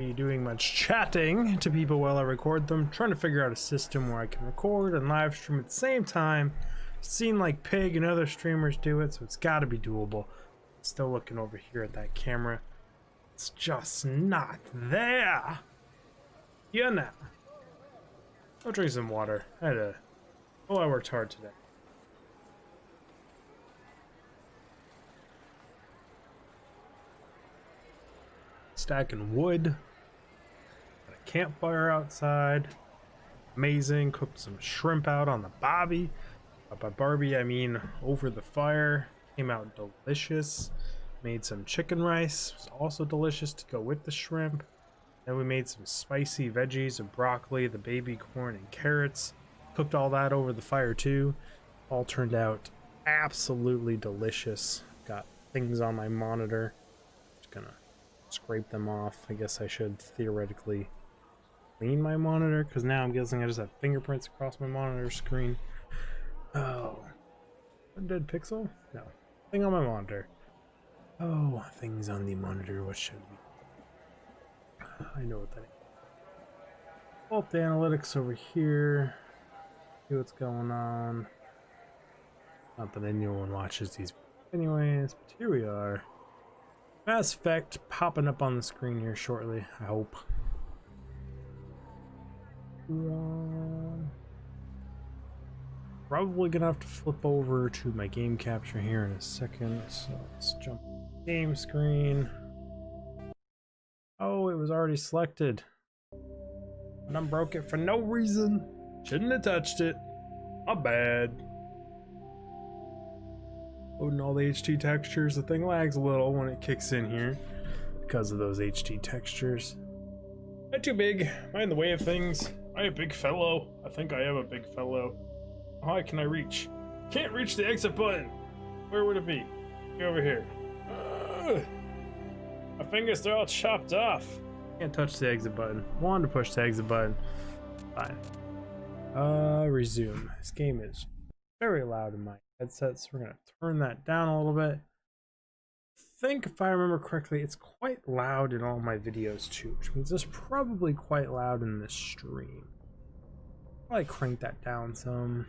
be doing much chatting to people while I record them, trying to figure out a system where I can record and live stream at the same time. Seen like Pig and other streamers do it, so it's got to be doable. Still looking over here at that camera. It's just not there. Yeah, now. I'll drink some water. I worked hard today. Stacking wood. Got a campfire outside. Amazing. Cooked some shrimp out on the barbie. By barbie, I mean over the fire. Came out delicious. Made some chicken rice. It was also delicious to go with the shrimp. Then we made some spicy veggies of broccoli, the baby corn, and carrots. Cooked all that over the fire too. All turned out absolutely delicious. Got things on my monitor. Just gonna scrape them off. I guess I should theoretically clean my monitor, because now I'm guessing I just have fingerprints across my monitor screen. Oh, dead pixel? No, thing on my monitor. Oh, things on the monitor. What should we? I know what that is. Pull up the analytics over here. See what's going on. Not that anyone watches these anyways, but here we are. Mass Effect popping up on the screen here shortly, I hope. Probably gonna have to flip over to my game capture here in a second, so let's jump game screen. Oh, it was already selected. And I broke it for no reason. Shouldn't have touched it. My bad. Loading all the HD textures. The thing lags a little when it kicks in here because of those HD textures. Not too big. Am I in the way of things? Am I a big fellow? I think I am a big fellow. How high can I reach? Can't reach the exit button. Where would it be? Be over here. My fingers, they're all chopped off. Can't touch the exit button. Wanted to push the exit button. Fine. Resume. This game is very loud in my headset, so we're gonna turn that down a little bit. I think if I remember correctly, it's quite loud in all my videos too, which means it's probably quite loud in this stream. Probably crank that down some.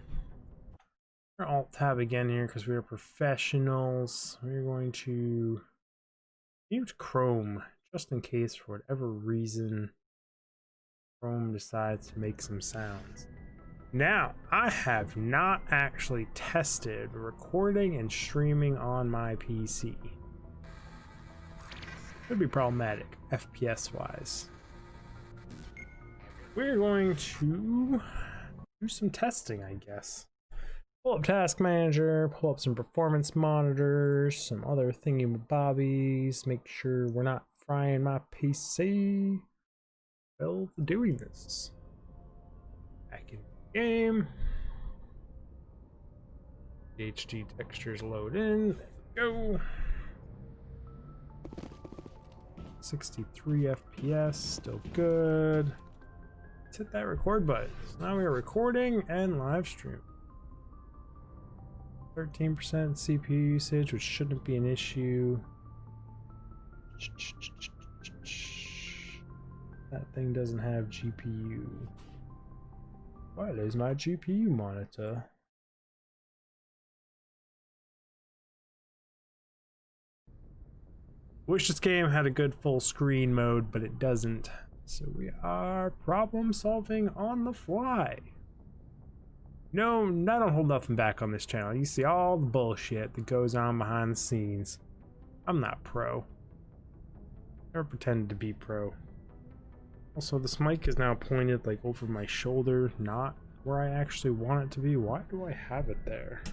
We're gonna alt tab again here because we are professionals. We're going to mute Chrome just in case for whatever reason Chrome decides to make some sounds. Now, I have not actually tested recording and streaming on my PC. Could be problematic, FPS wise. We're going to do some testing, I guess. Pull up Task Manager, pull up some performance monitors, some other thingy-bobbies, make sure we're not frying my PC while doing this. Back in the game. HD textures load in. There we go. 63 FPS, still good. Let's hit that record button. So now we are recording and live stream. 13% CPU usage, which shouldn't be an issue. That thing doesn't have GPU. What is my GPU monitor? Wish this game had a good full screen mode, but it doesn't. So we are problem solving on the fly. No, I don't hold nothing back on this channel. You see all the bullshit that goes on behind the scenes. I'm not pro. Never pretended to be pro. Also, this mic is now pointed like over my shoulder, not where I actually want it to be. Why do I have it there?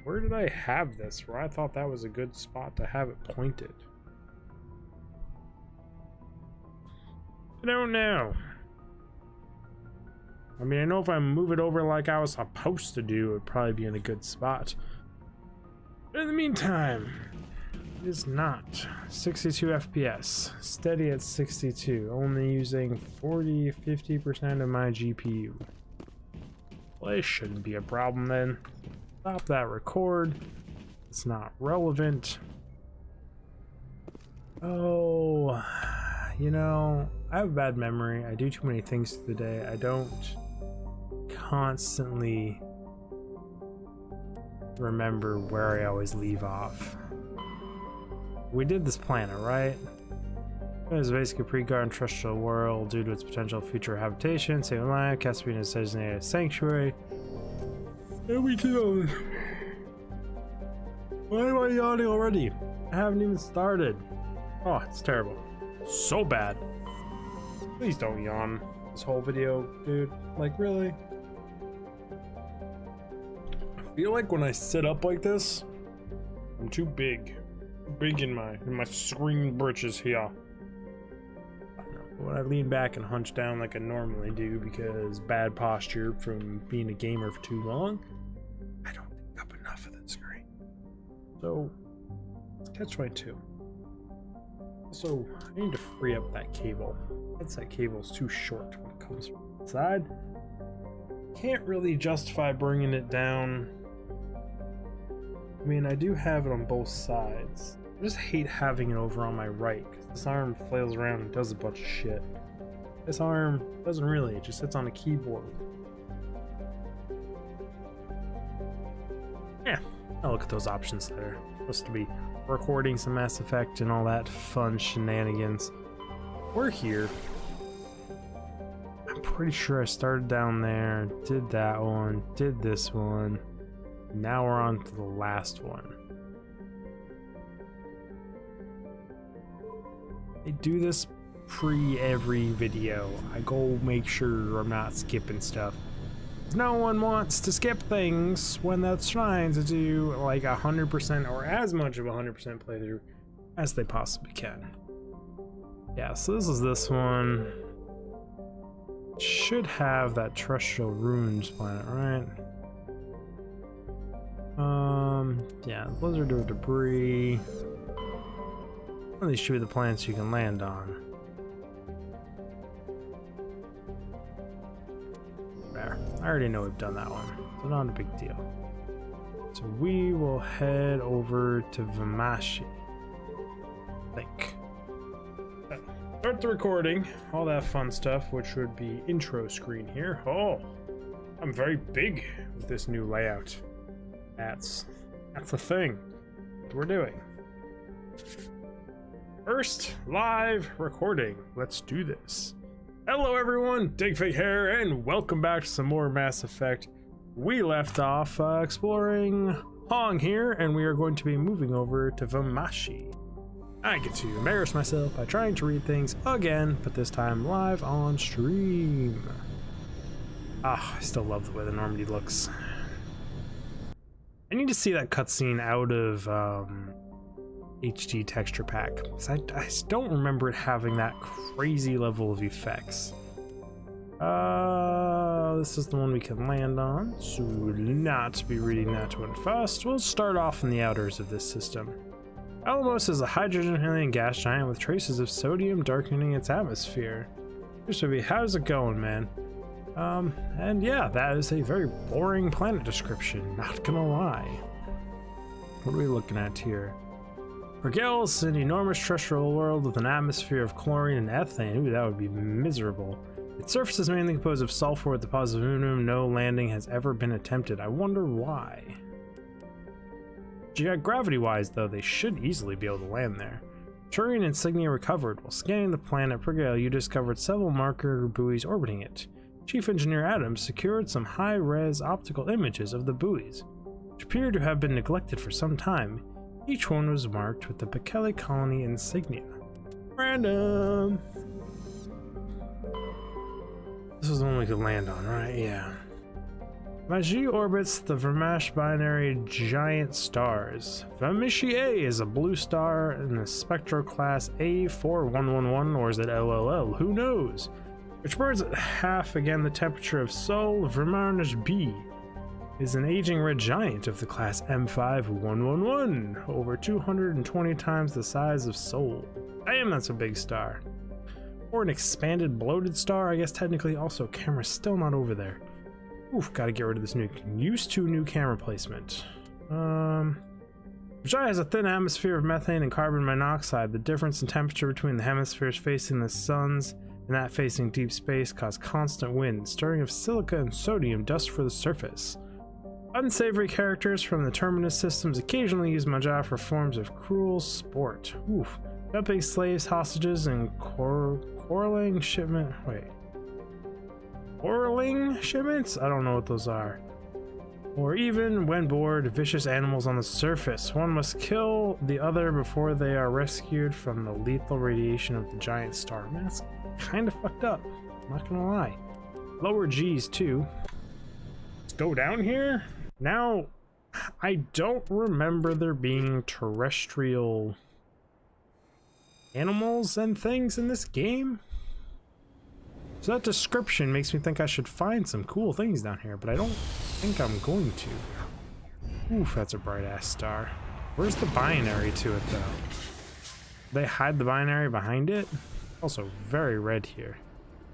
Where did I have this? Where I thought that was a good spot to have it pointed. I don't know. I mean, I know if I move it over like I was supposed to do, it would probably be in a good spot. But in the meantime, it is not. 62 FPS, steady at 62, only using 40-50% of my GPU. Well, it shouldn't be a problem then. Stop that record. It's not relevant. Oh, You know, I have a bad memory. I do too many things through the day. I don't constantly remember where I always leave off. We did this planet, right? It was basically a pre-garden terrestrial world due to its potential future habitation. Saving life, Caspian is designated a sanctuary. And we did all this. Why am I yawning already? I haven't even started. Oh, it's terrible. So bad. Please don't yawn this whole video, dude. Like, really? I feel like when I sit up like this, I'm too big. Big in my screen britches here. When I lean back and hunch down like I normally do because bad posture from being a gamer for too long, I don't pick up enough of the screen. So, catch my two. So, I need to free up that cable. That cable's too short when it comes from the side. Can't really justify bringing it down. I mean, I do have it on both sides. I just hate having it over on my right because this arm flails around and does a bunch of shit. This arm doesn't really, it just sits on a keyboard. Yeah, I'll look at those options later. Supposed to be recording some Mass Effect and all that fun shenanigans. We're here. I'm pretty sure I started down there, did that one, did this one. Now we're on to the last one. I do this pre every video. I go make sure I'm not skipping stuff. No one wants to skip things when they're trying to do like 100% or as much of 100% playthrough as they possibly can. Yeah, so this is this one. Should have that terrestrial ruins planet, right? Yeah, blizzard or debris. Well, these should be the planets you can land on. There. I already know we've done that one, so not a big deal. So we will head over to Vamashi. Start the recording, all that fun stuff, which would be intro screen here. Oh, I'm very big with this new layout. That's the thing we're doing. First live recording. Let's do this. Hello everyone, Digfig here, and welcome back to some more Mass Effect. We left off exploring Hong here, and we are going to be moving over to Vamashi. I get to embarrass myself by trying to read things again, but this time live on stream. Ah, I still love the way the Normandy looks. I need to see that cutscene out of HD texture pack. I don't remember it having that crazy level of effects. This is the one we can land on, so we'll not be reading that one first. We'll start off in the outers of this system. Alamos is a hydrogen helium gas giant with traces of sodium darkening its atmosphere. How's it going, man? And yeah, that is a very boring planet description, not gonna lie. What are we looking at here? Rigel is an enormous terrestrial world with an atmosphere of chlorine and ethane. Ooh, that would be miserable. Its surface is mainly composed of sulfur with deposits of aluminum. No landing has ever been attempted. I wonder why. Gravity-wise, though, they should easily be able to land there. Turian insignia recovered. While scanning the planet Rigel, you discovered several marker buoys orbiting it. Chief Engineer Adams secured some high-res optical images of the buoys, which appear to have been neglected for some time. Each one was marked with the Bekele colony insignia. Random! This is the one we could land on, right? Yeah. Vamashi orbits the Vamash binary giant stars. Vamashi A is a blue star in the spectral class A4111, or is it LLL? Who knows? Which burns at half again the temperature of Sol. Vamash B is an aging red giant of the class M5111, over 220 times the size of Sol. Damn, that's a big star. Or an expanded bloated star, I guess technically. Also, camera's still not over there. Oof, gotta get rid of this new camera placement. Ripjaws has a thin atmosphere of methane and carbon monoxide. The difference in temperature between the hemispheres facing the suns and that facing deep space cause constant wind, stirring of silica and sodium dust for the surface. Unsavory characters from the terminus systems occasionally use Majah for forms of cruel sport. Oof. Dumping slaves, hostages, and quarreling shipment. Wait. Quarreling shipments? I don't know what those are. Or even, when bored, vicious animals on the surface. One must kill the other before they are rescued from the lethal radiation of the giant star. Man, that's kind of fucked up. I'm not gonna lie. Lower G's too. Let's go down here. Now, I don't remember there being terrestrial animals and things in this game. So that description makes me think I should find some cool things down here, but I don't think I'm going to. Oof, that's a bright ass star. Where's the binary to it though? They hide the binary behind it? Also very red here.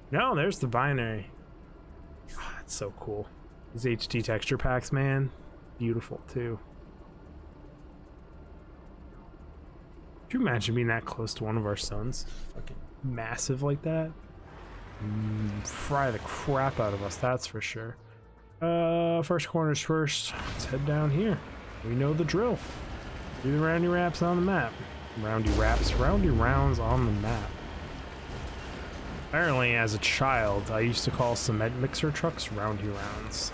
No, there's the binary. Oh, that's so cool. These HD texture packs, man. Beautiful too. Could you imagine being that close to one of our suns? Fucking massive like that. Fry the crap out of us, that's for sure. First corners first. Let's head down here. We know the drill. Do the roundy raps on the map. Roundy raps, roundy rounds on the map. Apparently, as a child, I used to call cement mixer trucks roundy rounds.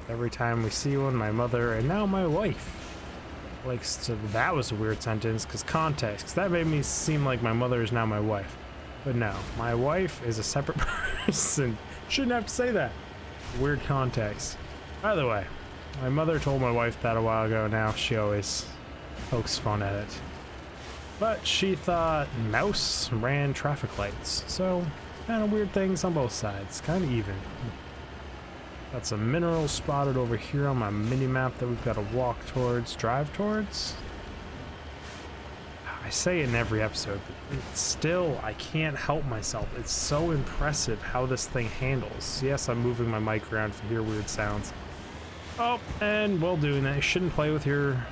Every time we see one, my mother and now my wife likes to. That was a weird sentence because context. 'Cause that made me seem like my mother is now my wife. But no, my wife is a separate person. Shouldn't have to say that. Weird context. By the way, my mother told my wife that a while ago. Now she always pokes fun at it. But she thought mouse ran traffic lights. So, kind of weird things on both sides. Kind of even. Got some minerals spotted over here on my mini-map that we've got to walk towards, drive towards. I say it in every episode, but it's still, I can't help myself. It's so impressive how this thing handles. Yes, I'm moving my mic around to hear weird sounds. Oh, and while doing that, you shouldn't play with your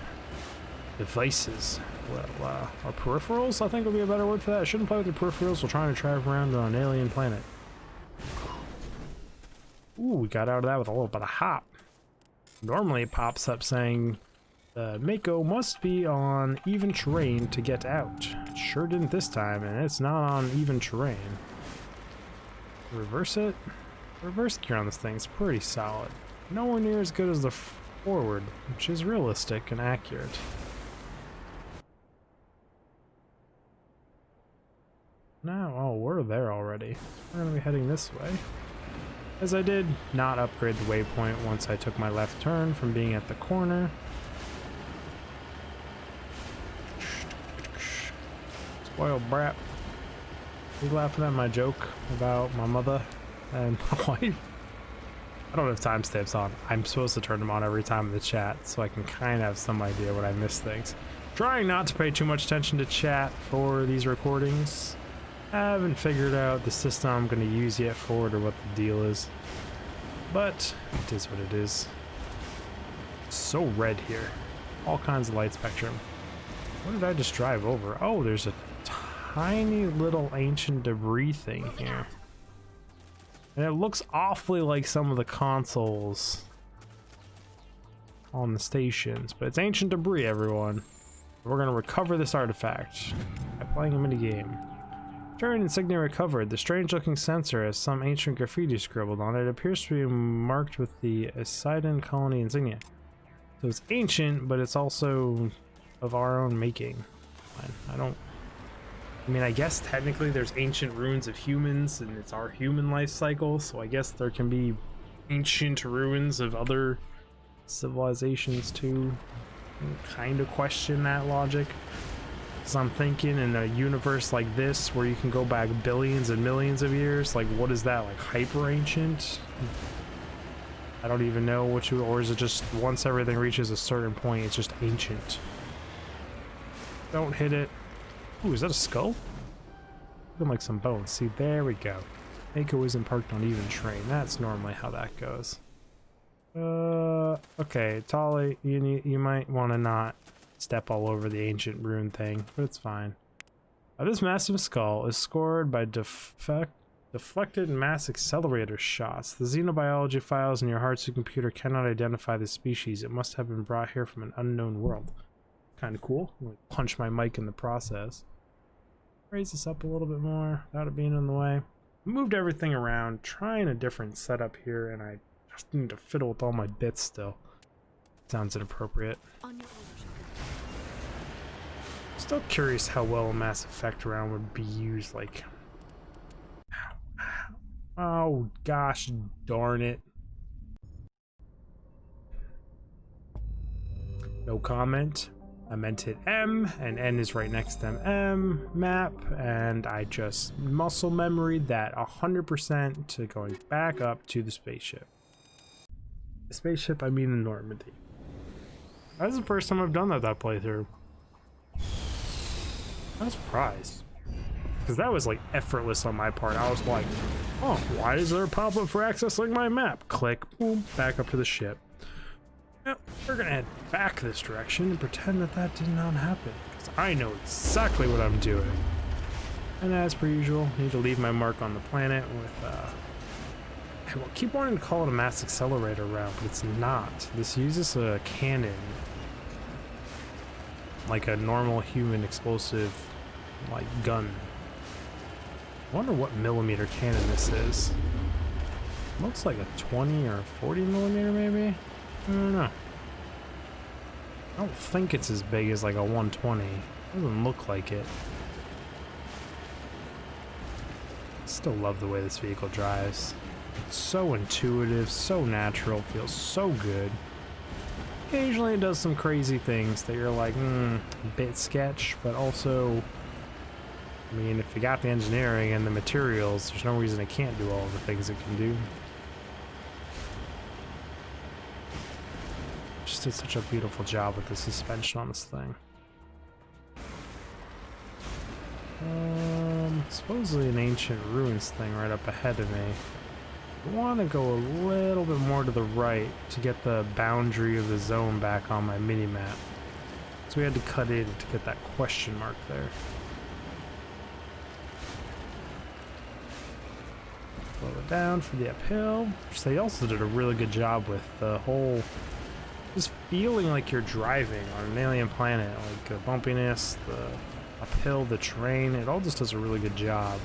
devices. Well, or peripherals, I think would be a better word for that. I shouldn't play with your peripherals while trying to drive around on an alien planet. Ooh, we got out of that with a little bit of hop. Normally it pops up saying, Mako must be on even terrain to get out. It sure didn't this time, and it's not on even terrain. Reverse it? Reverse gear on this thing is pretty solid. Nowhere near as good as the forward, which is realistic and accurate. Now, oh, we're there already. We're gonna be heading this way. As I did not upgrade the waypoint once I took my left turn from being at the corner. Spoiled brat. You laughing at my joke about my mother and my wife? I don't have timestamps on. I'm supposed to turn them on every time in the chat, so I can kind of have some idea when I miss things. Trying not to pay too much attention to chat for these recordings. I haven't figured out the system I'm going to use yet for it or what the deal is. But it is what it is. It's so red here. All kinds of light spectrum. What did I just drive over? Oh, there's a tiny little ancient debris thing here. And it looks awfully like some of the consoles on the stations. But it's ancient debris, everyone. We're going to recover this artifact by playing a minigame. During insignia recovered, the strange-looking sensor has some ancient graffiti scribbled on it. It appears to be marked with the Sidon colony insignia. So it's ancient, but it's also of our own making. I mean, I guess technically there's ancient ruins of humans, and it's our human life cycle, so I guess there can be ancient ruins of other civilizations too. Kind of question that logic. So I'm thinking in a universe like this where you can go back billions and millions of years, like what is that, like hyper ancient? I don't even know which, or is it just once everything reaches a certain point it's just ancient? Don't hit it. Ooh, is that a skull? Looking like some bones. See, there we go. Mako isn't parked on even terrain. That's normally how that goes. Okay, Tolly, you might want to not step all over the ancient rune thing, but it's fine. This massive skull is scored by deflected mass accelerator shots. The xenobiology files in your hard computer cannot identify the species. It must have been brought here from an unknown world. Kind of cool. I'm gonna punch my mic in the process. Raise this up a little bit more without it being in the way. Moved everything around, trying a different setup here, and I just need to fiddle with all my bits still. Sounds inappropriate. Still curious how well a Mass Effect round would be used, like... Oh, gosh darn it. No comment. I meant hit M, and N is right next to M map, and I just muscle memoried that 100% to going back up to the spaceship. The spaceship, I mean in Normandy. That's the first time I've done that playthrough. I'm surprised. Because that was like effortless on my part. I was like, oh, why is there a pop-up for accessing my map? Click, boom, back up to the ship. Now, we're gonna head back this direction and pretend that that did not happen, because I know exactly what I'm doing. And as per usual, I need to leave my mark on the planet with, I will keep wanting to call it a mass accelerator round, but it's not. This uses a cannon, like a normal human explosive, like, gun. I wonder what millimeter cannon this is. Looks like a 20 or 40 millimeter, maybe? I don't know. I don't think it's as big as like a 120. Doesn't look like it. Still love the way this vehicle drives. It's so intuitive, so natural, feels so good. Occasionally it does some crazy things that you're like, a bit sketch, but also, I mean, if you got the engineering and the materials, there's no reason it can't do all the things it can do. Just did such a beautiful job with the suspension on this thing. Supposedly an ancient ruins thing right up ahead of me. I want to go a little bit more to the right to get the boundary of the zone back on my mini-map. So we had to cut in to get that question mark there. Slow it down for the uphill, which they also did a really good job with the whole just feeling like you're driving on an alien planet, like the bumpiness, the uphill, the terrain, it all just does a really good job.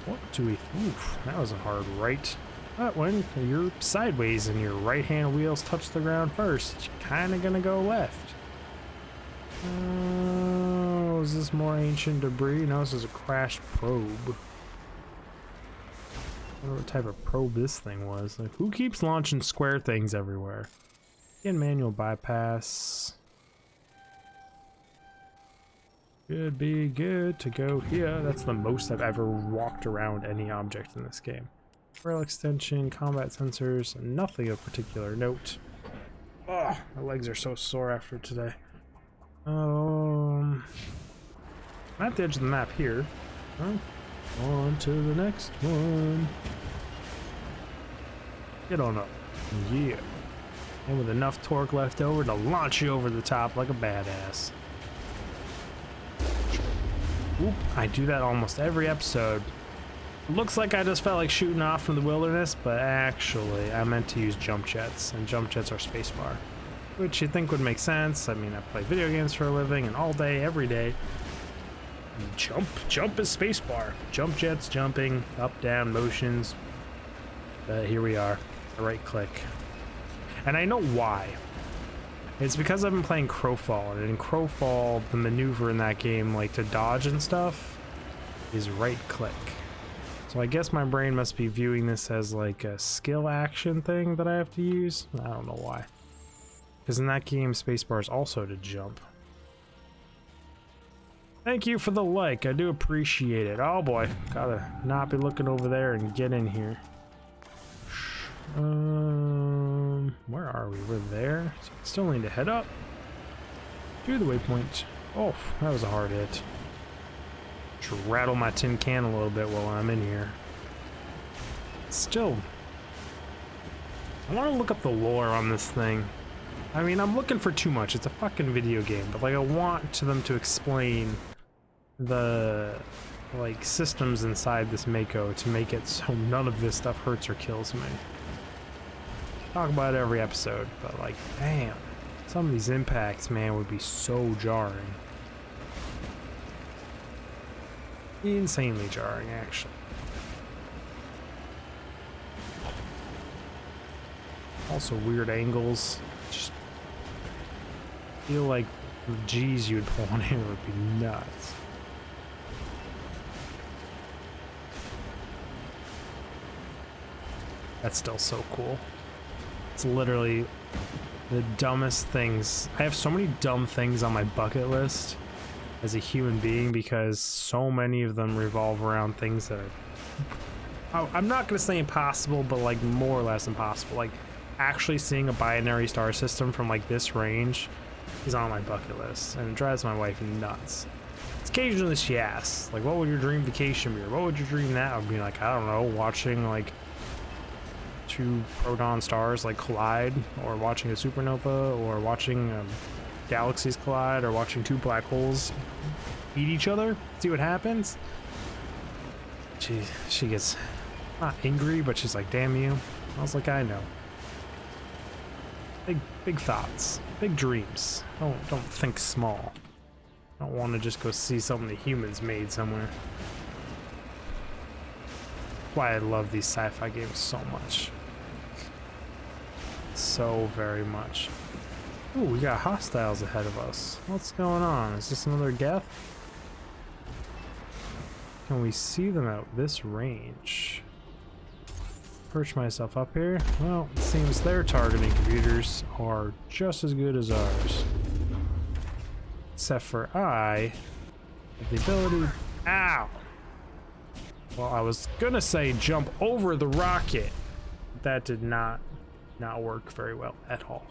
What do we... Oof, that was a hard right. But when you're sideways and your right-hand wheels touch the ground first, you're kind of going to go left. Oh, is this more ancient debris? No, this is a crashed probe. I wonder what type of probe this thing was. Like, who keeps launching square things everywhere? Again, manual bypass. Should be good to go here. That's the most I've ever walked around any object in this game. Rail extension, combat sensors, nothing of particular note. Oh, my legs are so sore after today. I'm at the edge of the map here. On to the next one. Get on up. Yeah. And with enough torque left over to launch you over the top like a badass. Oop, I do that almost every episode. Looks like I just felt like shooting off from the wilderness, but actually I meant to use jump jets, and jump jets are spacebar. Which you'd think would make sense. I mean, I play video games for a living, and all day, every day. Jump is spacebar. Jump jets, jumping, up, down, motions. Here we are. Right click. And I know why. It's because I've been playing Crowfall, and in Crowfall, the maneuver in that game, like to dodge and stuff, is right click. So I guess my brain must be viewing this as like a skill action thing that I have to use. I don't know why. Because in that game, spacebar is also to jump. Thank you for the like, I do appreciate it. Oh boy, gotta not be looking over there and get in here. Where are we? We're there. So I still need to head up to the waypoint. Oh, that was a hard hit. Just rattle my tin can a little bit while I'm in here. Still, I want to look up the lore on this thing. I mean, I'm looking for too much. It's a fucking video game, but like I want them to explain the like systems inside this Mako to make it so none of this stuff hurts or kills me. Talk about it every episode, but like, damn, some of these impacts, man, would be so jarring. Insanely jarring, actually. Also weird angles. Just feel like the G's you'd pull on here would be nuts. That's still so cool. It's literally the dumbest things. I have so many dumb things on my bucket list as a human being because so many of them revolve around things that are, I'm not gonna say impossible, but like more or less impossible. Like actually seeing a binary star system from like this range is on my bucket list, and it drives my wife nuts. It's occasionally she asks, like, what would your dream vacation be? Or what would your dream that? I would be like, I don't know, watching like 2 proton stars like collide, or watching a supernova, or watching galaxies collide, or watching 2 black holes eat each other, see what happens. She gets not angry, but she's like, damn you. I was like, I know. Big thoughts, big dreams. Don't think small. Don't want to just go see something the humans made somewhere. Why I love these sci-fi games so much. So very much. Ooh, we got hostiles ahead of us. What's going on? Is this another Geth? Can we see them out this range? Perch myself up here. Well, it seems their targeting computers are just as good as ours. Except for I have the ability... Ow! Well, I was gonna say jump over the rocket. That did not work very well at all.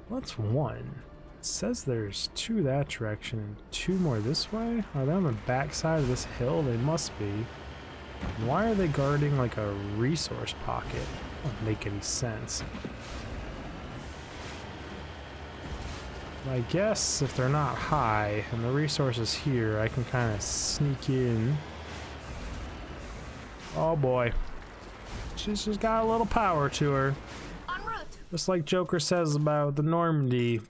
What's one? It says there's 2 that direction and 2 more this way. Are they on the back side of this hill? They must be. Why are they guarding like a resource pocket? Doesn't make any sense. I guess if they're not high and the resource is here, I can kind of sneak in. Oh boy. She's just got a little power to her. En route. Just like Joker says about the Normandy.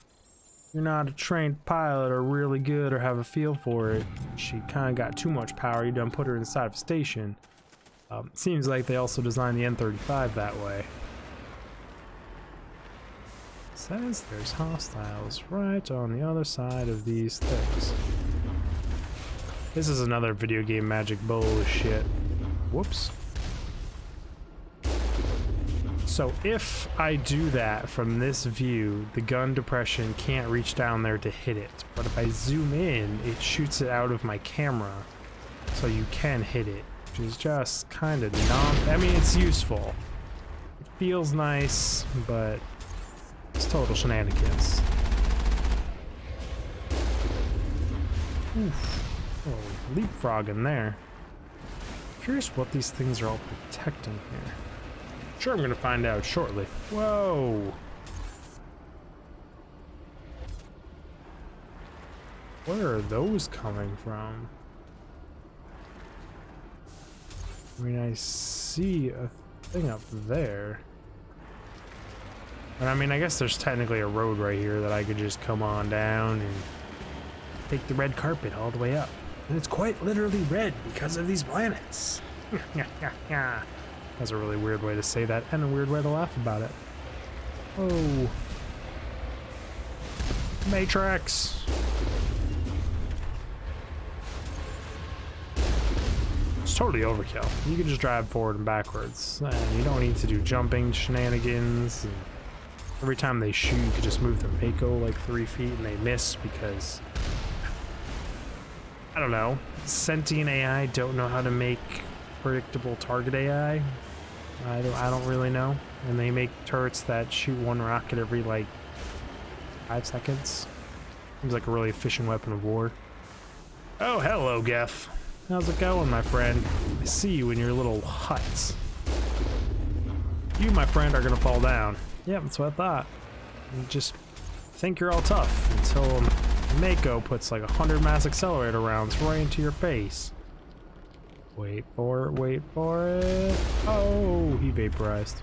You're not a trained pilot or really good or have a feel for it. She kind of got too much power. You done put her inside of a station. Seems like they also designed the N35 that way. Says there's hostiles right on the other side of these things. This is another video game magic bullshit. Whoops. So if I do that from this view, the gun depression can't reach down there to hit it. But if I zoom in, it shoots it out of my camera, so you can hit it, which is just kind of I mean, it's useful. It feels nice, but it's total shenanigans. Oof. Oh, leapfrog in there. Curious what these things are all protecting here. Sure, I'm gonna find out shortly. Whoa! Where are those coming from? I mean, I see a thing up there. But I mean, I guess there's technically a road right here that I could just come on down and take the red carpet all the way up. And it's quite literally red because of these planets. That's a really weird way to say that, and a weird way to laugh about it. Oh. Matrix. It's totally overkill. You can just drive forward and backwards. And you don't need to do jumping shenanigans. And every time they shoot, you can just move their Mako like 3 feet and they miss because... I don't know. Sentient AI don't know how to make predictable target AI. I don't really know. And they make turrets that shoot 1 rocket every like 5 seconds. Seems like a really efficient weapon of war. Oh, hello, Geth. How's it going, my friend? I see you in your little huts. You, my friend, are gonna fall down. Yeah, that's what I thought. You just think you're all tough until Mako puts like 100 mass accelerator rounds right into your face. Wait for it, wait for it. Oh, he vaporized.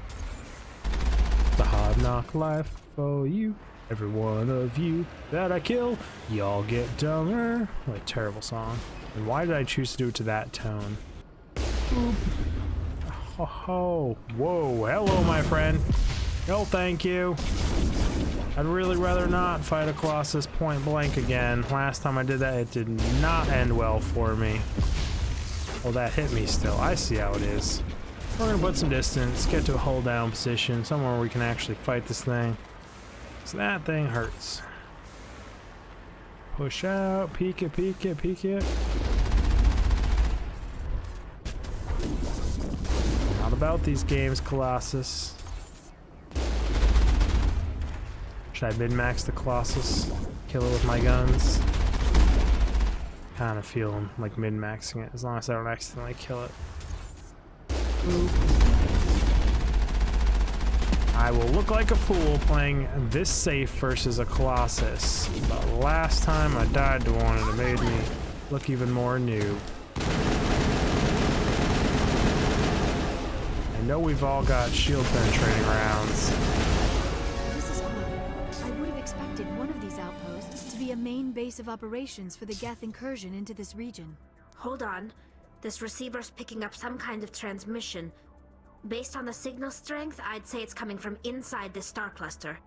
The hard knock life for you. Every one of you that I kill, y'all get dumber. What a terrible song. And why did I choose to do it to that tone? Boop. Oh, ho. Whoa, hello, my friend. No, thank you. I'd really rather not fight a Colossus point blank again. Last time I did that, it did not end well for me. Well, that hit me still. I see how it is. We're gonna put some distance, get to a hold down position, somewhere where we can actually fight this thing. So that thing hurts. Push out, peek it, peek it, peek it. Not about these games, Colossus. Should I min-max the Colossus? Kill it with my guns? Kind of feel like min-maxing it, as long as I don't accidentally kill it. Boop. I will look like a fool playing this safe versus a Colossus, but last time I died to one and it made me look even more new. I know we've all got shield penetrating rounds. This is hard. I would have expected one of these outposts to be a main base of operations for the Geth incursion into this region. Hold on. This receiver's picking up some kind of transmission. Based on the signal strength, I'd say it's coming from inside this star cluster.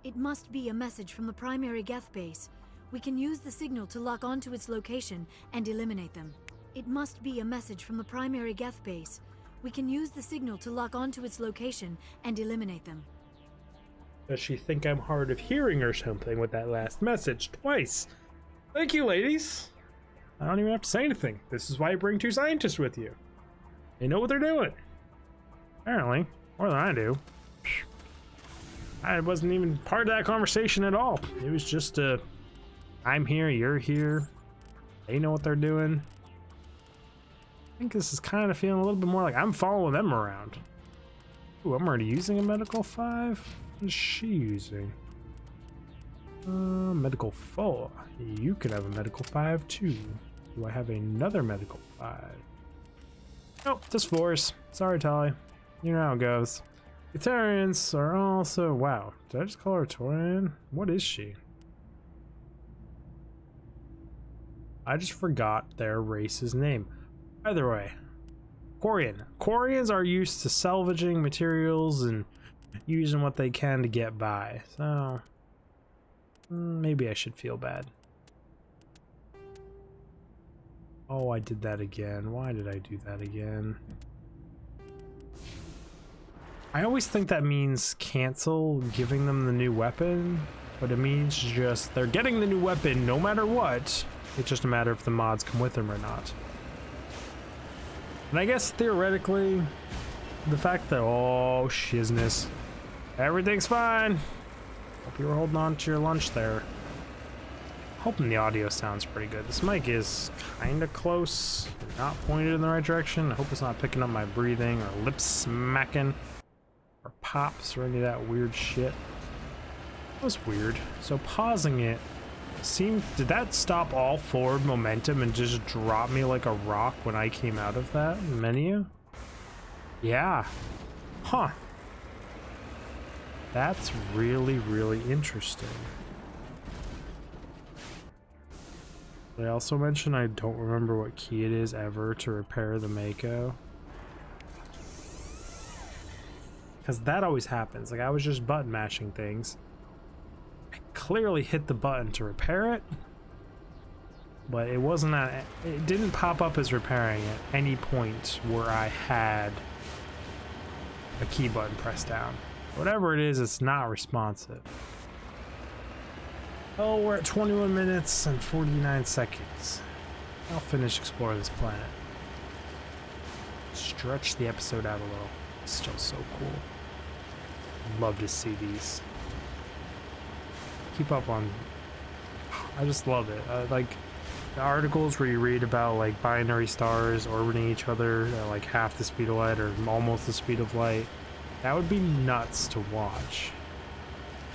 It must be a message from the primary Geth base. We can use the signal to lock onto its location and eliminate them. It must be a message from the primary Geth base. We can use the signal to lock onto its location and eliminate them. Does she think I'm hard of hearing or something with that last message twice? Thank you, ladies. I don't even have to say anything. This is why you bring two scientists with you. They know what they're doing. Apparently, more than I do. I wasn't even part of that conversation at all. It was just I'm here, you're here. They know what they're doing. I think this is kind of feeling a little bit more like I'm following them around. Ooh, I'm already using a medical 5. What is she using? Medical 4. You can have a medical 5 too. Do I have another medical 5? Nope, just 4s. Sorry, Tali. You know how it goes. Guitarians are also... Wow, did I just call her Torian? What is she? I just forgot their race's name. Either way, Quarian. Quarians are used to salvaging materials and using what they can to get by. So, maybe I should feel bad. Oh, I did that again. Why did I do that again? I always think that means cancel giving them the new weapon, but it means just they're getting the new weapon no matter what. It's just a matter if the mods come with them or not. And I guess theoretically, the fact that, oh shizness, everything's fine. Hope you were holding on to your lunch there. Hoping the audio sounds pretty good. This mic is kind of close, not pointed in the right direction. I hope it's not picking up my breathing or lip smacking or pops or any of that weird shit. That was weird. So pausing it seemed, did that stop all forward momentum and just drop me like a rock when I came out of that menu? Yeah. Huh. That's really, really interesting. Did I also mention I don't remember what key it is ever to repair the Mako? Because that always happens. Like, I was just button mashing things. I clearly hit the button to repair it, but it wasn't at, it didn't pop up as repairing at any point where I had a key button pressed down. Whatever it is, it's not responsive. Oh, we're at 21 minutes and 49 seconds. I'll finish exploring this planet. Stretch the episode out a little. It's still so cool. Love to see these. Keep up on... I just love it. Like, the articles where you read about, like, binary stars orbiting each other at, like, half the speed of light or almost the speed of light. That would be nuts to watch.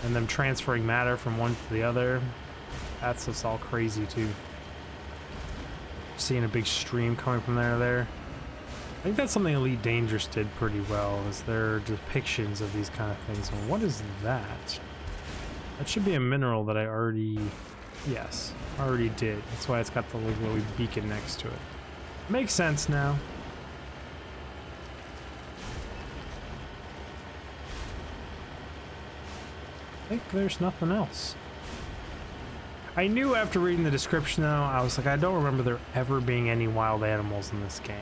And them transferring matter from one to the other. That's just all crazy too. Seeing a big stream coming from there to there. I think that's something Elite Dangerous did pretty well, is their depictions of these kind of things. And what is that? That should be a mineral that I already... Yes, already did. That's why it's got the little beacon next to it. Makes sense now. I think there's nothing else. I knew after reading the description though, I was like, I don't remember there ever being any wild animals in this game.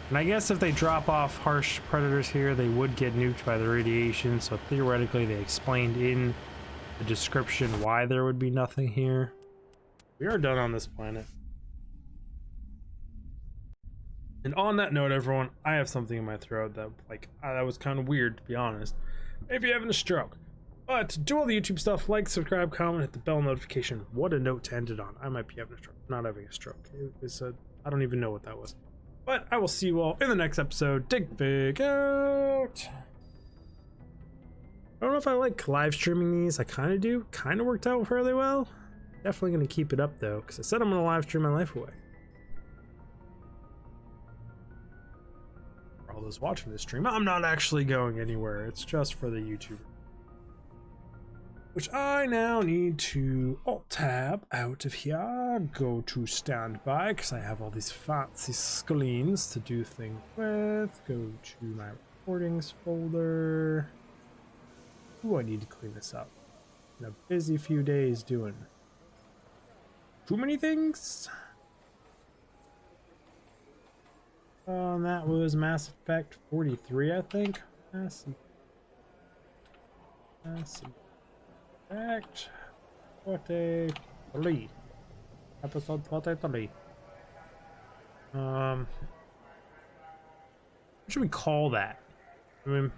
And I guess if they drop off harsh predators here, they would get nuked by the radiation, so theoretically they explained in the description why there would be nothing here. We are done on this planet. And on that note, everyone, I have something in my throat that, like, that was kind of weird, to be honest. Maybe having a stroke. But do all the YouTube stuff, like, subscribe, comment, hit the bell notification. What a note to end it on. I might be having a stroke, not having a stroke. It was I don't even know what that was. But I will see you all in the next episode. Dig big out. I don't know if I like live streaming these. I kind of do. Kind of worked out fairly well. Definitely going to keep it up though, because I said I'm going to live stream my life away. For all those watching this stream, I'm not actually going anywhere. It's just for the YouTuber. Which I now need to Alt-Tab out of here, go to standby, because I have all these fancy screens to do things with. Go to my recordings folder. Ooh, I need to clean this up. Been a busy few days doing too many things. That was Mass Effect 43, I think. Mass Effect 43. Episode 43. What should we call that? I mean,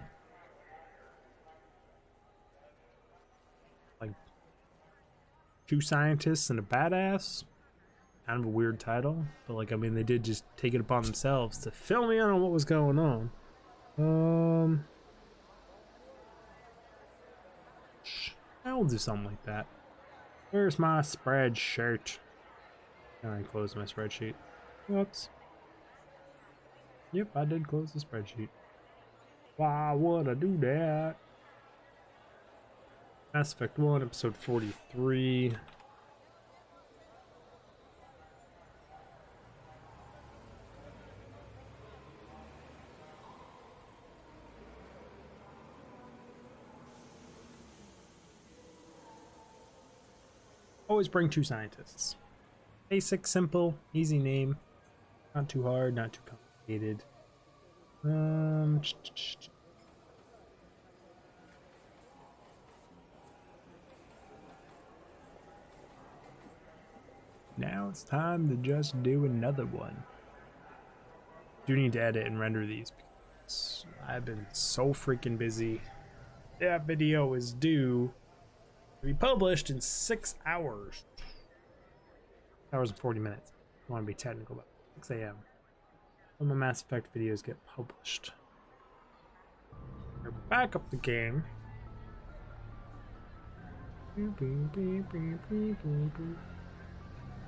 like, two scientists and a badass? Kind of a weird title, but like, I mean, they did just take it upon themselves to fill me in on what was going on. I'll do something like that. Where's my spreadsheet? I closed my spreadsheet. Whoops. Yep, I did close the spreadsheet. Why would I do that? Mass Effect 1, episode 43. Always bring two scientists. Basic, simple, easy name. Not too hard, not too complicated. Now it's time to just do another one. Do need to edit and render these because I've been so freaking busy. That video is due to be published in 6 hours. Hours and 40 minutes. I want to be technical about it. 6 a.m. When my Mass Effect videos get published. We're back up the game.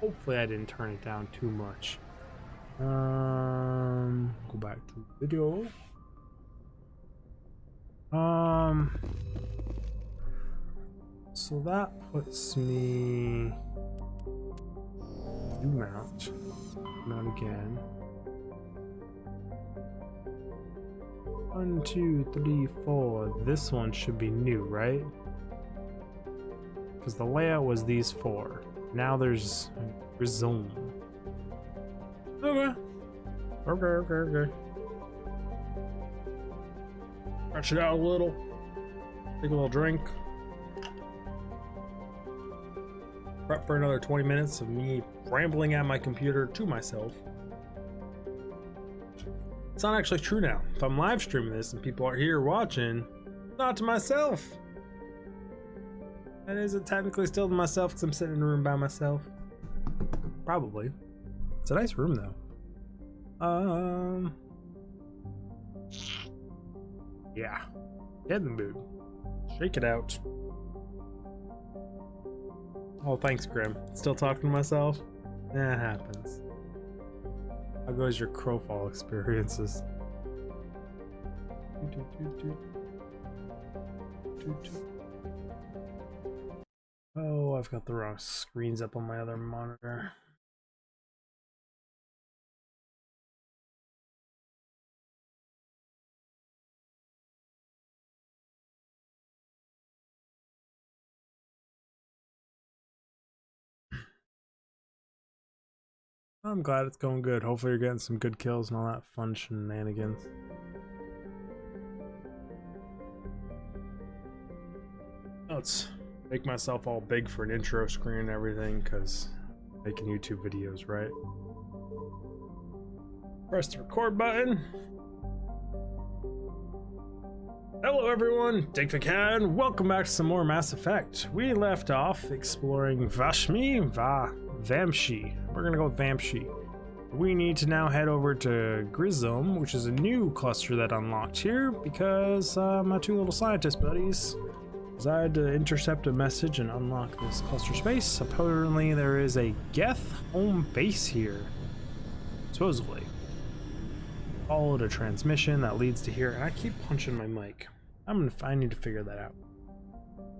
Hopefully I didn't turn it down too much. Go back to video. So that puts me mount again. 1, 2, 3, 4. This one should be new, right? Because the layout was these 4. Now there's resume. Okay. Okay. Stretch it out a little. Take a little drink. Prep for another 20 minutes of me rambling at my computer to myself. It's not actually true now. If I'm live streaming this and people are here watching, not to myself. And is it technically still to myself because I'm sitting in a room by myself? Probably. It's a nice room though. Yeah, get in the mood. Shake it out. Oh, thanks, Grim. Still talking to myself? That happens. How goes your Crowfall experiences? Oh, I've got the wrong screens up on my other monitor. I'm glad it's going good. Hopefully you're getting some good kills and all that fun shenanigans. Let's make myself all big for an intro screen and everything, because making YouTube videos, right? Press the record button. Hello everyone, Digfakan. Welcome back to some more Mass Effect. We left off exploring Vashmi Vamshi. We're gonna go with Vamshi. We need to now head over to Grizom, which is a new cluster that unlocked here because my two little scientist buddies decided to intercept a message and unlock this cluster space. Apparently there is a Geth home base here, supposedly. Followed a transmission that leads to here, and I keep punching my mic. I need to figure that out.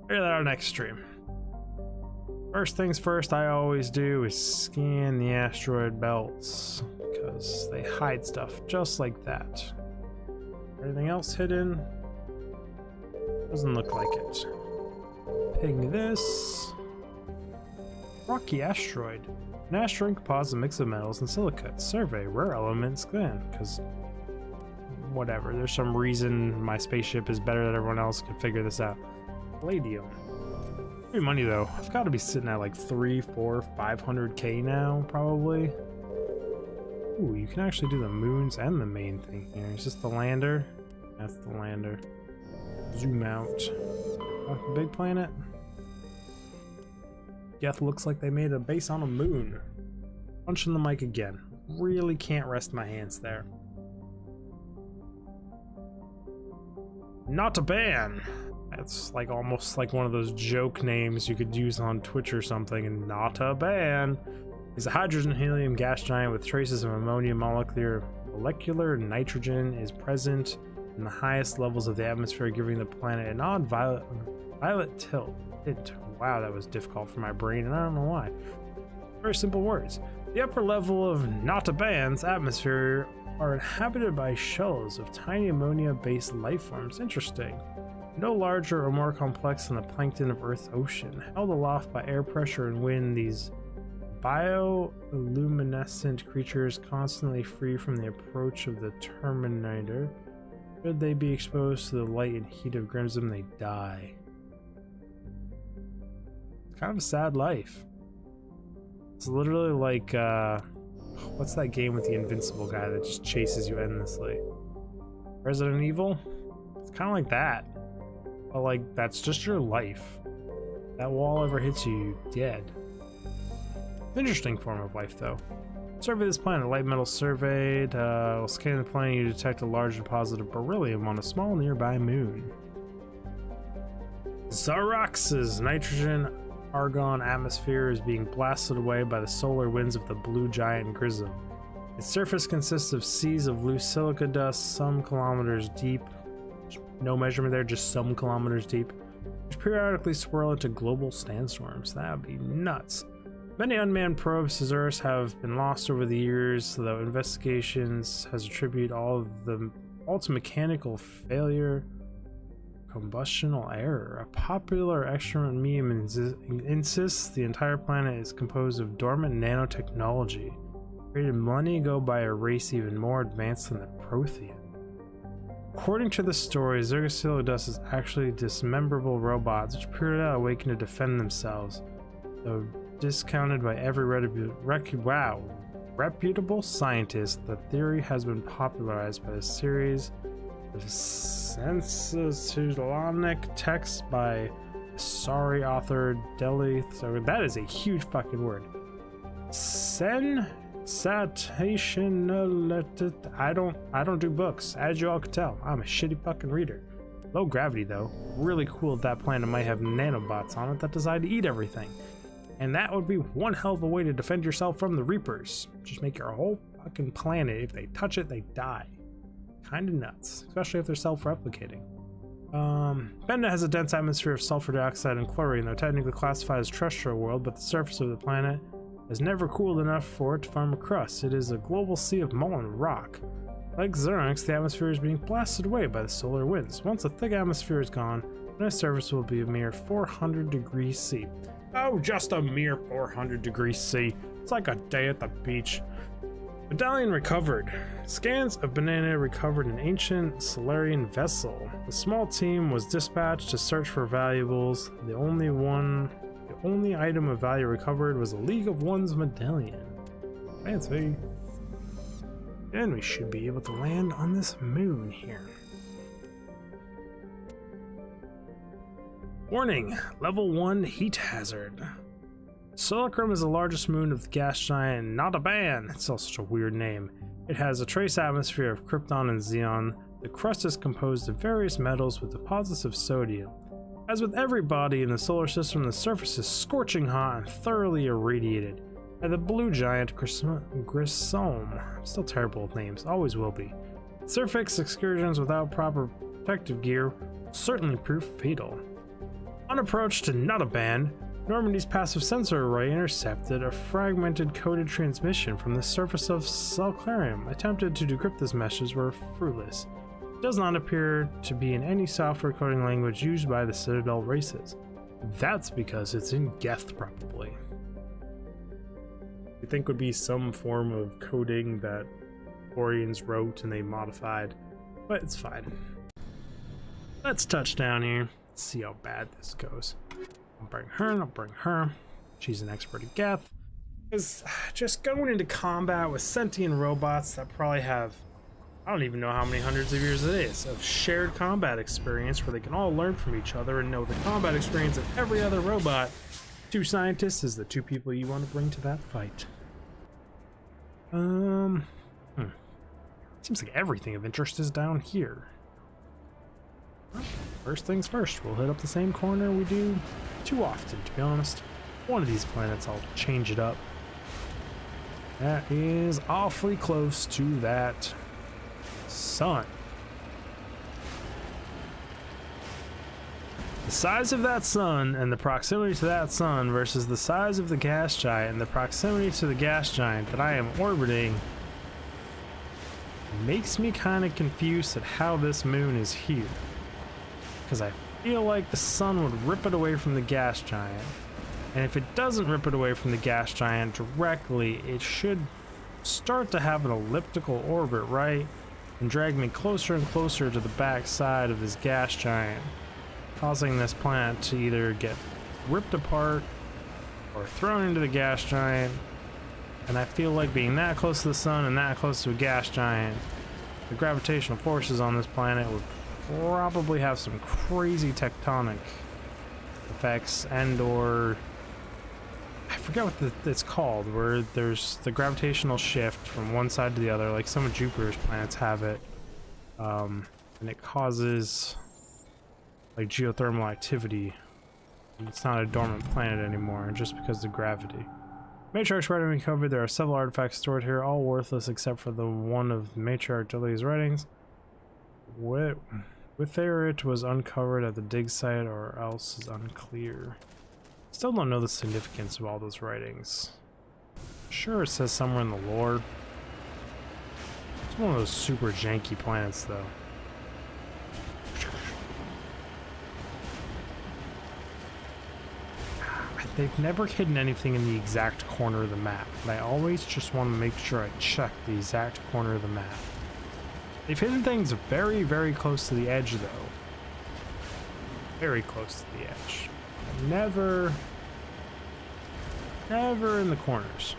Figure that out next stream. First things first, I always do is scan the asteroid belts because they hide stuff just like that. Anything else hidden? Doesn't look like it. Ping this. Rocky asteroid. An asteroid composite mix of metals and silicates. Survey rare elements then, because whatever. There's some reason my spaceship is better than everyone else. Can figure this out. Palladium. Free money though. I've got to be sitting at like 300, 400, 500k now, probably. Ooh, you can actually do the moons and the main thing here. Is this the lander? That's the lander. Zoom out. Oh, big planet. Geth looks like they made a base on a moon. Punching the mic again. Really can't rest my hands there. Not a ban. That's like almost like one of those joke names you could use on Twitch or something. And not a ban. He's a hydrogen helium gas giant with traces of ammonia molecular nitrogen is present in the highest levels of the atmosphere, giving the planet an odd violet tint. Wow, that was difficult for my brain, and I don't know why. Very simple words. The upper level of Notaban's atmosphere are inhabited by shells of tiny ammonia-based life forms. Interesting. No larger or more complex than the plankton of Earth's ocean. Held aloft by air pressure and wind, these bioluminescent creatures constantly free from the approach of the Terminator. Should they be exposed to the light and heat of Grimson, they die. Kind of a sad life. It's literally like what's that game with the invincible guy that just chases you endlessly? Resident Evil? It's kind of like that, but like that's just your life. That wall ever hits you, you're dead. It's an interesting form of life though. Survey this planet. Light metal surveyed. While scanning the planet, you detect a large deposit of beryllium on a small nearby moon. Xarox's nitrogen argon atmosphere is being blasted away by the solar winds of the blue giant Grism. Its surface consists of seas of loose silica dust, some kilometers deep. No measurement there, just some kilometers deep, which periodically swirl into global sandstorms. That would be nuts. Many unmanned probes to AORUS have been lost over the years, though investigations has attributed all of them all to mechanical failure. Combustional error. A popular experiment meme insists the entire planet is composed of dormant nanotechnology, created millennia ago by a race even more advanced than the Prothean. According to the story, Zergasill dust is actually dismemberable robots which period out awaken to defend themselves, though discounted by every reputable scientist. The theory has been popularized by a series of sensationalistic texts by sorry author Deli. So that is a huge fucking word. Sennheiser Citation. I don't do books, as you all can tell. I'm a shitty fucking reader. Low gravity though. Really cool that planet might have nanobots on it that decide to eat everything. And that would be one hell of a way to defend yourself from the Reapers. Just make your whole fucking planet, if they touch it, they die. Kinda nuts, especially if they're self-replicating. Benda has a dense atmosphere of sulfur dioxide and chlorine, though technically classified as terrestrial world, but the surface of the planet is never cooled enough for it to form a crust. It is a global sea of molten rock. Like Xeronix, the atmosphere is being blasted away by the solar winds. Once the thick atmosphere is gone, the surface will be a mere 400 degrees C. Oh, just a mere 400 degrees C. It's like a day at the beach. Medallion recovered. Scans of banana recovered an ancient Solarian vessel. The small team was dispatched to search for valuables. The only item of value recovered was a League of One's medallion. Fancy. And we should be able to land on this moon here. Warning, level 1 heat hazard. Solacrum is the largest moon of the gas giant Nadaban. It's also such a weird name. It has a trace atmosphere of krypton and xenon. The crust is composed of various metals with deposits of sodium. As with every body in the solar system, the surface is scorching hot and thoroughly irradiated by the blue giant Grisome. I'm still terrible with names, always will be. Surface excursions without proper protective gear will certainly prove fatal. On approach to Nadaban, Normandy's passive sensor array intercepted a fragmented coded transmission from the surface of Solarium. Attempted to decrypt this message were fruitless. It does not appear to be in any software coding language used by the Citadel races. That's because it's in Geth, probably. You think would be some form of coding that Orions wrote and they modified, but it's fine. Let's touch down here. Let's see how bad this goes. I'll bring her. She's an expert at Geth. Because just going into combat with sentient robots that probably have, I don't even know how many hundreds of years it is, of shared combat experience where they can all learn from each other and know the combat experience of every other robot. Two scientists is the two people you want to bring to that fight. Seems like everything of interest is down here. Well, first things first, we'll hit up the same corner we do too often, to be honest. One of these planets, I'll change it up. That is awfully close to that sun. The size of that sun and the proximity to that sun versus the size of the gas giant and the proximity to the gas giant that I am orbiting makes me kind of confused at how this moon is here. Because I feel like the sun would rip it away from the gas giant. And if it doesn't rip it away from the gas giant directly, it should start to have an elliptical orbit, right? And drag me closer and closer to the back side of this gas giant, causing this planet to either get ripped apart or thrown into the gas giant. And I feel like being that close to the sun and that close to a gas giant, the gravitational forces on this planet would probably have some crazy tectonic effects, and or I forget what it's called, where there's the gravitational shift from one side to the other, like some of Jupiter's planets have it, and it causes like geothermal activity. It's not a dormant planet anymore, just because of the gravity. Matriarch's writing we covered. There are several artifacts stored here, all worthless except for the one of Matriarch Dudley's writings. Whether it was uncovered at the dig site or else is unclear. Still don't know the significance of all those writings. Sure, it says somewhere in the lore. It's one of those super janky planets, though. They've never hidden anything in the exact corner of the map, but I always just want to make sure I check the exact corner of the map. They've hidden things very, very close to the edge, though. Very close to the edge. Never in the corners.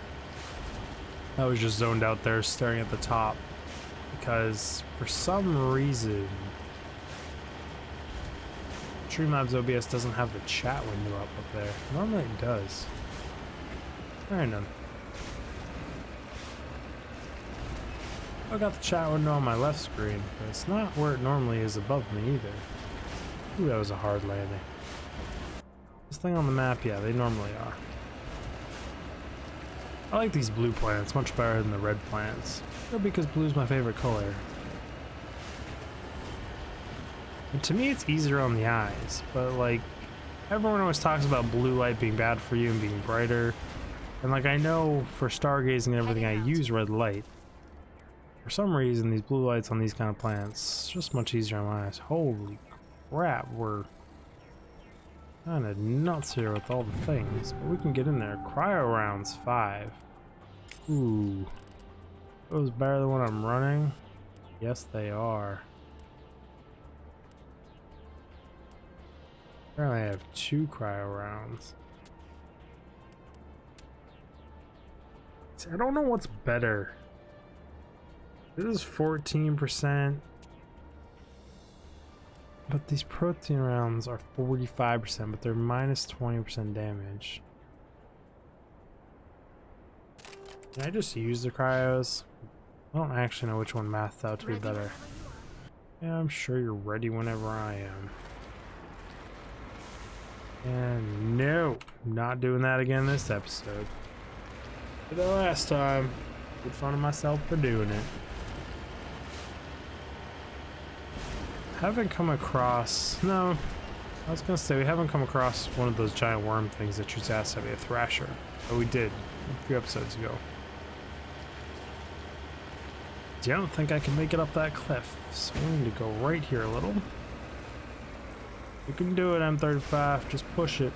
I was just zoned out there staring at the top because for some reason Streamlabs OBS doesn't have the chat window up there. Normally it does. Random. I got the chat window on my left screen, but it's not where it normally is above me either. Ooh, that was a hard landing. This thing on the map, yeah, they normally are. I like these blue plants much better than the red plants. Probably because blue's my favorite color. And to me, it's easier on the eyes, but like, everyone always talks about blue light being bad for you and being brighter. And like, I know for stargazing and everything, I use red light. For some reason, these blue lights on these kind of plants, just much easier on my eyes. Holy crap, we're kind of nuts here with all the things. But we can get in there. Cryo rounds 5. Ooh. Those better than what I'm running? Yes, they are. Apparently I have 2 cryo rounds. See, I don't know what's better. This is 14%. But these protein rounds are 45%, but they're minus 20% damage. Can I just use the cryos? I don't actually know which one mathed out to be better. Yeah, I'm sure you're ready whenever I am. And no, not doing that again this episode. Did that last time. Made fun of myself for doing it. Haven't come across, no, I was gonna say we haven't come across one of those giant worm things that shoots ass at me, a thrasher, but we did a few episodes ago. I don't think I can make it up that cliff, so we need to go right here a little. You can do it, M35, just push it.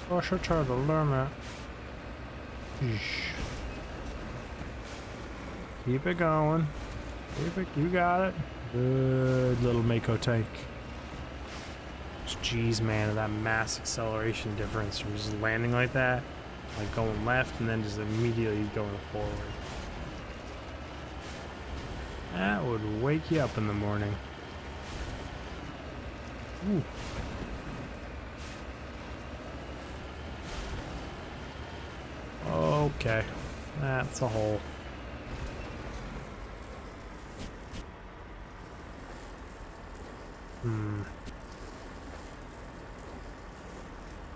Oh, I should try to learn that. Keep it going. Keep it, you got it. Good little Mako tank. Jeez, man, that mass acceleration difference from just landing like that, like going left and then just immediately going forward. That would wake you up in the morning. Ooh. Okay, that's a hole.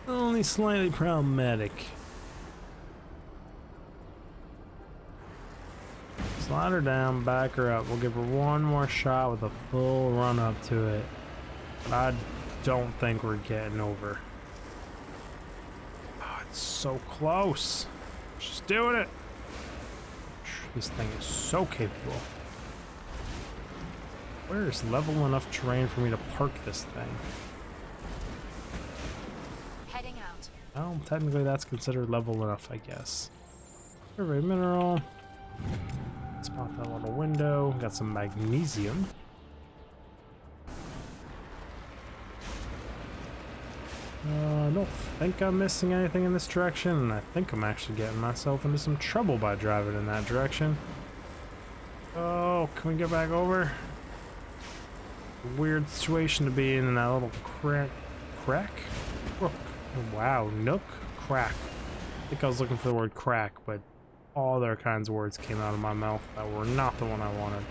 Only slightly problematic. Slide her down, back her up. We'll give her one more shot with a full run up to it. But I don't think we're getting over. Oh, it's so close. She's doing it. This thing is so capable. Where is level enough terrain for me to park this thing? Heading out. Well, technically that's considered level enough, I guess. Survey mineral. Spot that little window. Got some magnesium. I don't think I'm missing anything in this direction, and I think I'm actually getting myself into some trouble by driving in that direction. Oh, can we get back over? Weird situation to be in that little crack? Crook. Wow, nook? Crack. I think I was looking for the word crack, but all other kinds of words came out of my mouth that were not the one I wanted.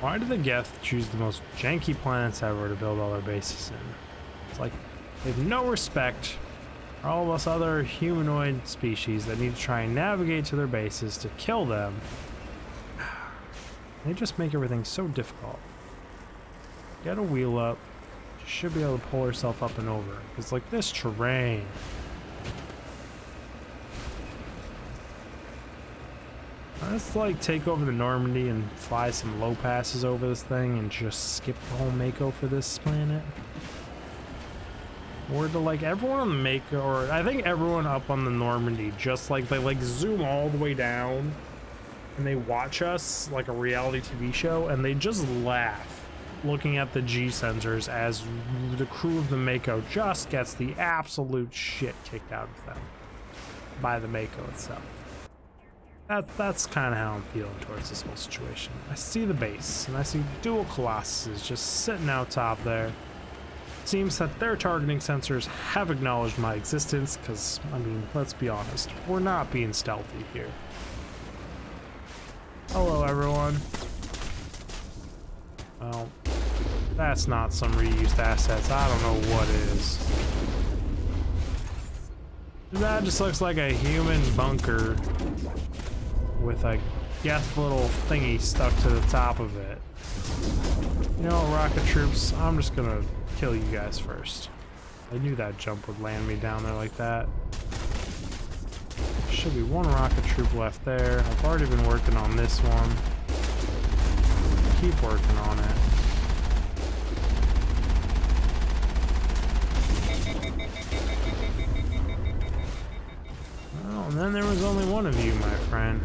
Why did the Geth choose the most janky planets ever to build all their bases in? It's like, they have no respect for all of us other humanoid species that need to try and navigate to their bases to kill them. They just make everything so difficult. Get a wheel up. She should be able to pull herself up and over. It's like this terrain. Let's like take over the Normandy and fly some low passes over this thing and just skip the whole Mako for this planet. Or to like everyone on the Mako, or I think everyone up on the Normandy, just like they like zoom all the way down and they watch us like a reality TV show and they just laugh looking at the G sensors as the crew of the Mako just gets the absolute shit kicked out of them by the Mako itself. That's kind of how I'm feeling towards this whole situation. I see the base, and I see dual Colossuses just sitting out top there. Seems that their targeting sensors have acknowledged my existence, because, I mean, let's be honest, we're not being stealthy here. Hello, everyone. Well, that's not some reused assets. I don't know what is. That just looks like a human bunker with a geth little thingy stuck to the top of it. You know, rocket troops, I'm just gonna kill you guys first. I knew that jump would land me down there like that. Should be one rocket troop left there. I've already been working on this one. Keep working on it. Well, and then there was only one of you, my friend.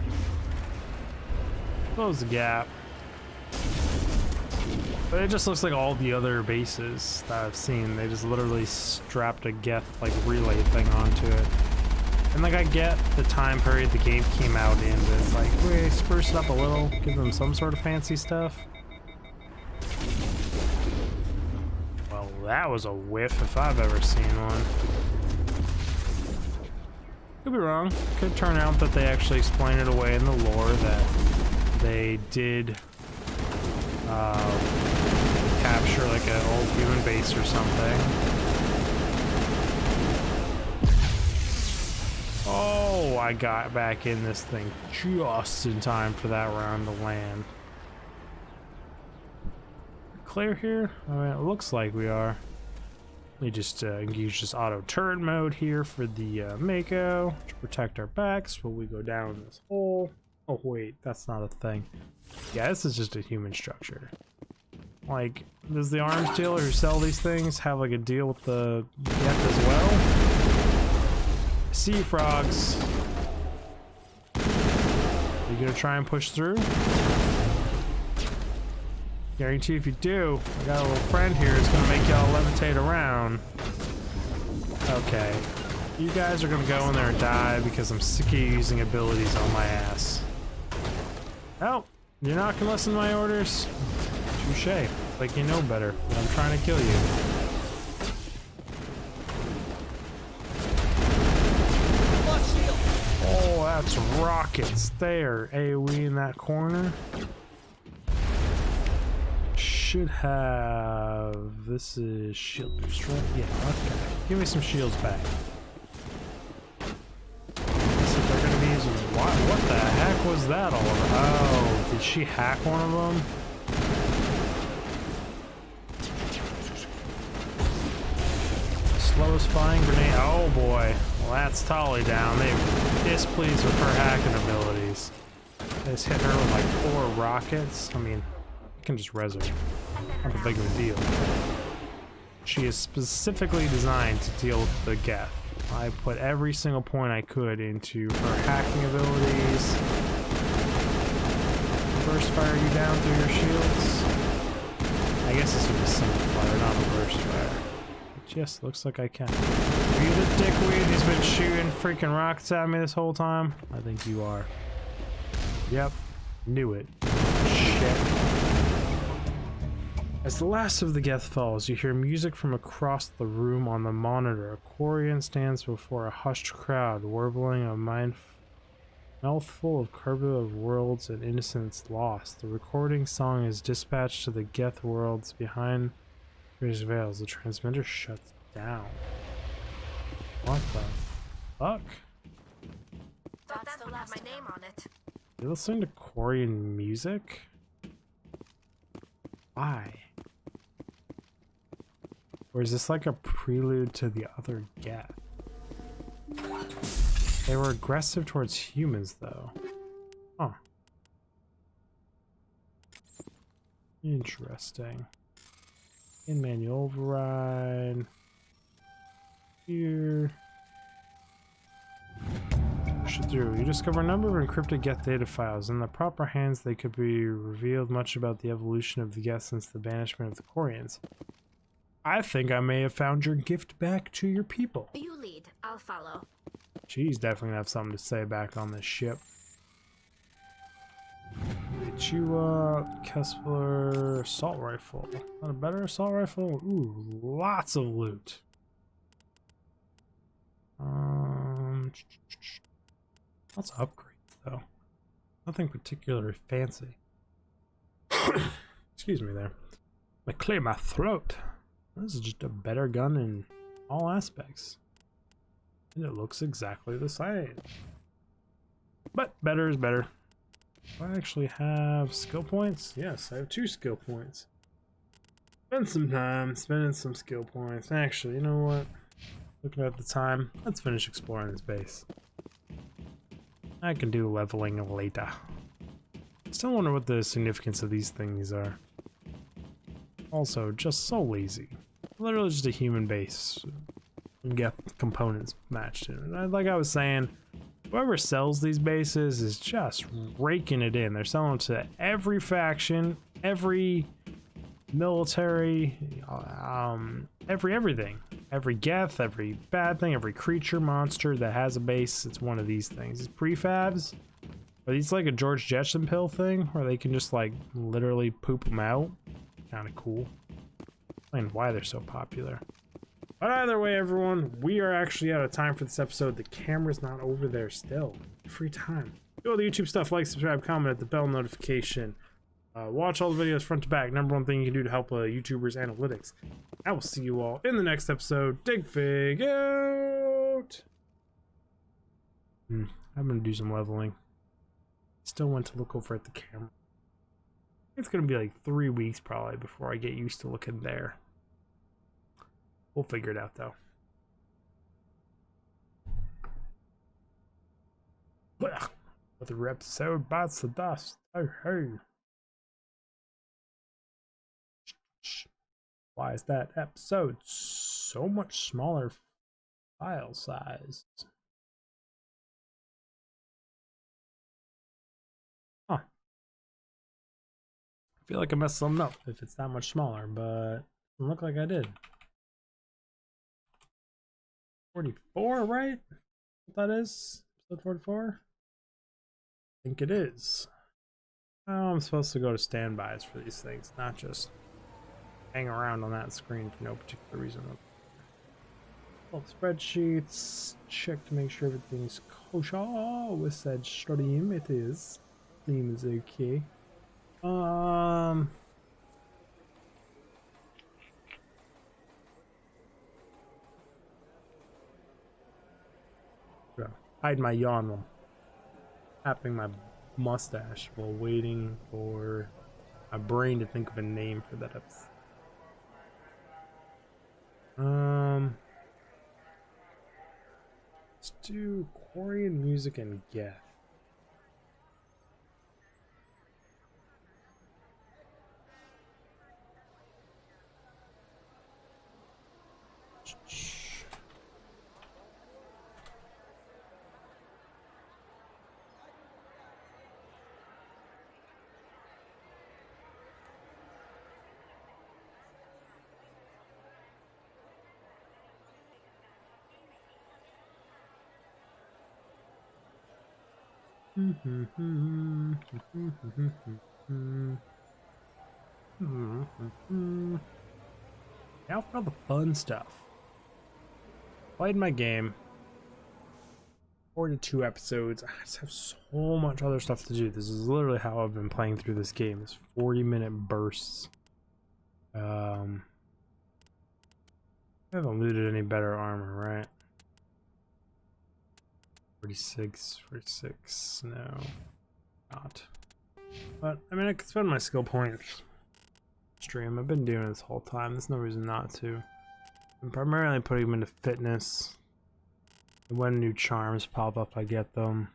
Close the gap. But it just looks like all the other bases that I've seen. They just literally strapped a geth like relay thing onto it. And like, I get the time period the game came out in, but it's like, we spruce it up a little, give them some sort of fancy stuff. Well, that was a whiff if I've ever seen one. Could be wrong. Could turn out that they actually explain it away in the lore that they did capture like an old human base or something. Oh, I got back in this thing just in time for that round to land. Clear here? I mean, it looks like we are. We just engage this auto turret mode here for the Mako to protect our backs while we go down this hole. Oh wait, that's not a thing. Yeah, this is just a human structure. Like, does the arms dealer who sell these things have like a deal with the geth as well? Sea frogs. You gonna try and push through? Guarantee if you do, I got a little friend here who's gonna make y'all levitate around. Okay. You guys are gonna go in there and die because I'm sick of using abilities on my ass. Oh, you're not gonna listen to my orders? Touche. Like you know better, but I'm trying to kill you. Oh, that's rockets there. AoE in that corner. Should have... This is shield boost, right? Yeah, okay. Give me some shields back. So they're gonna be using... What the heck was that all over? Oh, did she hack one of them? Slowest flying grenade. Oh boy. Well, that's Tolly down. They were displeased with her hacking abilities. They just hit her with like 4 rockets. I mean, you can just res her. Not that big of a deal. She is specifically designed to deal with the geth. I put every single point I could into her hacking abilities. Burst fire you down through your shields. I guess this would be single fire, not a burst fire. But yes, looks like I can. Are you the dickweed who's been shooting freaking rockets at me this whole time? I think you are. Yep. Knew it. Shit. As the last of the geth falls, you hear music from across the room on the monitor. A Quarian stands before a hushed crowd, warbling a mouthful of cargo of worlds and innocence lost. The recording song is dispatched to the geth worlds behind British veils. The transmitter shuts down. What the fuck? Thought that would have my name on it. You listening to Quarian music? Why? Or is this like a prelude to the other geth? They were aggressive towards humans though. Huh. Interesting. In manual override. Here. Push it through. You discover a number of encrypted geth data files. In the proper hands, they could be revealed much about the evolution of the geth since the banishment of the Quarians. I think I may have found your gift back to your people. You lead. I'll follow. She's definitely gonna have something to say back on this ship. get you a Kessler assault rifle. Not a better assault rifle? Ooh, lots of loot. Lots of upgrades though. Nothing particularly fancy. Excuse me there. I clear my throat. This is just a better gun in all aspects. And it looks exactly the same. But better is better. Do I actually have skill points? Yes, I have 2 skill points. Spend some time spending some skill points. Actually, you know what? Looking at the time, let's finish exploring this base. I can do leveling later. Still wonder what the significance of these things are. Also, just so lazy. Literally just a human base. And get components matched in. And like I was saying, whoever sells these bases is just raking it in. They're selling them to every faction, every military, everything. Every geth, every bad thing, every creature, monster that has a base, it's one of these things. These prefabs, are these like a George Jetson pill thing where they can just like literally poop them out? Kind of cool. And why they're so popular. But either way, everyone, we are actually out of time for this episode. The camera's not over there still. Free time. Do all the YouTube stuff, like, subscribe, comment, hit the bell notification. Watch all the videos front to back. Number one thing you can do to help YouTubers' analytics. I will see you all in the next episode. Dig Fig out! I'm gonna do some leveling. Still want to look over at the camera. It's gonna be like 3 weeks probably before I get used to looking there. We'll figure it out though. But the episode bites the dust. Oh hey. Why is that episode so much smaller file size? Huh. I feel like I messed something up if it's that much smaller, but it doesn't look like I did. 44, right? What that is? Episode 44? I think it is. Oh, I'm supposed to go to standbys for these things, not just hang around on that screen for no particular reason. All the spreadsheets, check to make sure everything's kosher with said stream. It is. Stream is okay. Hide my yawn while tapping my mustache while waiting for my brain to think of a name for that episode. Let's do Korean music and geth. Now for all the fun stuff. Played my game. 42 episodes. I just have so much other stuff to do. This is literally how I've been playing through this game. It's 40-minute bursts. I haven't looted any better armor, right? 46, no, not. But I mean, I could spend my skill points. Stream. I've been doing this whole time. There's no reason not to. I'm primarily putting them into fitness. And when new charms pop up, I get them.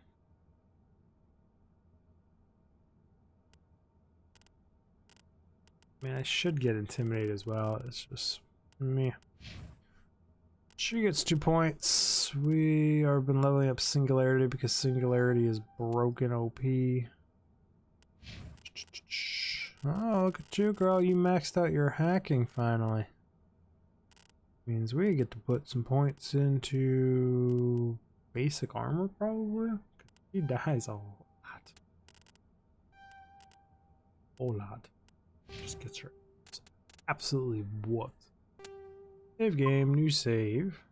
I mean, I should get Intimidate as well. It's just me. She gets 2 points. We are been leveling up Singularity because Singularity is broken OP. Oh, look at you, girl. You maxed out your hacking finally. Means we get to put some points into basic armor, probably. He dies a lot. whole lot. Just gets her absolutely whooped. Save game, new save.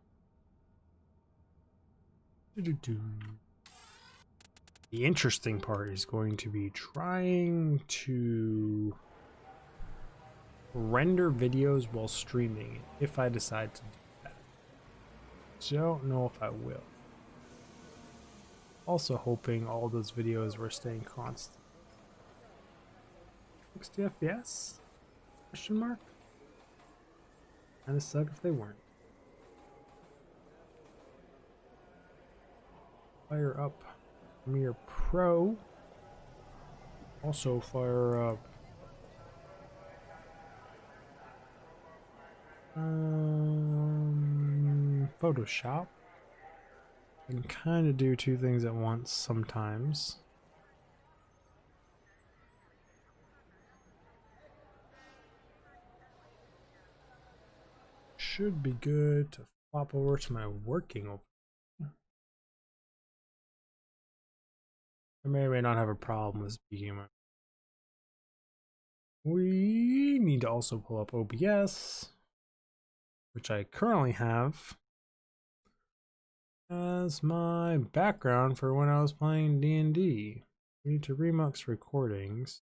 The interesting part is going to be trying to render videos while streaming if I decide to do that. Don't know if I will. Also hoping all those videos were staying constant. 60 FPS? Question mark? Kinda suck if they weren't. Fire up BMIPRZ Pro. Also fire up Photoshop. I can kind of do two things at once sometimes. Should be good to flop over to my working over. I may or may not have a problem with speaking. We need to also pull up OBS, which I currently have as my background for when I was playing D&D. We need to remux recordings.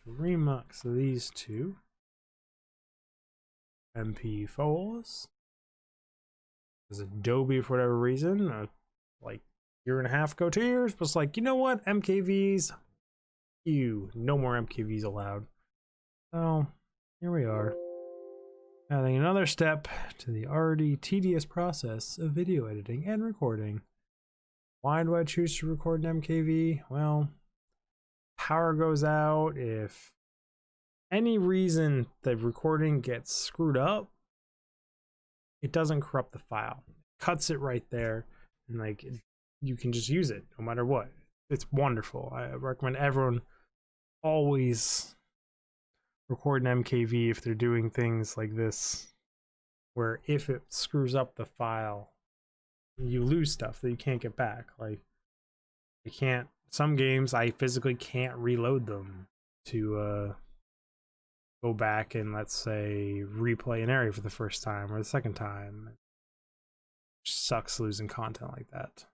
Remux these two MP4s. Because Adobe, for whatever reason, like year and a half ago, 2 years, was like, you know what, MKVs, no more MKVs allowed. So here we are, adding another step to the already tedious process of video editing and recording. Why do I choose to record an MKV? Well, power goes out. If any reason the recording gets screwed up, it doesn't corrupt the file. It cuts it right there, and like you can just use it no matter what. It's wonderful. I recommend everyone always record an MKV if they're doing things like this, where if it screws up the file, you lose stuff that you can't get back. Like you can't, some games I physically can't reload them to go back and, let's say, replay an area for the first time or the second time. It sucks losing content like that.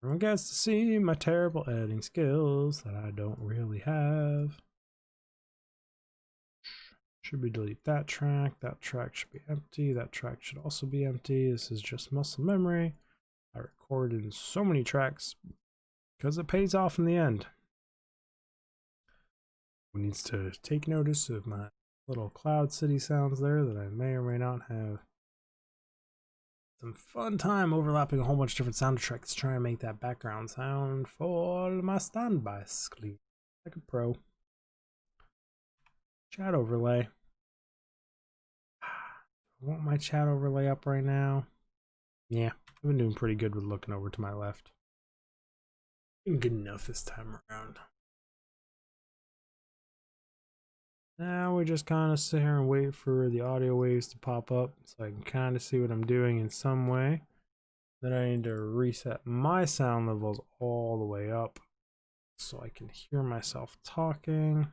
Everyone gets to see my terrible editing skills that I don't really have. Should we delete that track? That track should be empty. That track should also be empty. This is just muscle memory. I record in so many tracks because it pays off in the end. Who needs to take notice of my little Cloud City sounds there that I may or may not have some fun time overlapping a whole bunch of different sound tracks to try and make that background sound for my standby screen like a pro. Chat overlay. I want my chat overlay up right now. Yeah, I've been doing pretty good with looking over to my left. Been good enough this time around. Now we just kind of sit here and wait for the audio waves to pop up so I can kind of see what I'm doing in some way. Then I need to reset my sound levels all the way up so I can hear myself talking.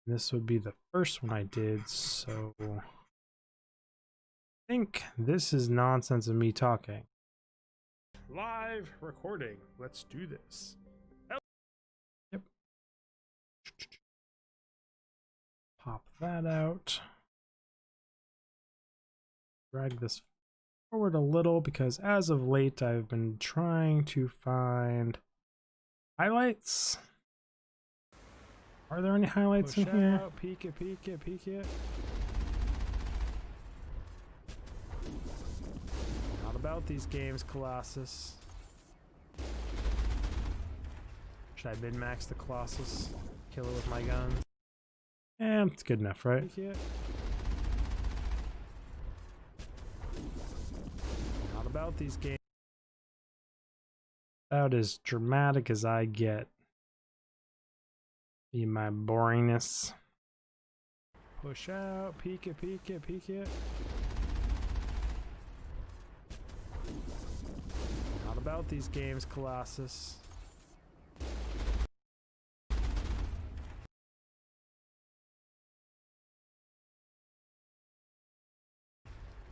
This would be the first one I did, so I think this is nonsense of me talking. Live recording. Let's do this. Yep. Pop that out. Drag this forward a little because as of late I've been trying to find highlights. Are there any highlights in here? Peek it, peek it, peek it. Not about these games, Colossus. Should I min-max the Colossus? Kill it with my gun? Eh, it's good enough, right? Not about these games. About as dramatic as I get. In my boringness. Push out, peek it, peek it, peek it. Not about these games, Colossus.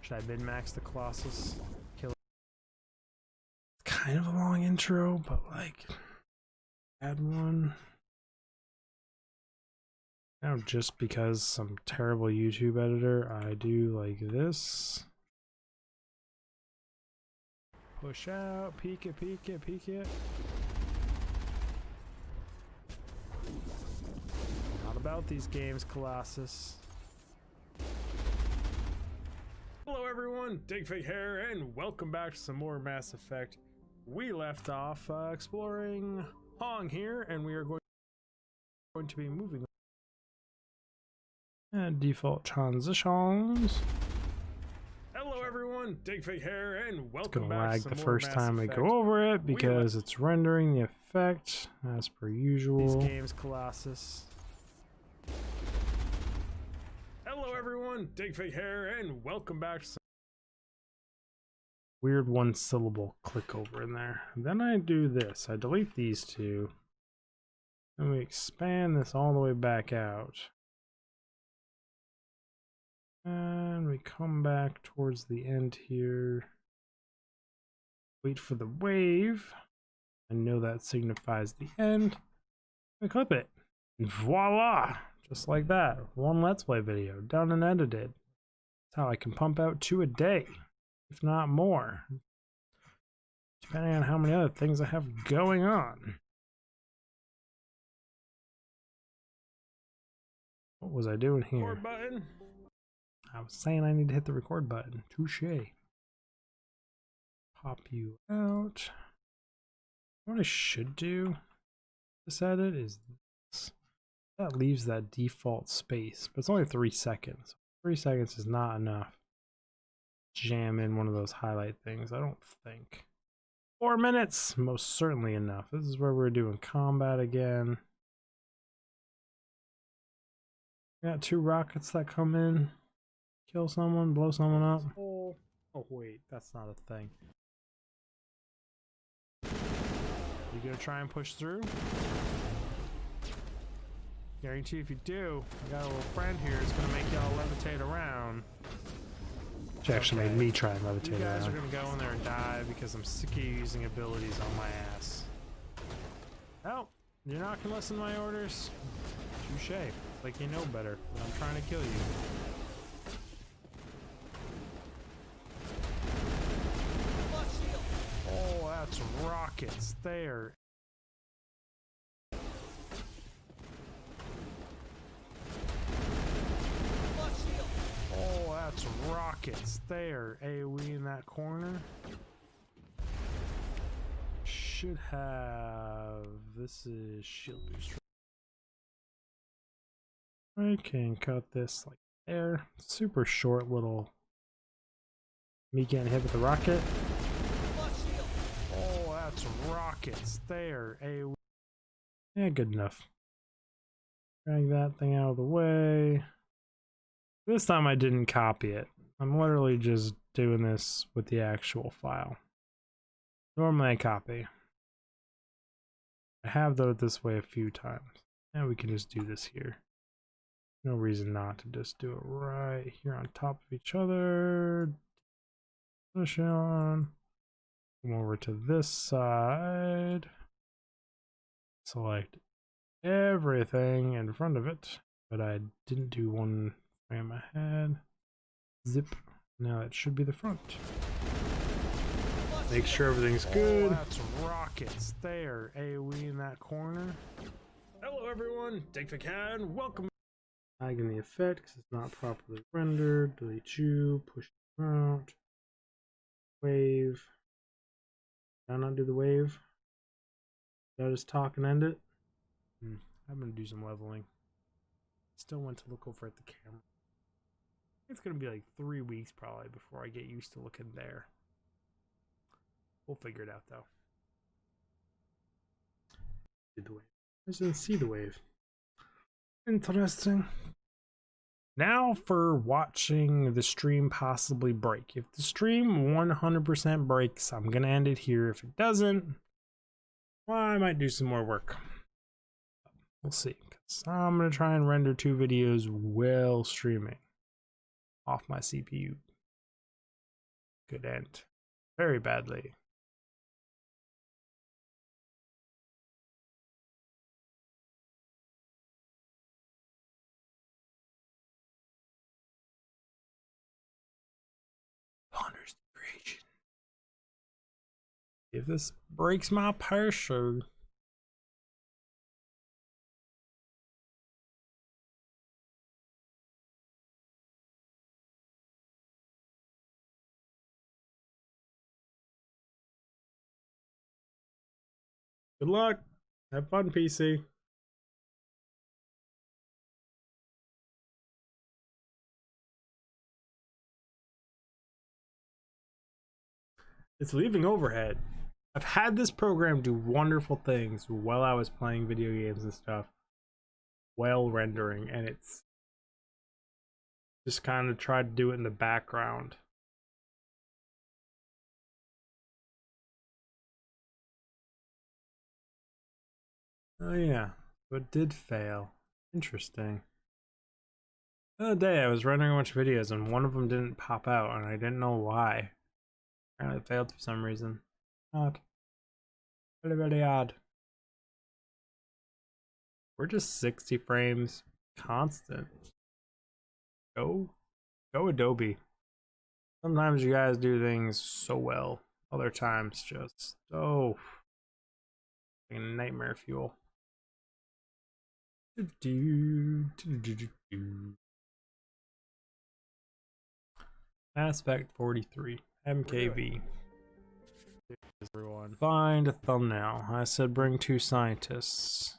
Should I min-max the Colossus? Kill it. Kind of a long intro, but like, add one. Now, just because some terrible YouTube editor, I do like this. Push out, peek it, peek it, peek it. Not about these games, Colossus. Hello everyone, Digfig here, and welcome back to some more Mass Effect. We left off exploring Hong here, and we are going to be moving and default transitions. Hello everyone, Digfig here, and welcome back to some more Mass Effect. It's gonna lag the first time I go over it because it's rendering the effect as per usual. These games, Colossus. Hello everyone, Digfig here, and welcome back to some weird one syllable click over in there. Then I do this, I delete these two, and we expand this all the way back out. And we come back towards the end here. Wait for the wave. I know that signifies the end. We clip it. And voila! Just like that. One Let's Play video done and edited. That's how I can pump out 2 a day, if not more. Depending on how many other things I have going on. What was I doing here? Record button. I was saying I need to hit the record button. Touche. Pop you out. What I should do this edit is this. That leaves that default space, but it's only 3 seconds. 3 seconds is not enough. Jam in one of those highlight things, I don't think. 4 minutes, most certainly enough. This is where we're doing combat again. Got 2 rockets that come in. Kill someone, blow someone up. Oh wait, that's not a thing. You gonna try and push through? Guarantee if you do, I got a little friend here who's gonna make y'all levitate around. Which actually made me try and levitate around. You guys are gonna go in there and die because I'm sick of using abilities on my ass. Oh, you're not gonna listen to my orders? Touche. Like you know better, but I'm trying to kill you. Oh, that's rockets there. Oh, that's rockets there. AoE in that corner. Should have. This is shield boost. I can cut this like there. Super short little. Me getting hit with the rocket. Oh, that's rockets there. AoE. Yeah, good enough. Drag that thing out of the way. This time I didn't copy it. I'm literally just doing this with the actual file. Normally I copy. I have though this way a few times. And we can just do this here. No reason not to just do it right here on top of each other. Push on. Come over to this side. Select everything in front of it. But I didn't do one frame ahead. Zip. Now it should be the front. Make sure everything's good. Oh, that's rockets there. AoE in that corner. Hello everyone, Digfig here, and welcome. Lag in the effect because it's not properly rendered. Delete you, push it out. Wave. Did I not do the wave? Did I just talk and end it? I'm gonna do some leveling. Still want to look over at the camera. It's gonna be like 3 weeks probably before I get used to looking there. We'll figure it out though. Did the wave. I just didn't see the wave. Interesting. Now for watching the stream possibly break. If the stream 100% breaks, I'm gonna end it here. If it doesn't, well, I might do some more work. We'll see. Because I'm gonna try and render 2 videos while streaming off my CPU. Could end very badly. Ponders the creation. If this breaks my parachute. Good luck. Have fun, PC. It's leaving overhead. I've had this program do wonderful things while I was playing video games and stuff while rendering, and it's just kind of tried to do it in the background. Oh yeah, but it did fail. Interesting. The other day I was rendering a bunch of videos and one of them didn't pop out and I didn't know why. Apparently it failed for some reason. Odd. Very, very odd. We're just 60 frames constant. Go Adobe. Sometimes you guys do things so well. Other times just so nightmare fuel. Aspect 43 MKV. Everyone, find a thumbnail. I said bring 2 scientists.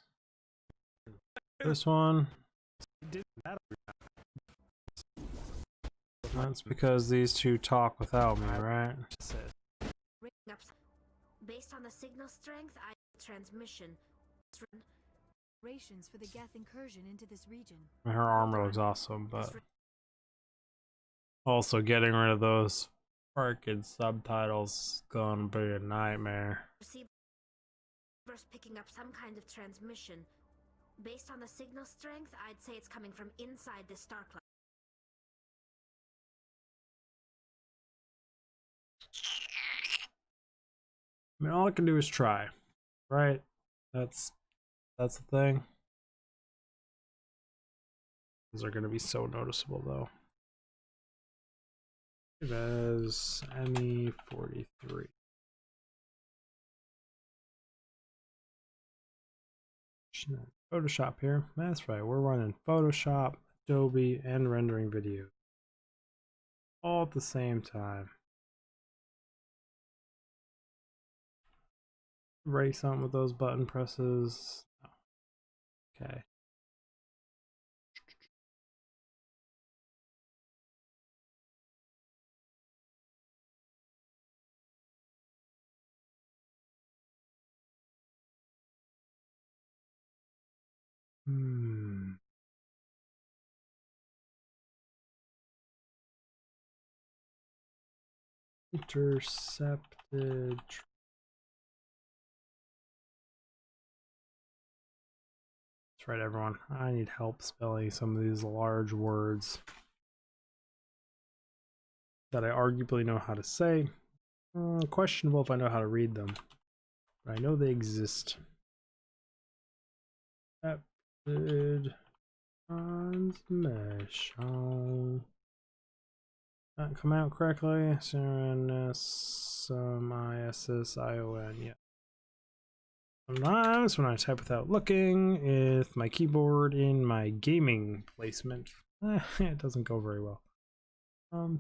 This one. That's because these 2 talk without me, right? Based on the signal strength, transmission. For the Geth incursion into this region. Her armor looks awesome, but also getting rid of those freaking subtitles is gonna be a nightmare. Receivers picking up some kind of transmission. Based on the signal strength, I'd say it's coming from inside this star cluster. I mean, all I can do is try, right? That's the thing. Those are gonna be so noticeable though. As ME43. Photoshop here. That's right, we're running Photoshop, Adobe, and rendering video all at the same time. Write something with those button presses. Okay. Intercepted. That's right, everyone. I need help spelling some of these large words that I arguably know how to say. Questionable if I know how to read them, but I know they exist. Accepted transmission. Not come out correctly. ISSION. Yeah. Sometimes when I type without looking with my keyboard in my gaming placement, it doesn't go very well. I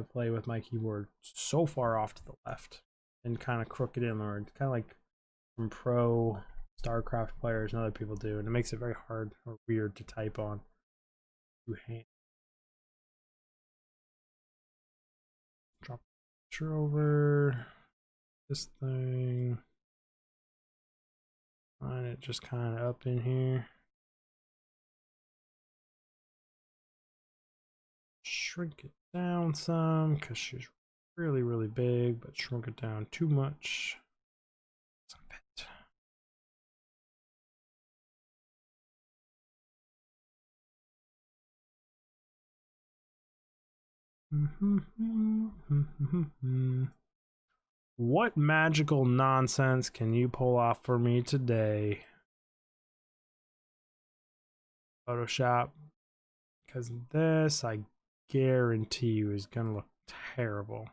play with my keyboard so far off to the left and kind of crooked inward, kind of like from pro StarCraft players and other people do, and it makes it very hard or weird to type on two hands. Drop picture over this thing. Line it just kind of up in here. shrink it down some because she's really, really big, but shrunk it down too much. Some bit. What magical nonsense can you pull off for me today? Photoshop. Because this, I guarantee you, is going to look terrible.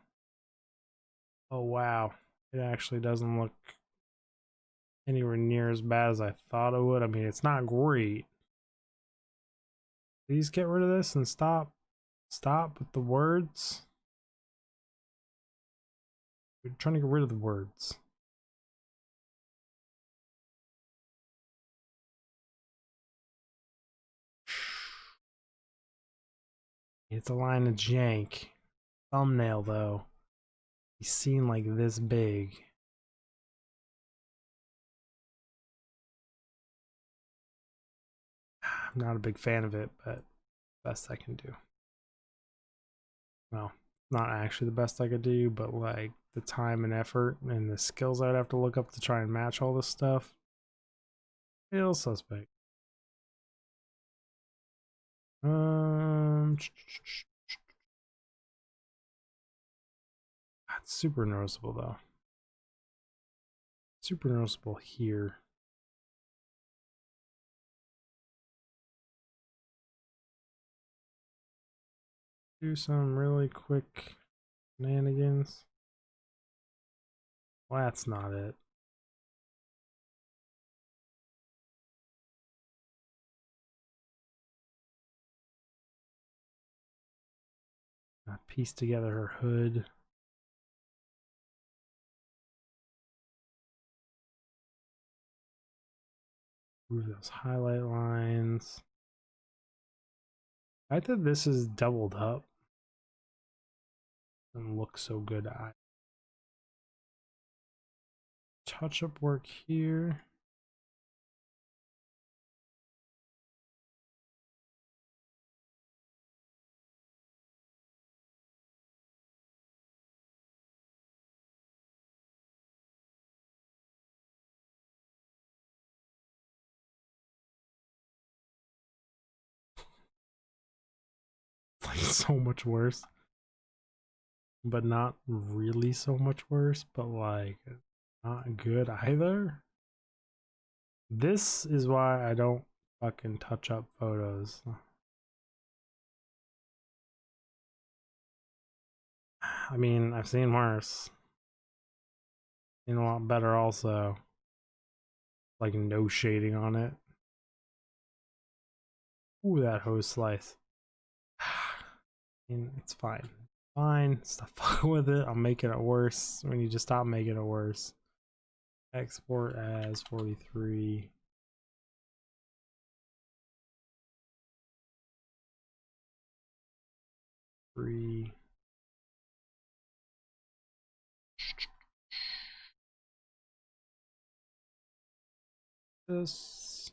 Oh, wow. It actually doesn't look anywhere near as bad as I thought it would. I mean, it's not great. Please get rid of this and stop. Stop with the words. We're trying to get rid of the words. It's a line of jank. Thumbnail, though. He's seen like this big. I'm not a big fan of it, but best I can do. Well, not actually the best I could do, but like the time and effort and the skills I'd have to look up to try and match all this stuff. Real suspect. That's super noticeable though. Super noticeable here. Do some really quick shenanigans. Well, that's not it. Piece together her hood. Move those highlight lines. I think this is doubled up. Doesn't look so good. Touch up work here. Like so much worse, but not really so much worse, but like not good either. This is why I don't fucking touch up photos. I mean, I've seen worse. Seen a lot better also. Like no shading on it. Ooh, that hose slice. I mean, it's fine. Fine. Stop fucking with it. I'm making it worse. We need to stop making it worse. Export as 43. This.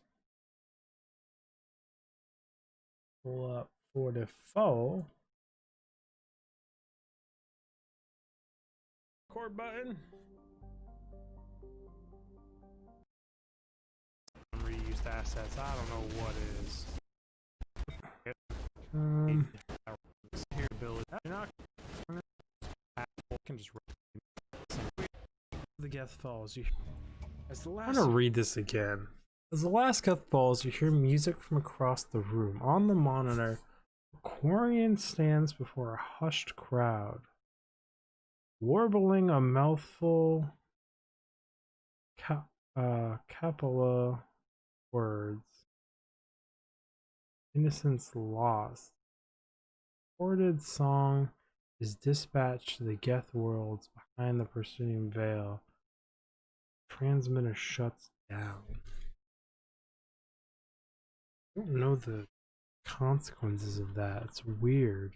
Pull up 44. Record button. Reused assets. I don't know what is. Here, Billy. You're not. Can just the Geth falls. I'm gonna read this again. As the last Geth falls, you hear music from across the room. On the monitor, Quarian stands before a hushed crowd, warbling a mouthful cappella words. Innocence lost. Recorded song is dispatched to the Geth worlds behind the pursuing veil. Transmitter shuts down. I don't know the consequences of that. It's weird.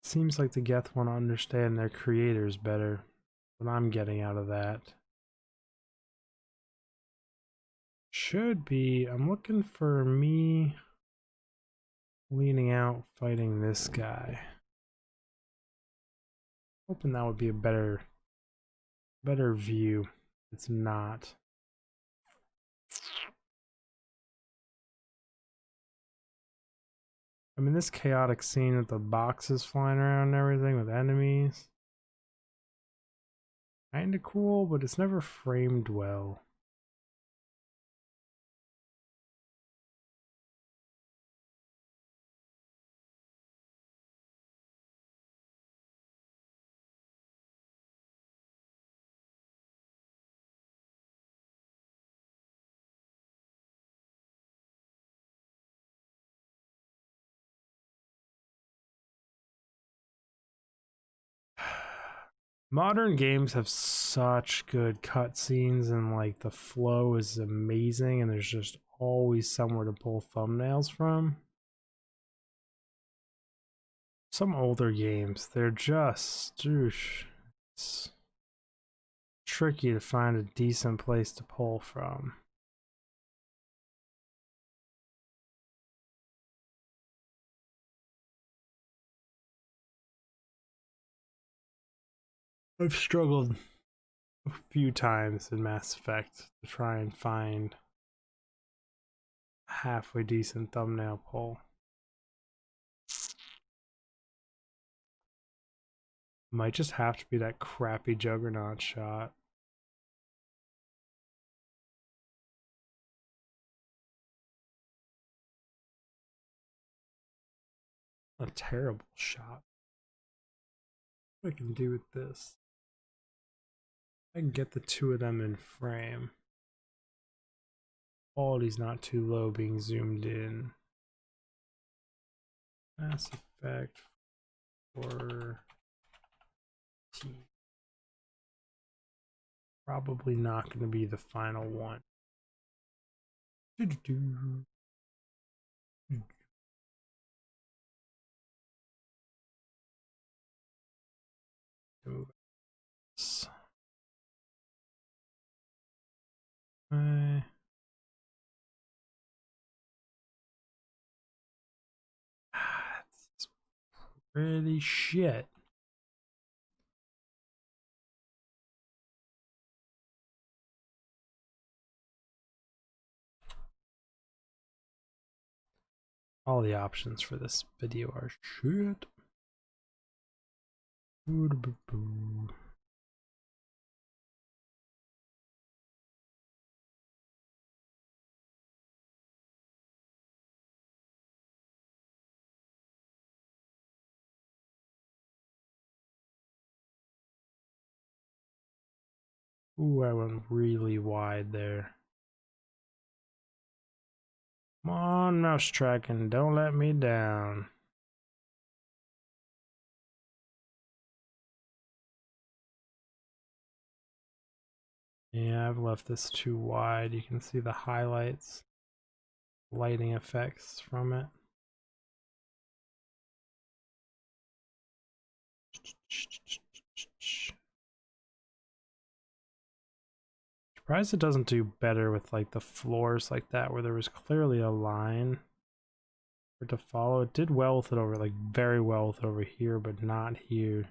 Seems like the Geth want to understand their creators better. What I'm getting out of that. Should be, I'm looking for me leaning out fighting this guy. Hoping that would be a better view. It's not. I mean, this chaotic scene with the boxes flying around and everything with enemies. Kinda cool, but it's never framed well. Modern games have such good cutscenes and like the flow is amazing and there's just always somewhere to pull thumbnails from. Some older games, they're just it's tricky to find a decent place to pull from. I've struggled a few times in Mass Effect to try and find a halfway decent thumbnail pull. Might just have to be that crappy Juggernaut shot. A terrible shot. What I can do with this? I can get the two of them in frame. Quality's not too low being zoomed in. Mass Effect for T. Probably not going to be the final one. Move this. It's pretty shit. All the options for this video are shit. Ooh, I went really wide there. Come on, mouse tracking, don't let me down. Yeah, I've left this too wide. You can see the highlights, lighting effects from it. Surprised it doesn't do better with like the floors like that where there was clearly a line for it to follow. It did well with it over, like very well with it over here, but not here.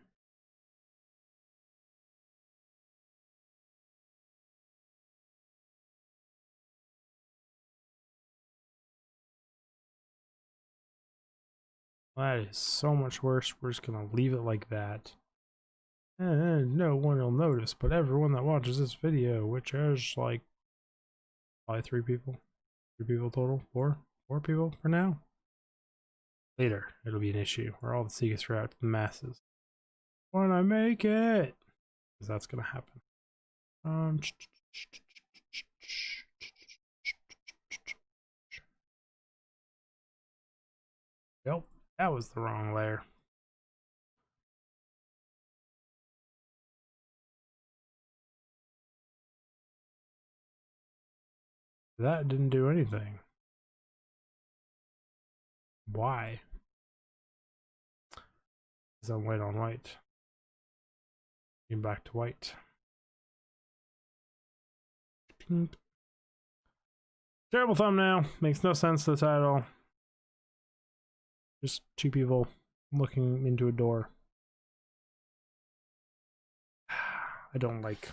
That is so much worse. We're just gonna leave it like that. No one will notice, but everyone that watches this video, which is like probably 3 people total, 4 people for now. Later, it'll be an issue where all the secrets are out to the masses. When I make it, because that's gonna happen. Yep, that was the wrong layer. That didn't do anything. Why? It's on white on white. Getting back to white. Terrible thumbnail. Makes no sense to the title. Just two people looking into a door. I don't like.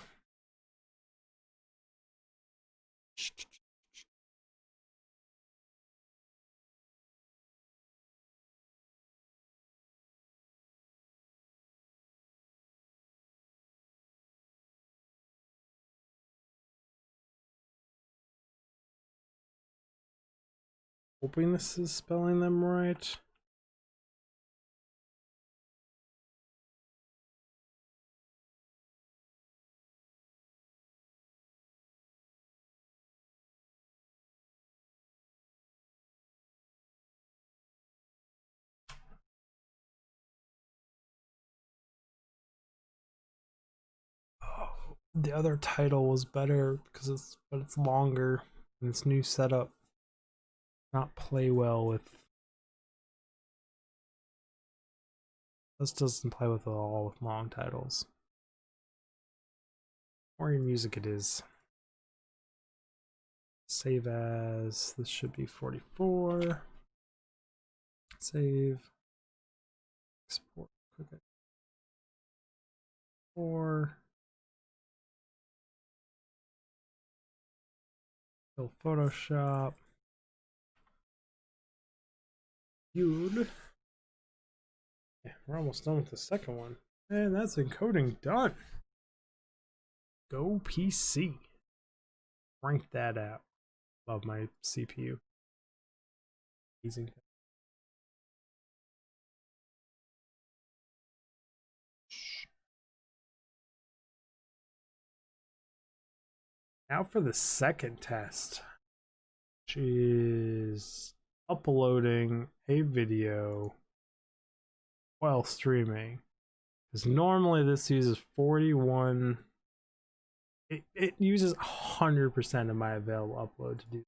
Hoping this is spelling them right. The other title was better because it's longer and its new setup not play well with. This doesn't play with all with long titles. Or your music it is. Save as. This should be 44. Save. Export. Okay. 4. Still Photoshop. Good. Yeah, we're almost done with the second one. And that's encoding done. Go PC. Rank that out. Love my CPU. Amazing. Now for the second test, which is uploading a video while streaming. Because normally this uses 41. It uses 100% of my available upload to do.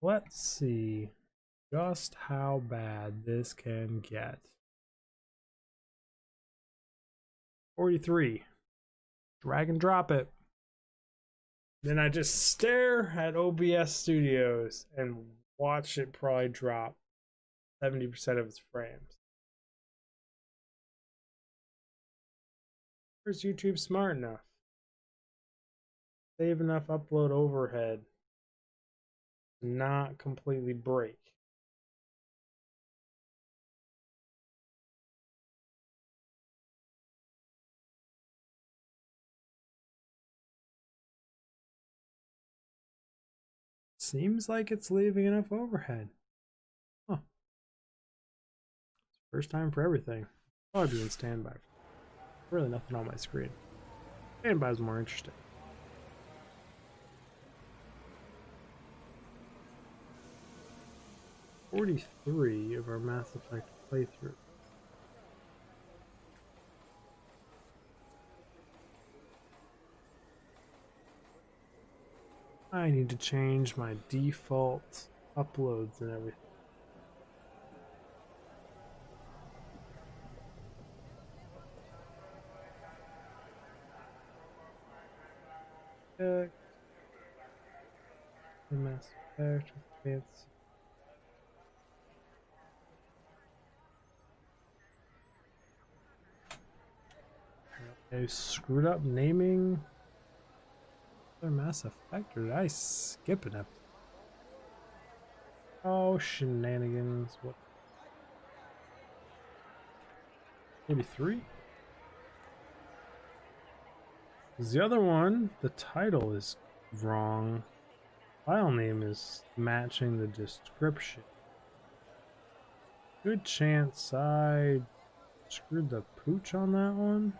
Let's see just how bad this can get. 43. Drag and drop it. Then I just stare at OBS Studios and watch it probably drop 70% of its frames. Where's YouTube smart enough? Save enough upload overhead to not completely break. Seems like it's leaving enough overhead. Huh. First time for everything. Probably be in standby. Really nothing on my screen. Standby is more interesting. .43 of our Mass Effect playthrough. I need to change my default uploads and everything. Mass Effect, fancy. I screwed up naming Mass Effect, or did I skip an episode? Oh, shenanigans. What? 43? The other one, the title is wrong. File name is matching the description. Good chance I screwed the pooch on that one.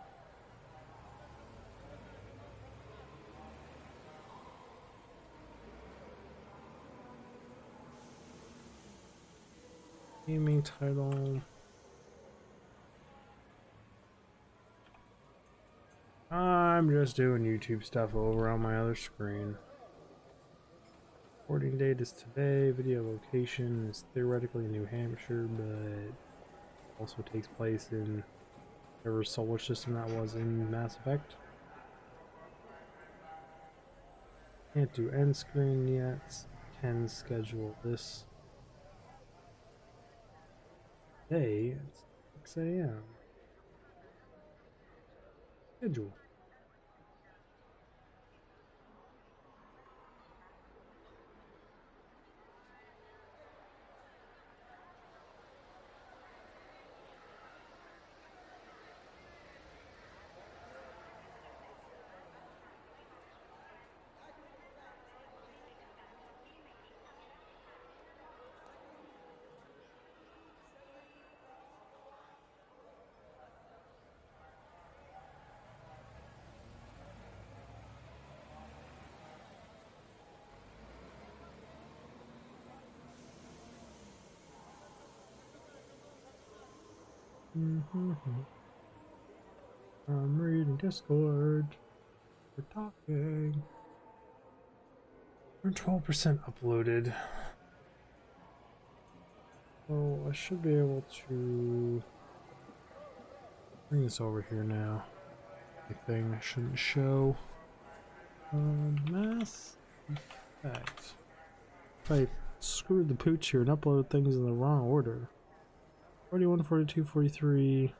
Gaming title. I'm just doing YouTube stuff over on my other screen. Recording date is today. Video location is theoretically New Hampshire, but Also takes place in whatever solar system that was in Mass Effect. Can't do end screen yet. Can schedule this day at 6 a.m. Schedule. I'm reading Discord. We're talking. We're 12% uploaded. So I should be able to bring this over here now. Anything I shouldn't show. Mass Effect. If I screwed the pooch here and uploaded things in the wrong order. 41, 42, 43,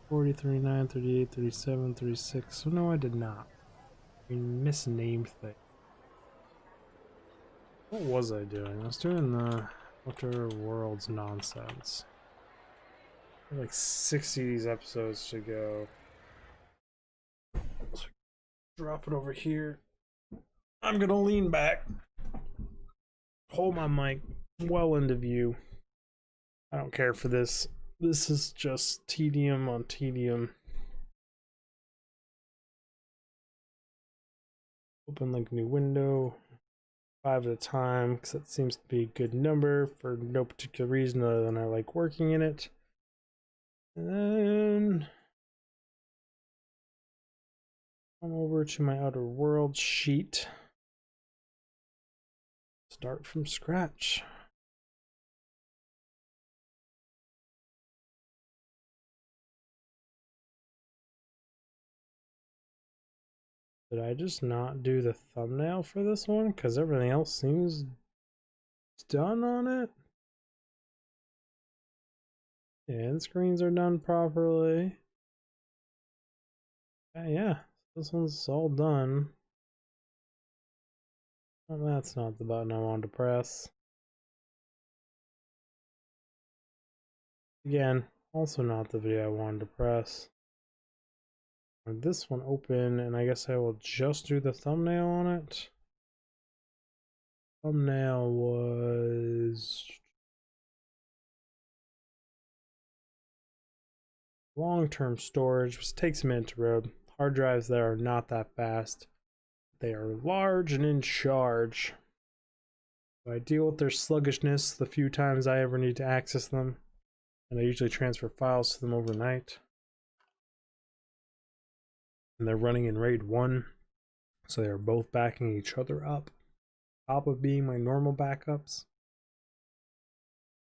40, 39, 38, 37, 36. Oh, no, I did not. I misnamed things. What was I doing? I was doing the Outer Worlds nonsense. Like 60 of these episodes to go. So drop it over here. I'm gonna lean back. Hold my mic well into view. I don't care for this. This is just tedium on tedium. Open like a new window. 5 at a time, because that seems to be a good number for no particular reason other than I like working in it. And then come over to my Outer Worlds sheet. Start from scratch. Did I just not do the thumbnail for this one? Because everything else seems done on it. Yeah, the screens are done properly. Yeah, this one's all done. Well, that's not the button I wanted to press. Again, also not the video I wanted to press. This one open, and I guess I will just do the thumbnail on it. Thumbnail was long-term storage, which takes a minute to load. Hard drives that are not that fast. They are large and in charge. So I deal with their sluggishness the few times I ever need to access them, and I usually transfer files to them overnight. And they're running in RAID 1, so they're both backing each other up, top of being my normal backups.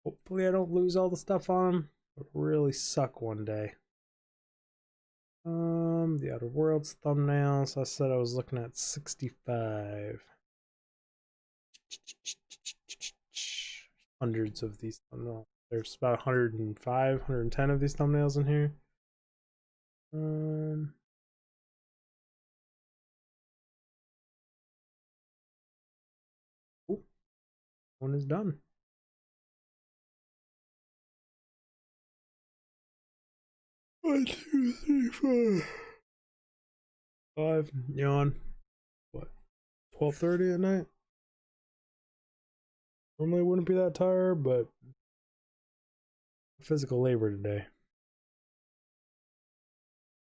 Hopefully I don't lose all the stuff on them, but really suck one day. The Outer Worlds thumbnails, I said I was looking at 65. Hundreds of these thumbnails. There's about 105, 110 of these thumbnails in here. One is done. One, two, three, four, 5. Yawn. What? 12:30 at night? Normally wouldn't be that tired, but physical labor today.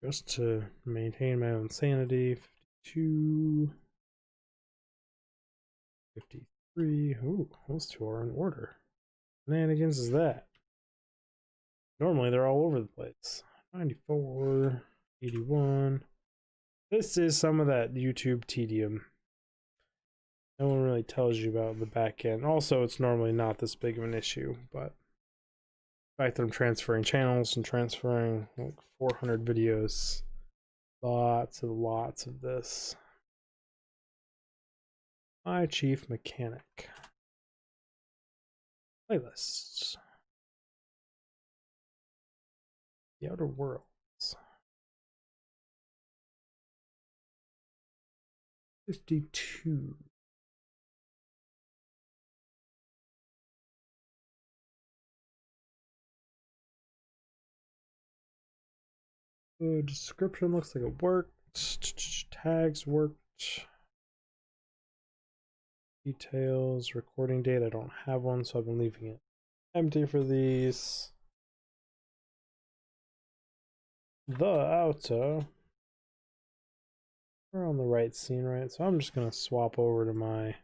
Just to maintain my own sanity. 52. 53. Ooh, those two are in order. Shenanigans is that? Normally they're all over the place. 94. 81. This is some of that YouTube tedium. No one really tells you about the back end. Also, it's normally not this big of an issue, but fact that I'm transferring channels and transferring like 400 videos. Lots of this. My chief mechanic. Playlists. The Outer Worlds. 52. The description looks like it worked. Tags worked. Details, recording date. I don't have one, so I've been leaving it empty for these. The outer. We're on the right scene, right? So I'm just gonna swap over to my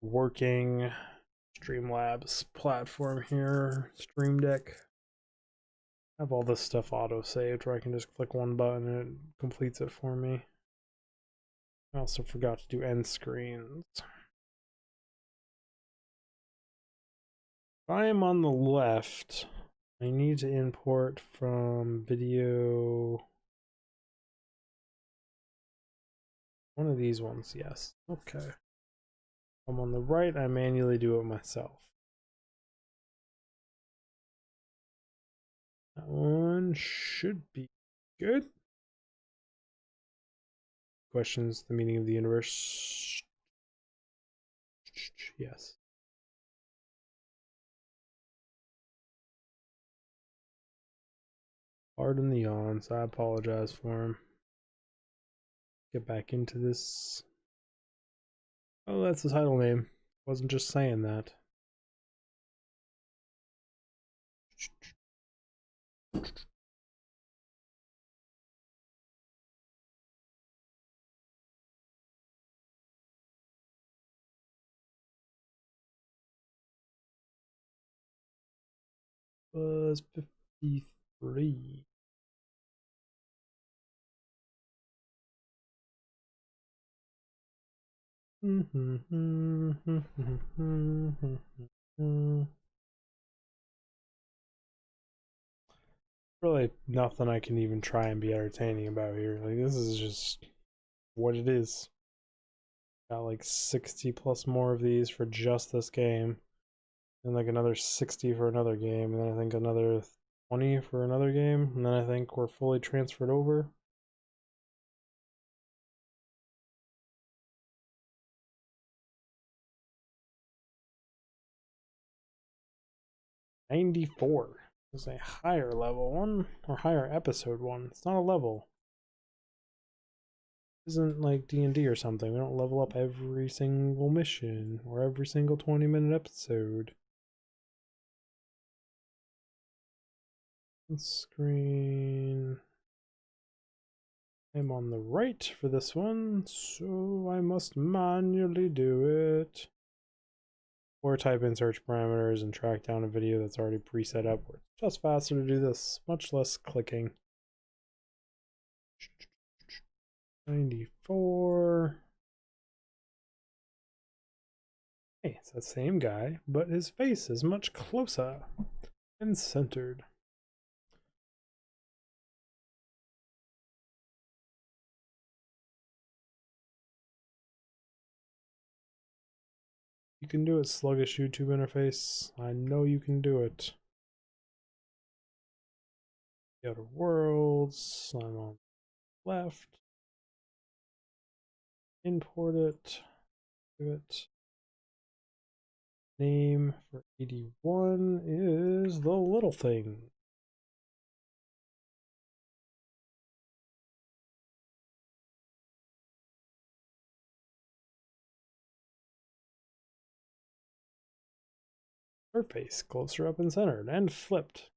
working Streamlabs platform here, Stream Deck. I have all this stuff auto saved where I can just click one button and it completes it for me. I also forgot to do end screens. If I am on the left, I need to import from video. One of these ones, yes. Okay. I'm on the right, I manually do it myself. That one should be good. Questions, the meaning of the universe. Yes. Pardon the yawns, I apologize for him. Get back into this. Oh, that's the title name. Wasn't just saying that. Was 53. Really nothing I can even try and be entertaining about here. Like, this is just what it is. Got like 60 plus more of these for just this game. And like another 60 for another game. And then I think another 20 for another game. And then I think we're fully transferred over. $94 is a higher level one or higher episode one. It's not a level. It isn't like D&D or something. We don't level up every single mission or every single 20-minute episode. Screen. I'm on the right for this one, so I must manually do it. Or type in search parameters and track down a video that's already preset up. It's just faster to do this, much less clicking. 94. Hey, it's that same guy, but his face is much closer and centered. You can do it, sluggish YouTube interface. I know you can do it. The Outer Worlds. I'm on the left. Import it. Do it. Name for 81 is The Little Thing. Her face closer up and centered and flipped.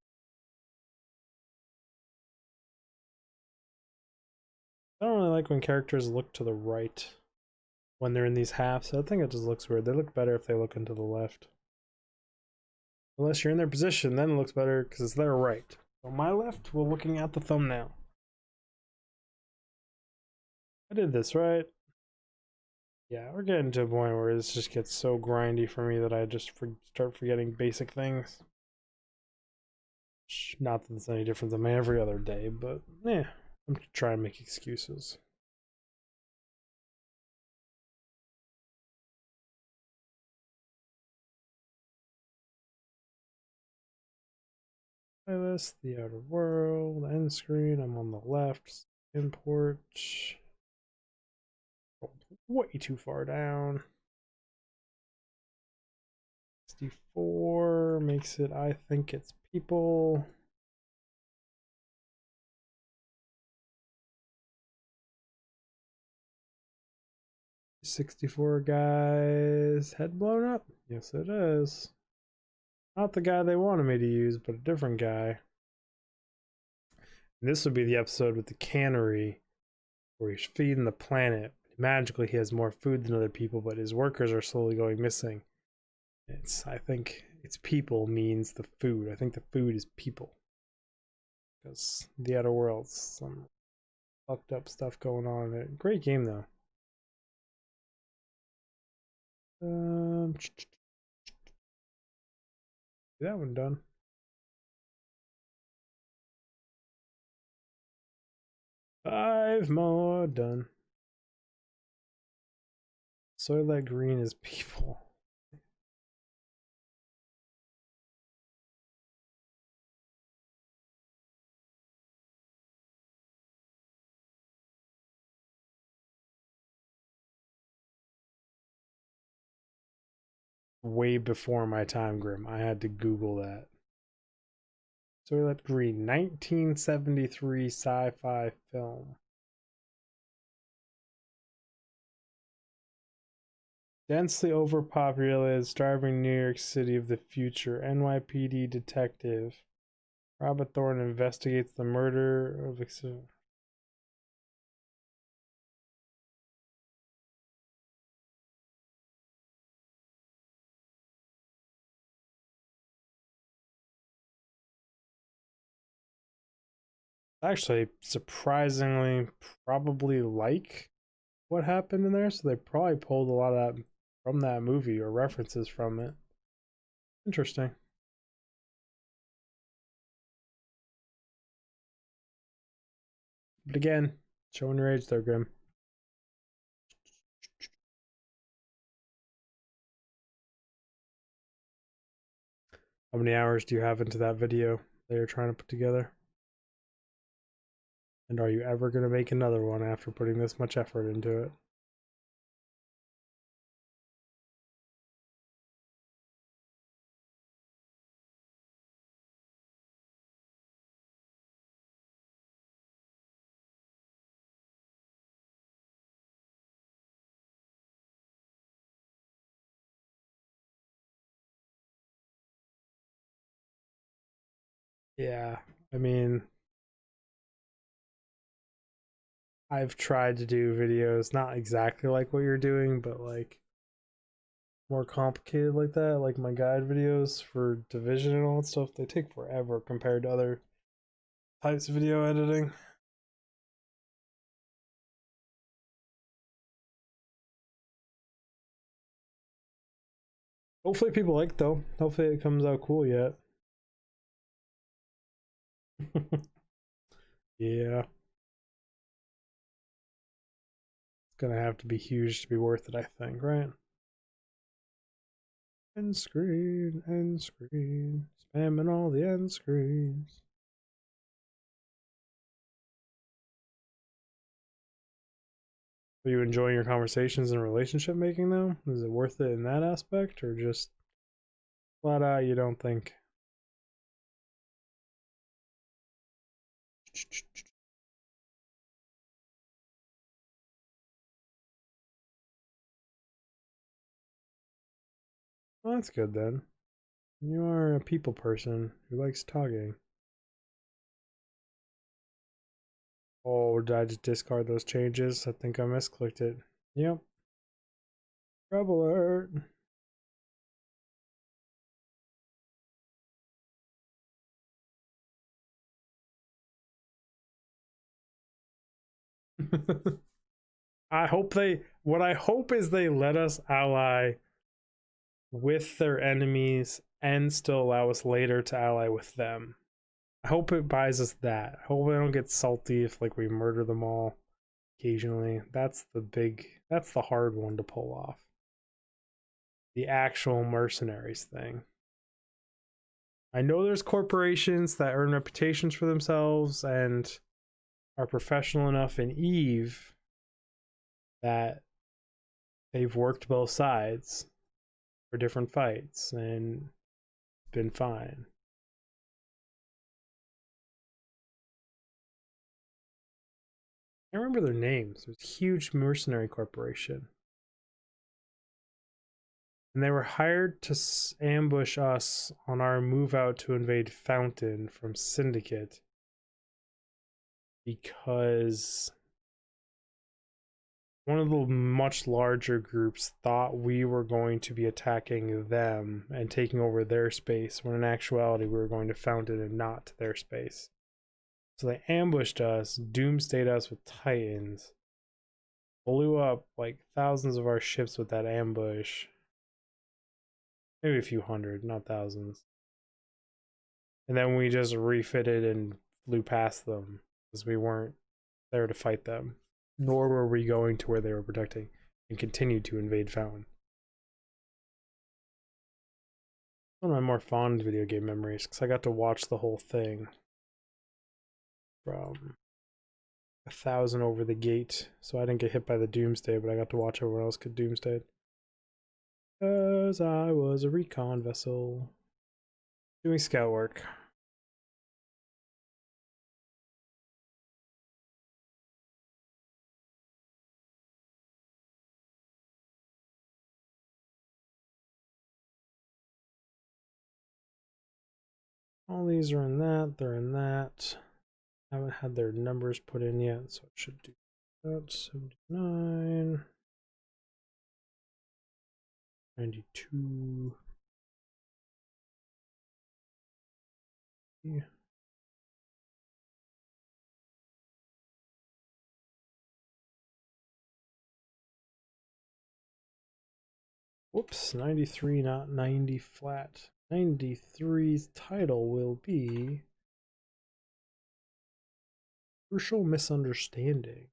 I don't really like when characters look to the right when they're in these halves. I think it just looks weird. They look better if they look into the left. Unless you're in their position, then it looks better because it's their right. On my left, we're looking at the thumbnail. I did this right. Yeah, we're getting to a point where this just gets so grindy for me that I just start forgetting basic things. Not that it's any different than my every other day, but yeah, I'm trying to make excuses. Playlist, the outer world, end screen. I'm on the left. Import. Way too far down. 64 makes it, I think it's people. $64 guys. Head blown up? Yes, it is. Not the guy they wanted me to use, but a different guy. And this would be the episode with the cannery where he's feeding the planet. Magically, he has more food than other people, but his workers are slowly going missing. I think it's people means the food. I think the food is people. Because the outer world's some fucked up stuff going on in it. Great game though. That one done. 5 more done. Soylent Green is people. Way before my time, Grim. I had to Google that. Soylent Green, 1973 sci-fi film. Densely overpopulated, starving New York City of the future. NYPD detective Robert Thorne investigates the murder of... Actually, surprisingly, probably like what happened in there, so they probably pulled a lot of that from that movie or references from it. Interesting. But again, showing your age there, Grim. How many hours do you have into that video that you're trying to put together? And are you ever going to make another one after putting this much effort into it? Yeah, I mean, I've tried to do videos not exactly like what you're doing, but like more complicated like that, like my guide videos for Division and all that stuff. They take forever compared to other types of video editing. Hopefully people like it though. Hopefully it comes out cool yet. Yeah. It's gonna have to be huge to be worth it, I think, right? End screen, spamming all the end screens. Are you enjoying your conversations and relationship making though? Is it worth it in that aspect, or just flat out you don't think? Well, that's good then. You are a people person who likes talking. Oh, did I just discard those changes? I think I misclicked it. Yep. Trouble alert. I hope what I hope is they let us ally with their enemies and still allow us later to ally with them. I hope it buys us that. I hope I don't get salty if like we murder them all occasionally. That's the hard one to pull off. The actual mercenaries thing. I know there's corporations that earn reputations for themselves and are professional enough in EVE that they've worked both sides for different fights and been fine. I remember their names. It was a huge mercenary corporation. And they were hired to ambush us on our move out to invade Fountain from Syndicate because one of the much larger groups thought we were going to be attacking them and taking over their space, when in actuality we were going to Fountain and not to their space. So they ambushed us, doomsdayed us with Titans, blew up like thousands of our ships with that ambush. Maybe a few hundred, not thousands. And then we just refitted and flew past them because we weren't there to fight them. Nor were we going to where they were protecting, and continued to invade Fountain. One of my more fond video game memories, because I got to watch the whole thing from 1,000 over the gate. So I didn't get hit by the doomsday, but I got to watch everyone else get doomsday. Because I was a recon vessel doing scout work. All these are in that, they're in that. I haven't had their numbers put in yet, so I should do that. 79, 92. Yeah. Whoops, 93, not 90 flat. 93's title will be Crucial Misunderstanding.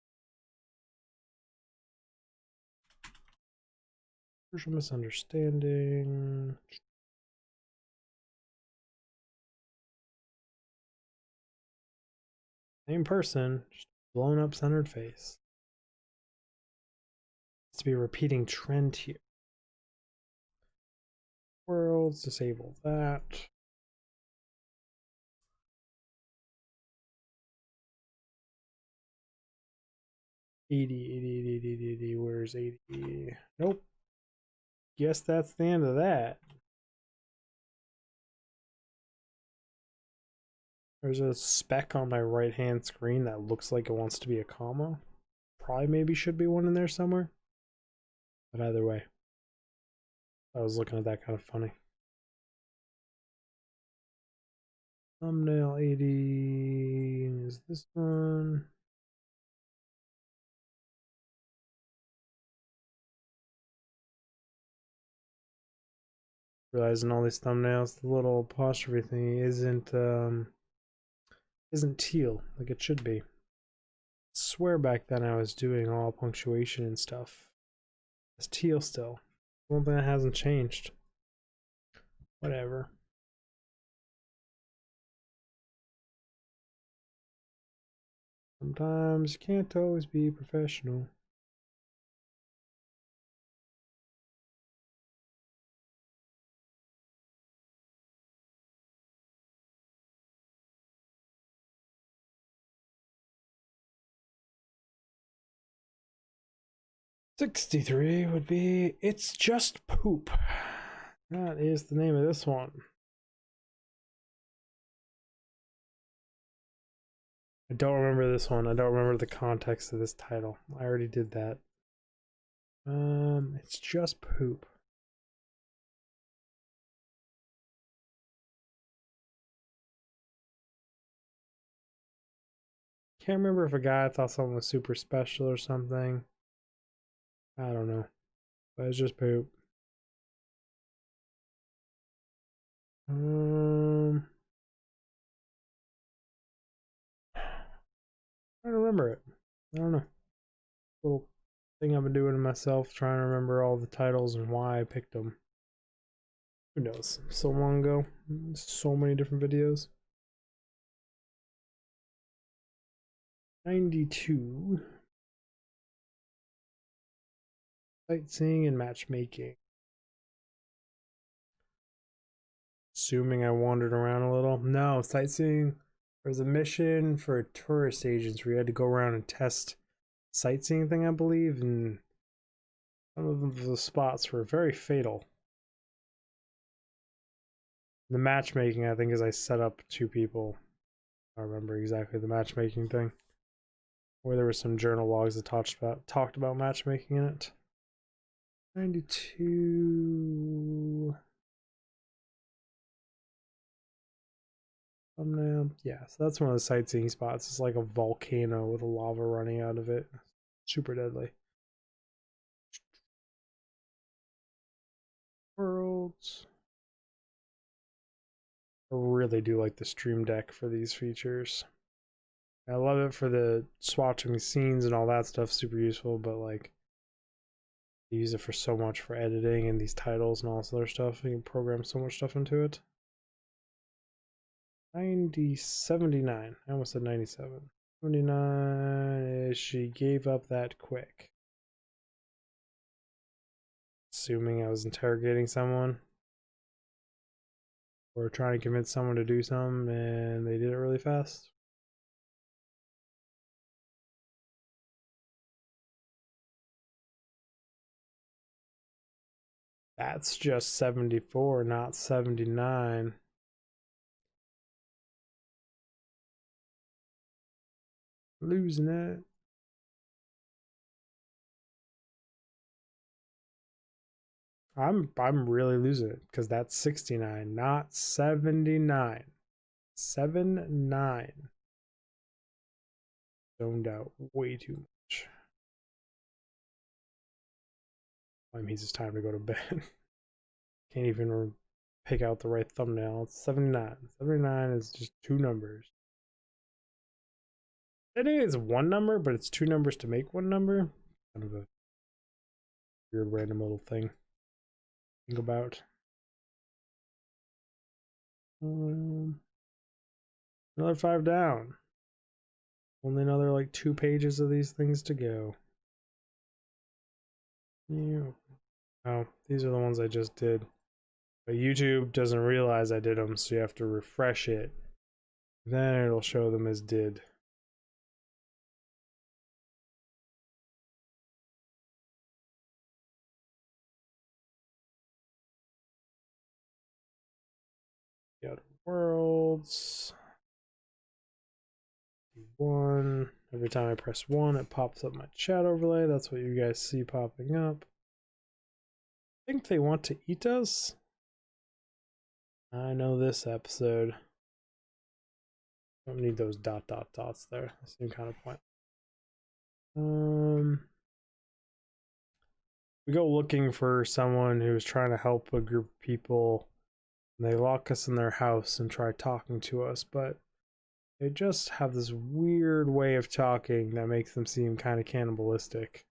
Crucial Misunderstanding. Same person, just blown up centered face. It's to be a repeating trend here. Worlds, disable that. $80, where's 80? Nope. Guess that's the end of that. There's a speck on my right hand screen that looks like it wants to be a comma. Probably maybe should be one in there somewhere. But either way, I was looking at that kind of funny. Thumbnail 80 is this one. Realizing all these thumbnails, the little apostrophe thing isn't teal like it should be. I swear back then I was doing all punctuation and stuff. It's teal still. One thing that hasn't changed. Whatever. Sometimes you can't always be professional. $63 would be It's Just Poop. That is the name of this one. I don't remember this one. I don't remember the context of this title. I already did that. It's Just Poop. Can't remember if a guy thought something was super special or something. I don't know. But it's just poop. I don't remember it. I don't know. Little thing I've been doing to myself, trying to remember all the titles and why I picked them. Who knows? So long ago. So many different videos. 92. Sightseeing and matchmaking. Assuming I wandered around a little. No, sightseeing. There was a mission for tourist agents where you had to go around and test sightseeing thing, I believe, and some of the spots were very fatal. The matchmaking, I think, is I set up 2 people. I don't remember exactly the matchmaking thing. Or there were some journal logs that talked about matchmaking in it. 92. Thumbnail. Yeah, so that's one of the sightseeing spots. It's like a volcano with lava running out of it. Super deadly. Worlds. I really do like the Stream Deck for these features. I love it for the swatching scenes and all that stuff, super useful, but like you use it for so much for editing and these titles and all this other stuff. You can program so much stuff into it. 79. I almost said 97. 79. She gave up that quick. Assuming I was interrogating someone or trying to convince someone to do something and they did it really fast. That's just 74, not 79. Losing it. I'm really losing it because that's 69, not 79. 79. Zoned out way too much. I mean, it's time to go to bed. Can't even pick out the right thumbnail. It's 79. 79 is just 2 numbers. I think it's 1 number, but it's 2 numbers to make 1 number. Kind of a weird random little thing. Think about. Another 5 down. Only another like 2 pages of these things to go. Yeah. Oh, these are the ones I just did. But YouTube doesn't realize I did them, so you have to refresh it. Then it'll show them as did. The Outer Worlds. 1. Every time I press 1, it pops up my chat overlay. That's what you guys see popping up. I think they want to eat us. I know this episode. Don't need those ... dots there. That seems kind of pointless. We go looking for someone who's trying to help a group of people, and they lock us in their house and try talking to us, but they just have this weird way of talking that makes them seem kind of cannibalistic.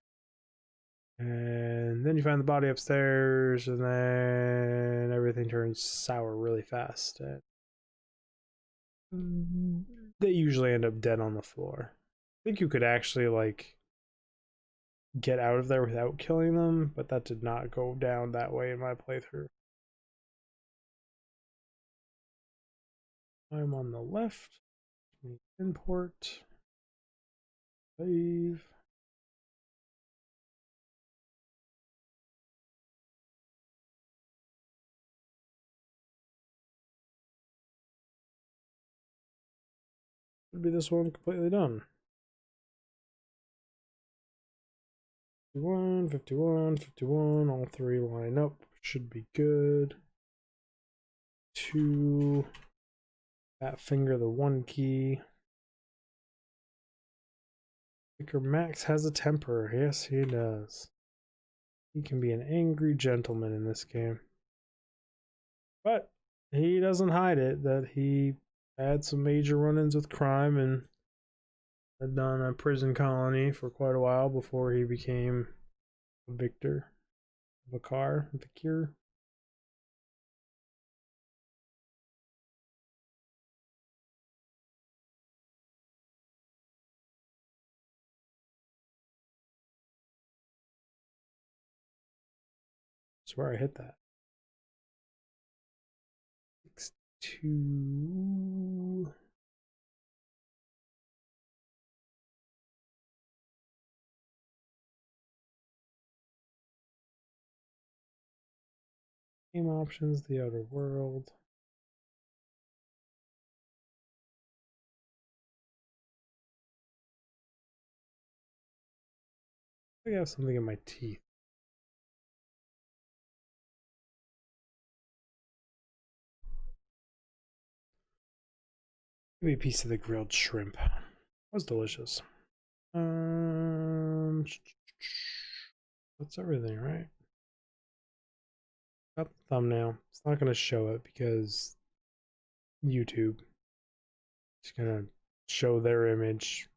And then you find the body upstairs, and then everything turns sour really fast. And they usually end up dead on the floor. I think you could actually, like, get out of there without killing them, but that did not go down that way in my playthrough. I'm on the left. Import. Save. Should be this one completely done. 51, 51, 51, all 3 line up. Should be good. 2. Fat finger the 1 key. Vicar Max has a temper. Yes, he does. He can be an angry gentleman in this game. But he doesn't hide it that he had some major run-ins with crime and Had done a prison colony for quite a while before he became a victor of a car, Vicur. Swear I hit that. 6-2. Game options, the outer world. I have something in my teeth. Maybe a piece of the grilled shrimp. It was delicious. That's everything, right? Got the thumbnail. It's not going to show it because YouTube is going to show their image.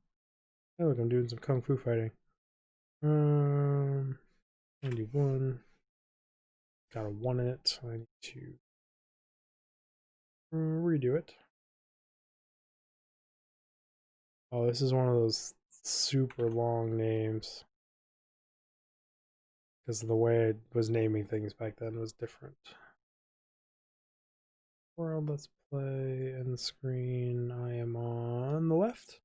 Hey, look, I'm doing some kung fu fighting. 91. Got a 1 in it. I need to redo it. Oh, this is one of those super long names. Because the way I was naming things back then was different. World, let's play, end screen. I am on the left.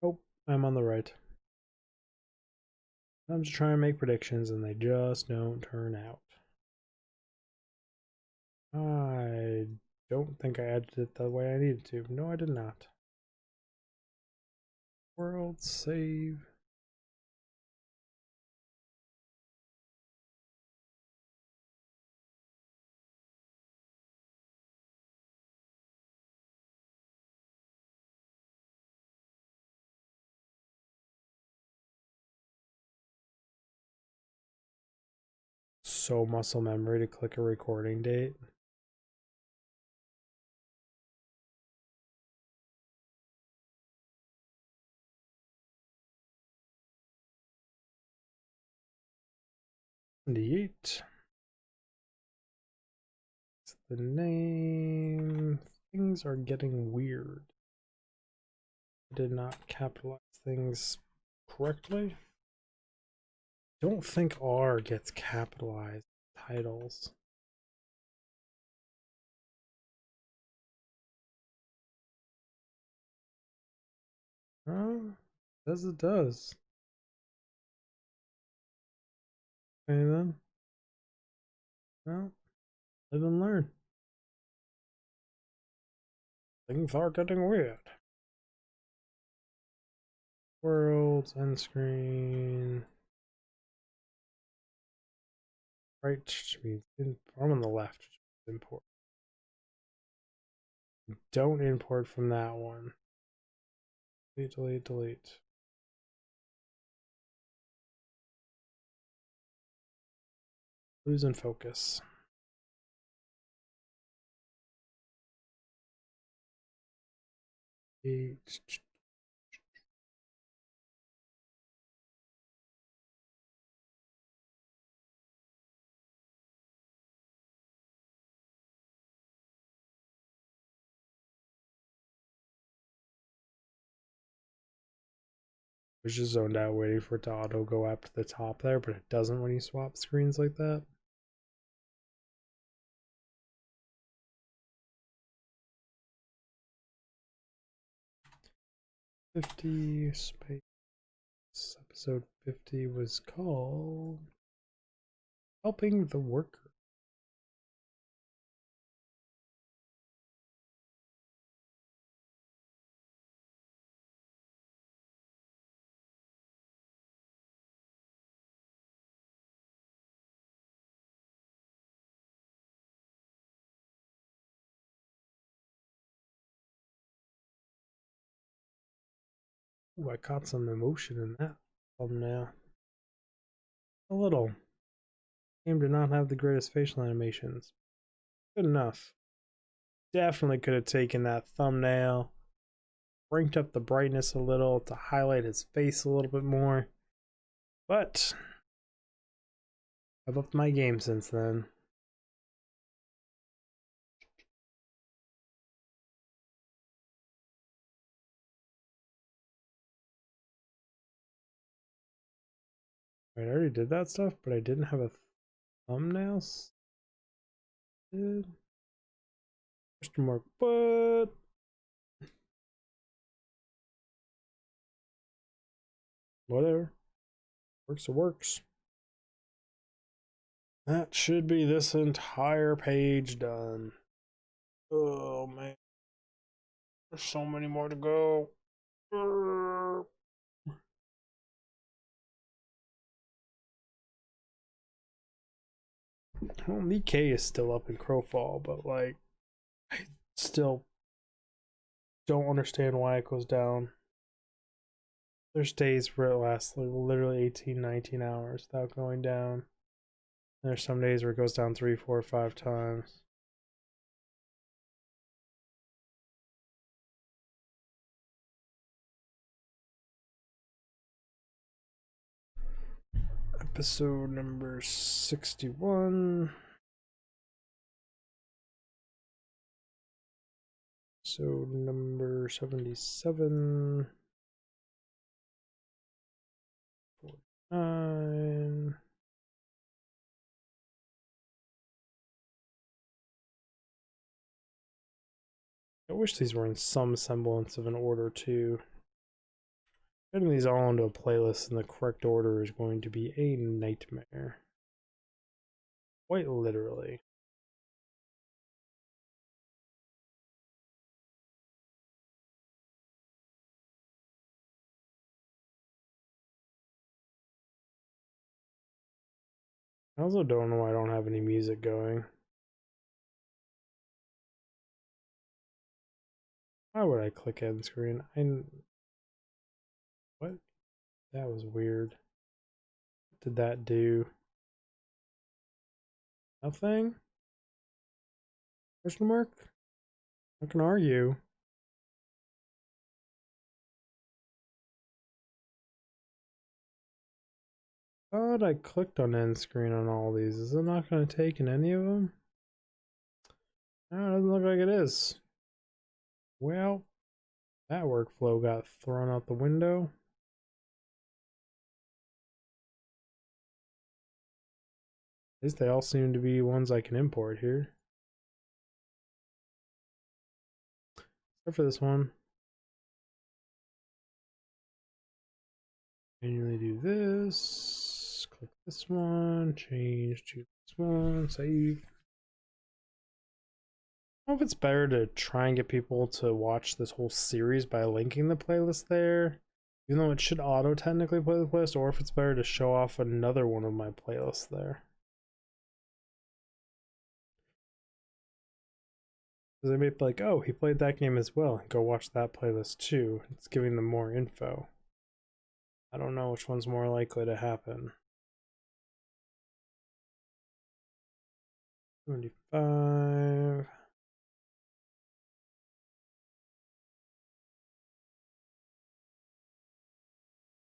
Oh, I'm on the right. I'm just trying to make predictions and they just don't turn out. I don't think I edited it the way I needed to. No, I did not. World save. So muscle memory to click a recording date. The name. Things are getting weird. I did not capitalize things correctly. Don't think R gets capitalized titles. Oh, says it does. Okay then. Well, live and learn. Things are getting weird. Worlds, end screen. Right means I'm on the left. Import. Don't import from that one. Delete, delete, delete. Losing focus. Was just zoned out waiting for it to auto go up to the top there, but it doesn't when you swap screens like that. Space. Episode 50 was called Helping the Worker. Ooh, I caught some emotion in that thumbnail. A little. Game did not have the greatest facial animations. Good enough. Definitely could have taken that thumbnail cranked up the brightness a little to highlight his face a little bit more. But I've upped my game since then. Wait, I already did that stuff, but I didn't have a thumbnail. Question mark, but whatever. Works, it works. That should be this entire page done. Oh man. There's so many more to go. Well, Nikkei is still up in Crowfall, but like, I still don't understand why it goes down. There's days where it lasts like literally 18, 19 hours without going down. And there's some days where it goes down 3, 4, 5 times. Episode number 61. Episode number 77. 49. I wish these were in some semblance of an order too. Getting these all into a playlist in the correct order is going to be a nightmare. Quite literally. I also don't know why I don't have any music going. Why would I click end screen? What? That was weird. What did that do? Nothing? Question mark? I can argue. Thought I clicked on end screen on all these. Is it not going to take in any of them? No, it doesn't look like it is. Well, that workflow got thrown out the window. At least they all seem to be ones I can import here. Except for this one. Manually do this. Click this one. Change to this one. Save. I don't know if it's better to try and get people to watch this whole series by linking the playlist there, even though it should auto technically play the playlist, or if it's better to show off another one of my playlists there. Because they may be like, oh, he played that game as well. Go watch that playlist too. It's giving them more info. I don't know which one's more likely to happen. 75.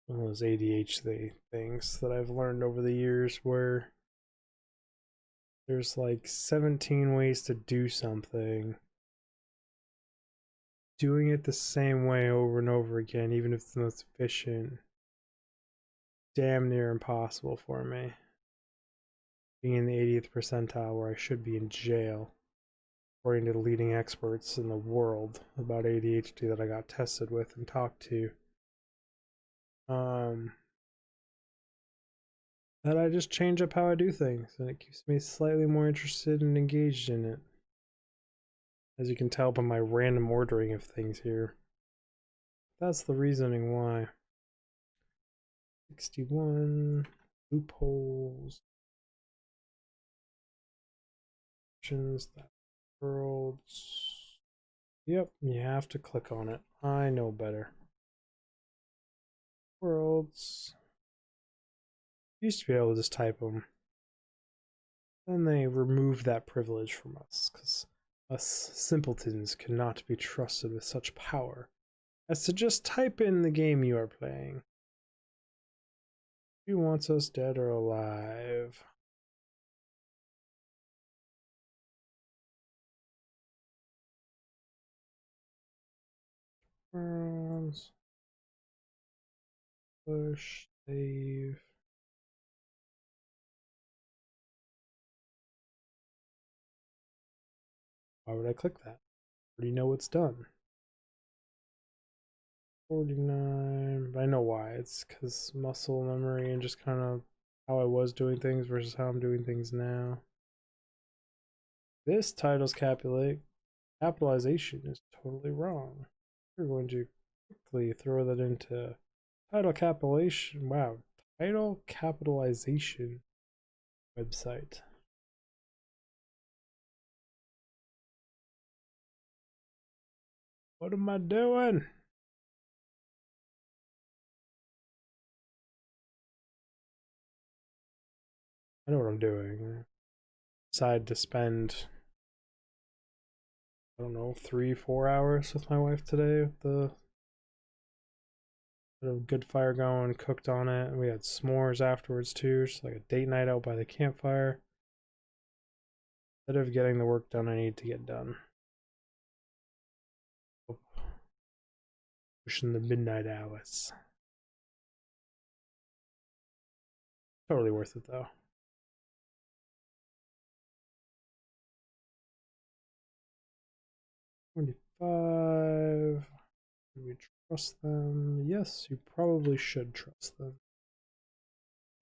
One of those ADHD things that I've learned over the years where there's like 17 ways to do something. Doing it the same way over and over again, even if it's the most efficient, damn near impossible for me. Being in the 80th percentile where I should be in jail, according to the leading experts in the world about ADHD that I got tested with and talked to. That I just change up how I do things, and it keeps me slightly more interested and engaged in it. As you can tell by my random ordering of things here. That's the reasoning why. 61 loopholes. That worlds. Yep, you have to click on it. I know better. Worlds. Used to be able to just type them. Then they removed that privilege from us, because us simpletons cannot be trusted with such power as to just type in the game you are playing. Who wants us dead or alive? Push, save. Why would I click that? I already know it's done. 49. I know why. It's because muscle memory and just kind of how I was doing things versus how I'm doing things now. This title's capitalization is totally wrong. We're going to quickly throw that into title capitalization. Wow, title capitalization website. What am I doing? I know what I'm doing. Decided to spend, I don't know, 3-4 hours with my wife today with the good fire going, cooked on it. We had s'mores afterwards too, just like a date night out by the campfire. Instead of getting the work done I need to get done. Pushing the midnight hours. Totally worth it though. 25. Do we trust them? Yes, you probably should trust them.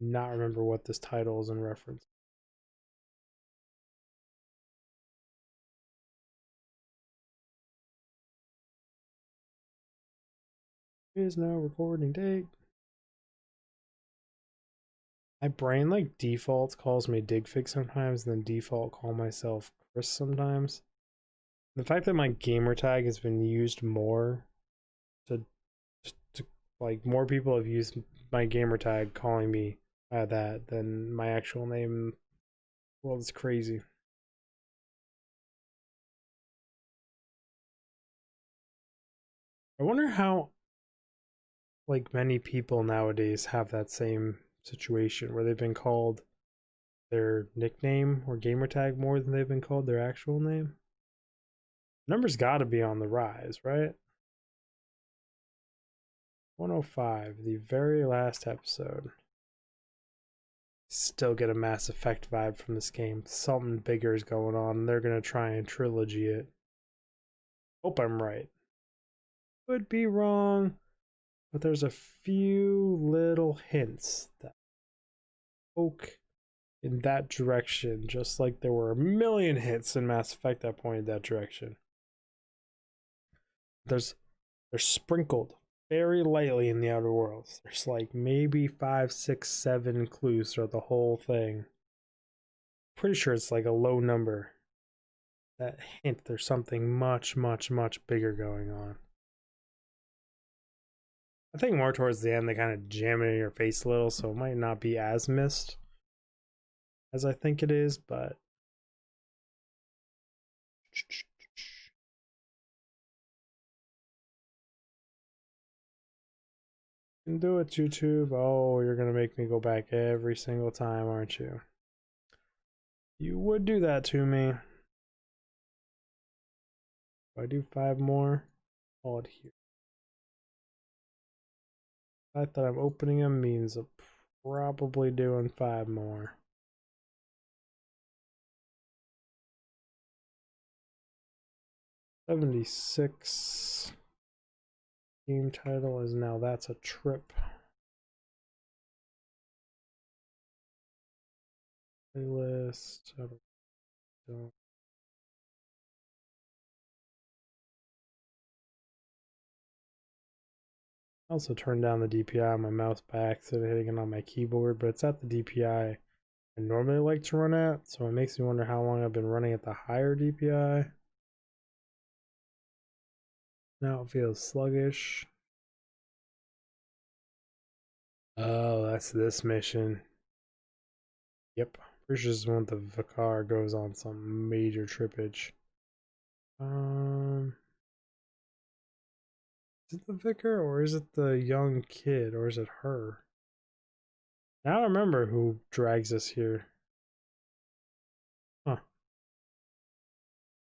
Not remember what this title is in reference. Is now recording date. My brain like default calls me Digfig sometimes, and then default call myself Chris sometimes. The fact that my gamer tag has been used more to like more people have used my gamer tag calling me that than my actual name. Well, it's crazy. I wonder how like many people nowadays have that same situation where they've been called their nickname or gamer tag more than they've been called their actual name. Numbers got to be on the rise, right? 105, the very last episode. Still get a Mass Effect vibe from this game. Something bigger is going on. They're going to try and trilogy it. Hope I'm right. Could be wrong, but there's a few little hints that poke in that direction, just like there were a million hints in Mass Effect that pointed that direction. They're sprinkled very lightly in the Outer Worlds. There's like maybe 5, 6, 7 clues throughout the whole thing. Pretty sure it's like a low number that hint there's something much, much, much bigger going on. I think more towards the end they kind of jam it in your face a little, so it might not be as missed as I think it is, but you can do it, YouTube. Oh, you're gonna make me go back every single time, aren't you? You would do that to me. If I do 5 more, call it here. The fact that I'm opening them means I'm probably doing 5 more. $76. Game title is now That's a Trip. Playlist. Don't. I also turned down the DPI on my mouse by accident, hitting it on my keyboard, but it's at the DPI I normally like to run at, so it makes me wonder how long I've been running at the higher DPI. Now it feels sluggish. Oh, that's this mission. Yep. Pretty sure this is when the Vicar goes on some major trippage. Is it the vicar or is it the young kid or is it her? I don't remember who drags us here. Huh.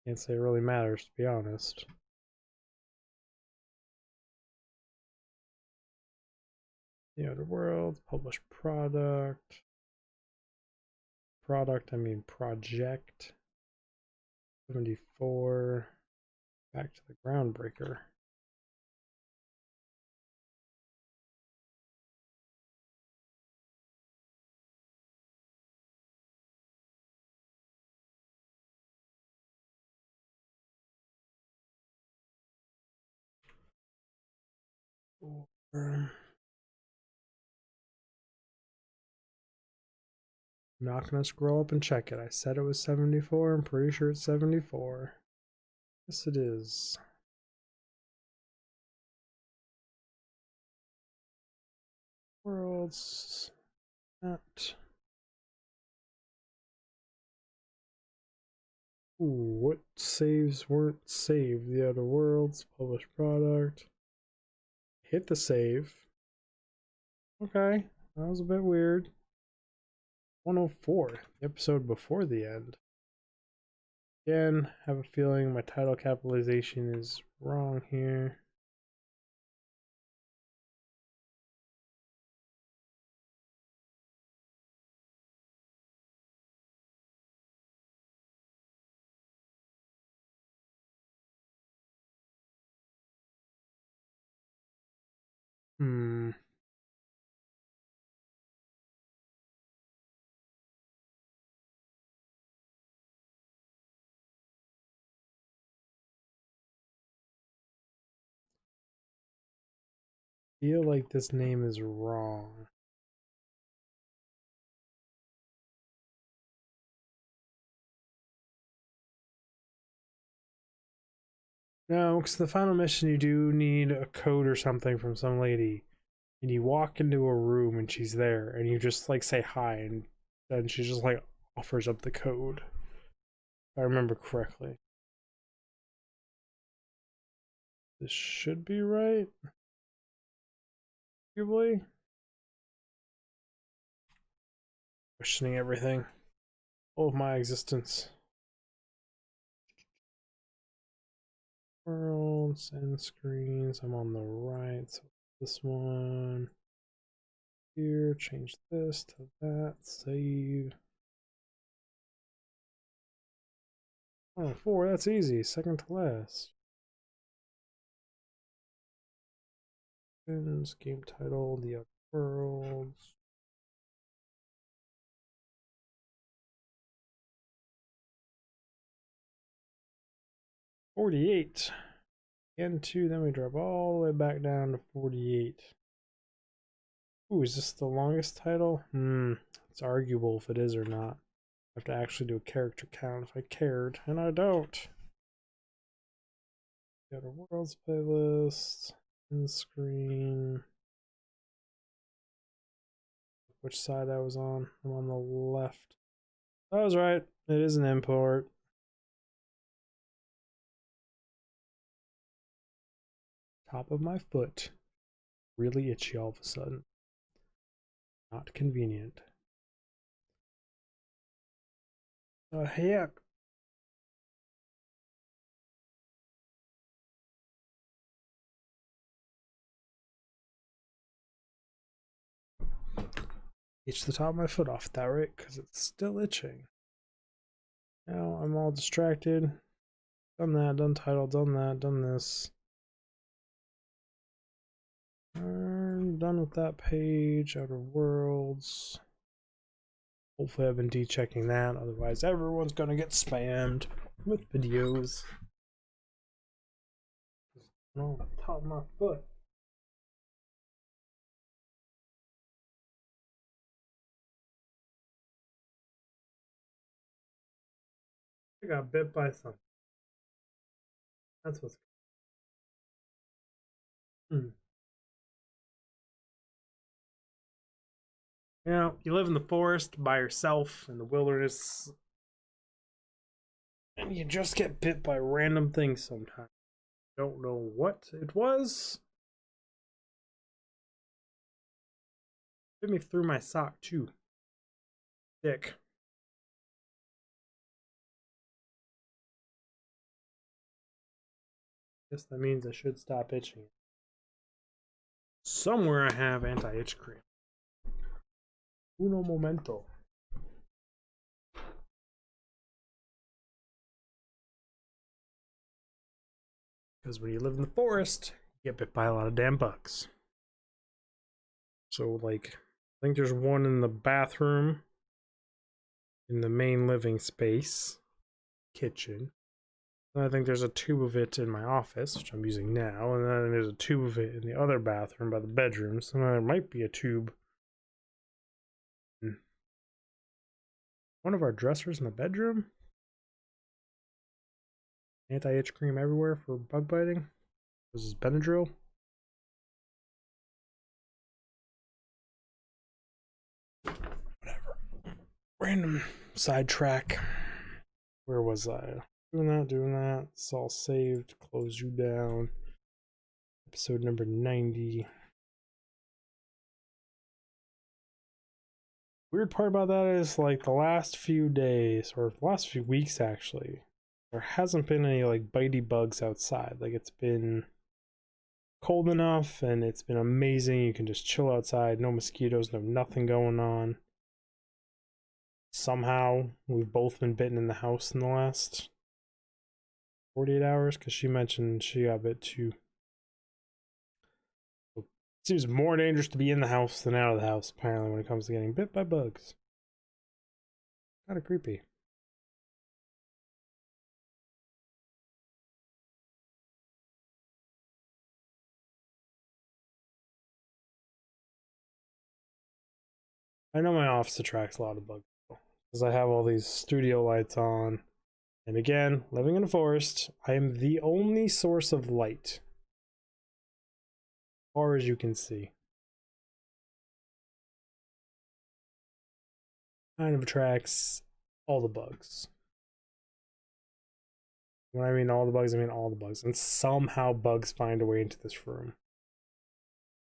Can't say it really matters, to be honest. The Outer Worlds, published product. Product, I mean project. 74. Back to the Groundbreaker. I'm not gonna scroll up and check it. I said it was 74. I'm pretty sure it's 74. Yes, it is. Worlds. That. Ooh, what saves weren't saved? The Outer Worlds, published product. Hit the save. Okay, that was a bit weird. 104, the episode before the end. Again, have a feeling my title capitalization is wrong here. Feel like this name is wrong. No, because the final mission you do need a code or something from some lady. And you walk into a room and she's there and you just like say hi and then she just like offers up the code. If I remember correctly. This should be right. Arguably. Questioning everything. All of my existence. Worlds and screens. I'm on the right, so this one. Here, change this to that, save. Oh, 4, that's easy, second to last. Game title, The Outer Worlds. $48. And 2, then we drop all the way back down to 48. Ooh, is this the longest title? It's arguable if it is or not. I have to actually do a character count if I cared, and I don't. The Outer Worlds playlist. In screen. Which side I was on? I'm on the left. I was right. It is an import. Top of my foot. Really itchy all of a sudden. Not convenient. Heck. Itch the top of my foot off at that rate because it's still itching. Now I'm all distracted. Done that, done title, done that, done this. I'm done with that page. Outer Worlds. Hopefully I've been de-checking that, otherwise everyone's gonna get spammed with videos. On the top of my foot. I got bit by something. That's what's. You know, you live in the forest by yourself in the wilderness, and you just get bit by random things sometimes. Don't know what it was, Hit me through my sock too. Dick. Guess that means I should stop itching. Somewhere I have anti-itch cream. Uno momento. Because when you live in the forest, you get bit by a lot of damn bugs. So, like, I think there's one in the bathroom, in the main living space, kitchen. And I think there's a tube of it in my office, which I'm using now. And then there's a tube of it in the other bathroom by the bedrooms. And there might be a tube in one of our dressers in the bedroom. Anti-itch cream everywhere for bug biting. This is Benadryl. Whatever. Random sidetrack. Where was I? Doing that. It's all saved. Close you down. Episode number 90. Weird part about that is, like, the last few days, or the last few weeks actually, there hasn't been any like bitey bugs outside. Like, it's been cold enough and it's been amazing. You can just chill outside, no mosquitoes, no nothing going on. Somehow we've both been bitten in the house in the last 48 hours because she mentioned she got bit too. It seems more dangerous to be in the house than out of the house, apparently, when it comes to getting bit by bugs. Kind of creepy. I know my office attracts a lot of bugs because I have all these studio lights on. And again, living in a forest, I am the only source of light. As far as you can see. Kind of attracts all the bugs. When I mean all the bugs, I mean all the bugs. And somehow bugs find a way into this room.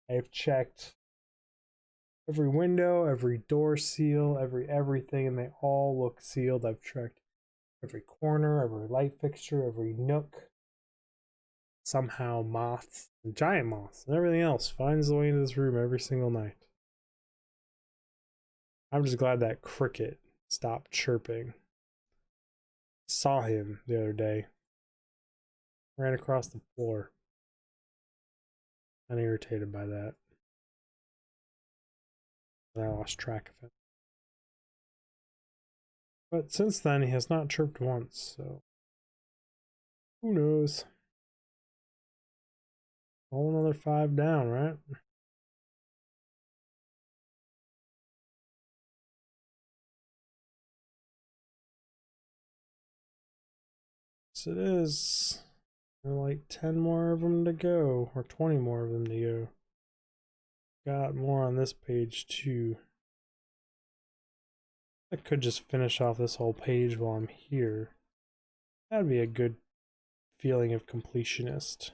I have checked every window, every door seal, everything, and they all look sealed. I've checked every corner, every light fixture, every nook. Somehow moths, and giant moths, and everything else finds the way into this room every single night. I'm just glad that cricket stopped chirping. Saw him the other day. Ran across the floor. I'm irritated by that. And I lost track of him. But since then, he has not chirped once, so who knows? All another 5 down, right? Yes, it is. There are like 10 more of them to go, or 20 more of them to go. Got more on this page too. I could just finish off this whole page while I'm here. That'd be a good feeling of completionist.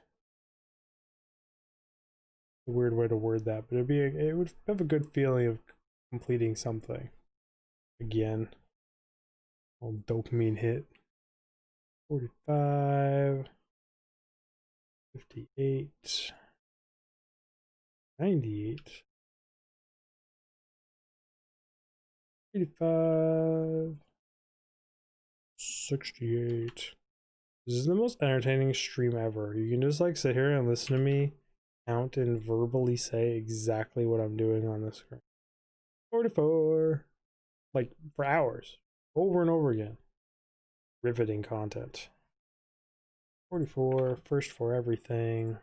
A weird way to word that, but it would have a good feeling of completing something. Again. Old dopamine hit. 45. 58. 98. 85. 68. This is the most entertaining stream ever. You can just like sit here and listen to me count and verbally say exactly what I'm doing on the screen. 44. Like for hours. Over and over again. Riveting content. 44. First for everything.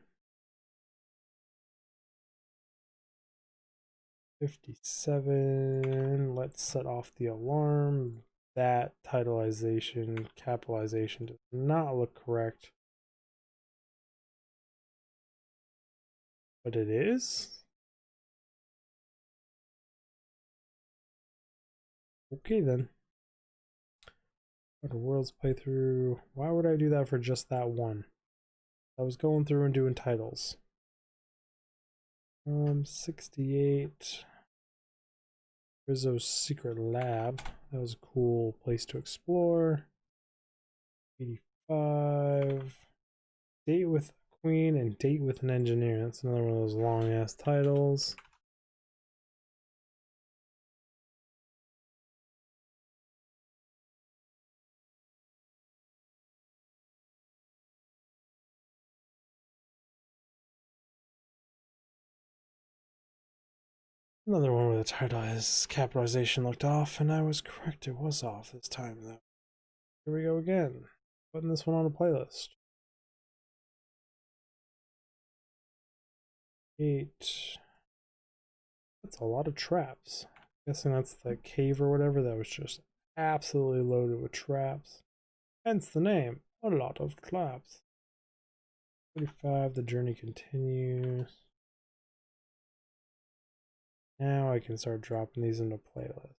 57. Let's set off the alarm. That titleization, capitalization does not look correct. But it is. Okay then. Outer Worlds playthrough. Why would I do that for just that one? I was going through and doing titles. 68. Rizzo's Secret Lab. That was a cool place to explore. 85. Date with a Queen and Date with an Engineer. That's another one of those long ass titles. Another one where the title is capitalization looked off, and I was correct. It was off this time, though. Here we go again. Putting this one on a playlist. 8. That's a lot of traps. I'm guessing that's the cave or whatever that was just absolutely loaded with traps. Hence the name. A lot of traps. 45. The journey continues. Now I can start dropping these into playlists.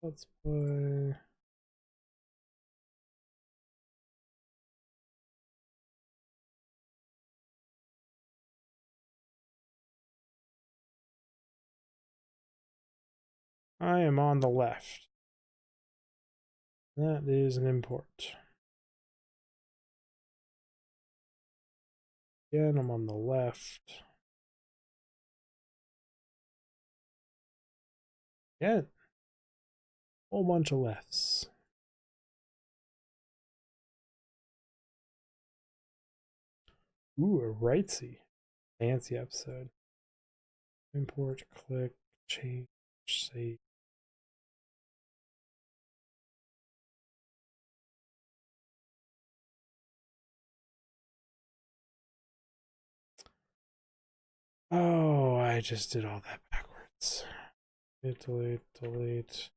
Let's play. I am on the left. That is an import. Again, I'm on the left. Again. Whole bunch of lefts. Ooh, a rightsy. Fancy episode. Import, click, change, save. Oh, I just did all that backwards. Delete, delete.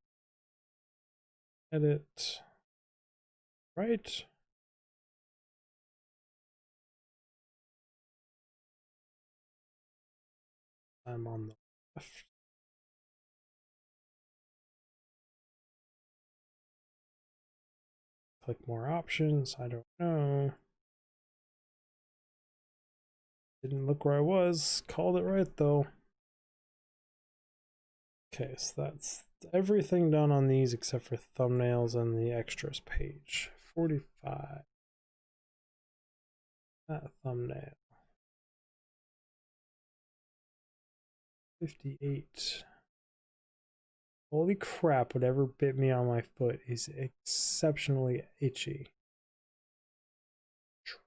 Edit. Right. I'm on the left. Click more options. I don't know. Didn't look where I was. Called it right though. Okay, so that's everything done on these except for thumbnails and the extras page. 45. That thumbnail. 58. Holy crap, whatever bit me on my foot is exceptionally itchy.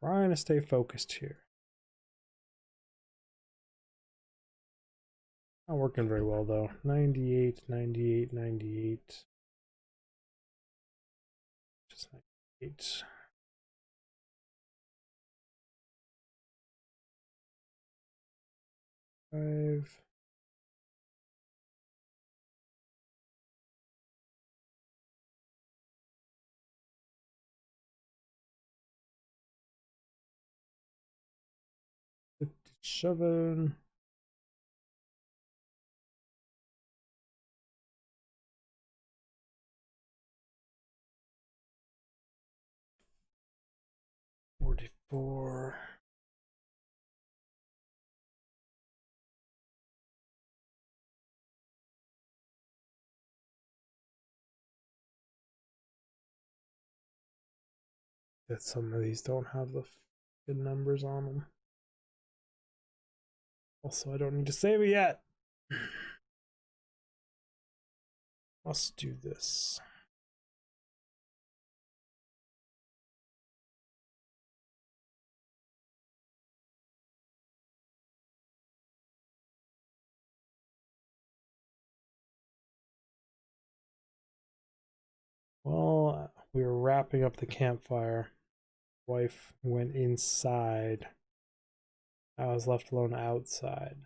Trying to stay focused here. Not working very well though. 98, 98, 98. Just 98. Five. Seven. $44. That some of these don't have the good numbers on them. Also, I don't need to save it yet. Let's do this. Well, we were wrapping up the campfire. Wife went inside. I was left alone outside.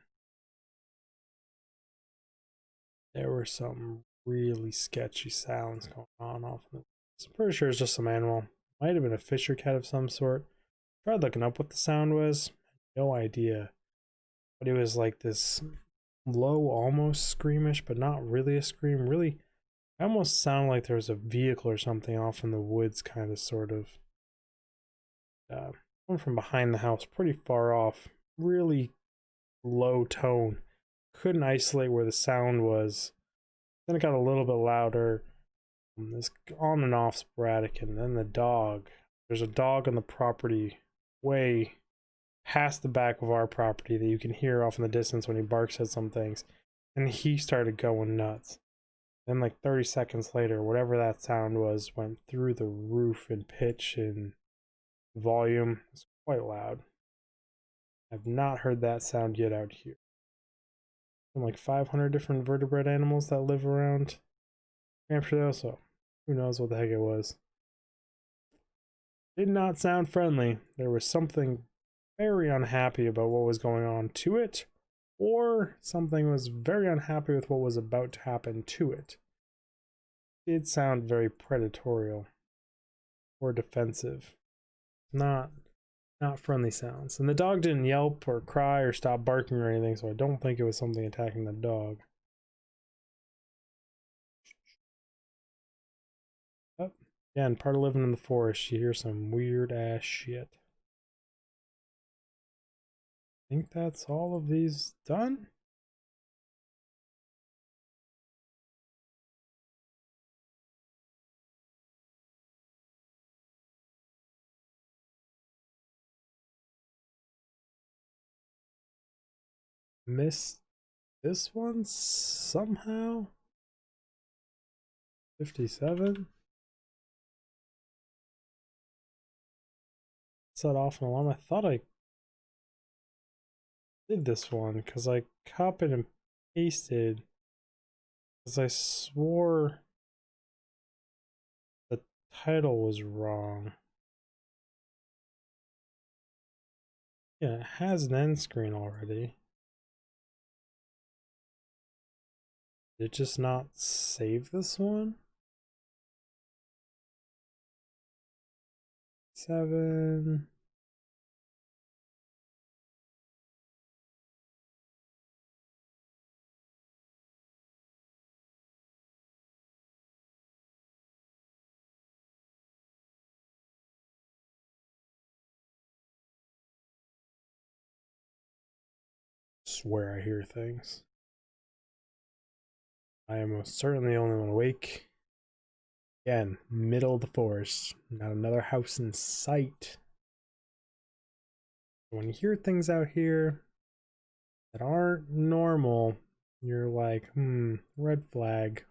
There were some really sketchy sounds going on off in the woods. I'm pretty sure it's just some animal. Might have been a fisher cat of some sort. Tried looking up what the sound was. No idea. But it was like this low, almost screamish, but not really a scream. Really, it almost sounded like there was a vehicle or something off in the woods, kind of, sort of. Coming from behind the house, pretty far off. really low tone. Couldn't isolate where the sound was. Then it got a little bit louder. This on and off sporadic, and then the dog. There's a dog on the property way past the back of our property that you can hear off in the distance when he barks at some things. And he started going nuts. Then like 30 seconds later, whatever that sound was went through the roof in pitch and volume. It's quite loud. I've not heard that sound yet out here. And like 500 different vertebrate animals that live around New Hampshire though, so who knows what the heck it was. Did not sound friendly. There was something very unhappy about what was going on to it, or something was very unhappy with what was about to happen to it. It did sound very predatorial or defensive. Not friendly sounds. And the dog didn't yelp or cry or stop barking or anything, so I don't think it was something attacking the dog. Oh, again, part of living in the forest, you hear some weird ass shit. I think that's all of these done. Missed this one somehow. 57. Set off an alarm. I thought I did this one because I copied and pasted, because I swore the title was wrong. Yeah, it has an end screen already. Did it just not save this one? 7. Swear I hear things. I am most certainly the only one awake. Again, middle of the forest, not another house in sight. When you hear things out here that aren't normal, you're like, red flag.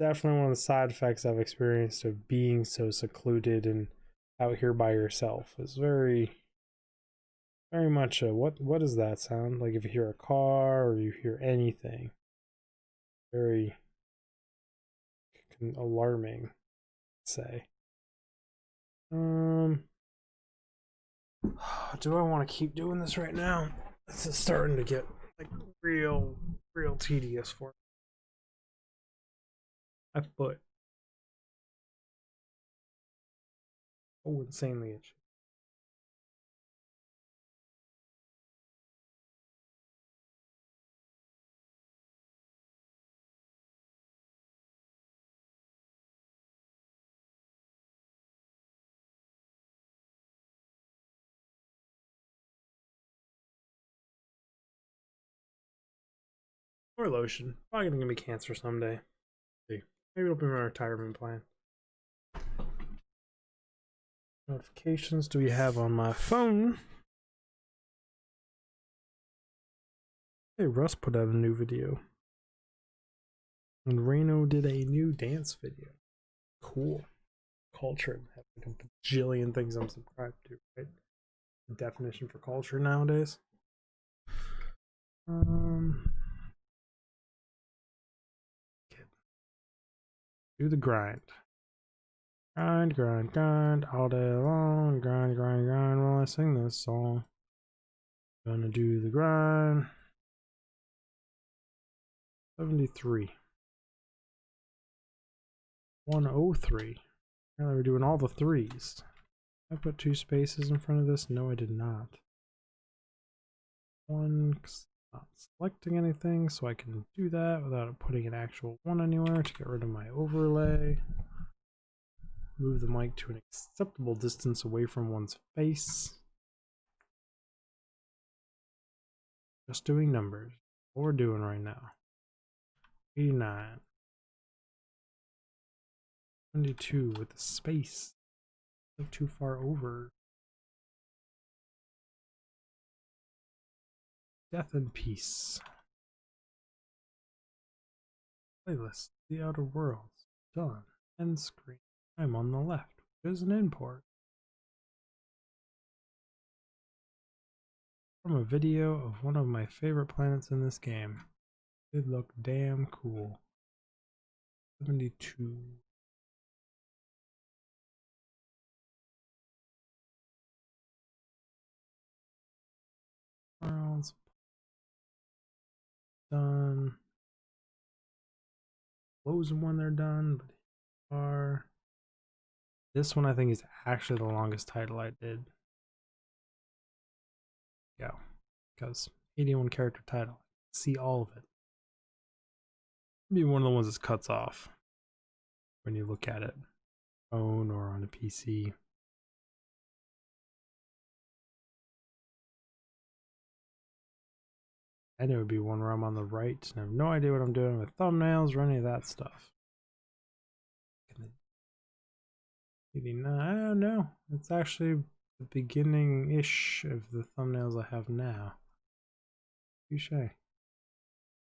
Definitely one of the side effects I've experienced of being so secluded and out here by yourself. It's very much a, what does that sound like? If you hear a car or you hear anything, very alarming, say. Do I want to keep doing this right now? This is starting to get like real tedious for me. My foot. Oh, insanely itchy. Or lotion. Probably gonna give me cancer someday. See. Maybe it'll be my retirement plan. Notifications do we have on my phone? Hey, Russ put out a new video. And Reno did a new dance video. Cool. Culture. Have like a bajillion things I'm subscribed to, right? The definition for culture nowadays. Do the grind. Grind all day long. Grind while I sing this song. Gonna do the grind. 73. 103. Apparently we're doing all the threes. I put 2 spaces in front of this? No, I did not. 1, not selecting anything, so I can do that without putting an actual 1 anywhere to get rid of my overlay. Move the mic to an acceptable distance away from one's face. Just doing numbers. What we're doing right now. 89. 72 with the space. Like too far over. Death and Peace. Playlist. The Outer Worlds. Done. End screen. I'm on the left, which is an import. From a video of one of my favorite planets in this game. It looked damn cool. 72. Worlds. Done. Close them when they're done, but are. This one I think is actually the longest title I did. Yeah, because 81 character title. See all of it. Maybe one of the ones that cuts off when you look at it, phone or on a PC. And it would be one where I'm on the right and I have no idea what I'm doing with thumbnails or any of that stuff. 89, I don't know. It's actually the beginning-ish of the thumbnails I have now. Touche.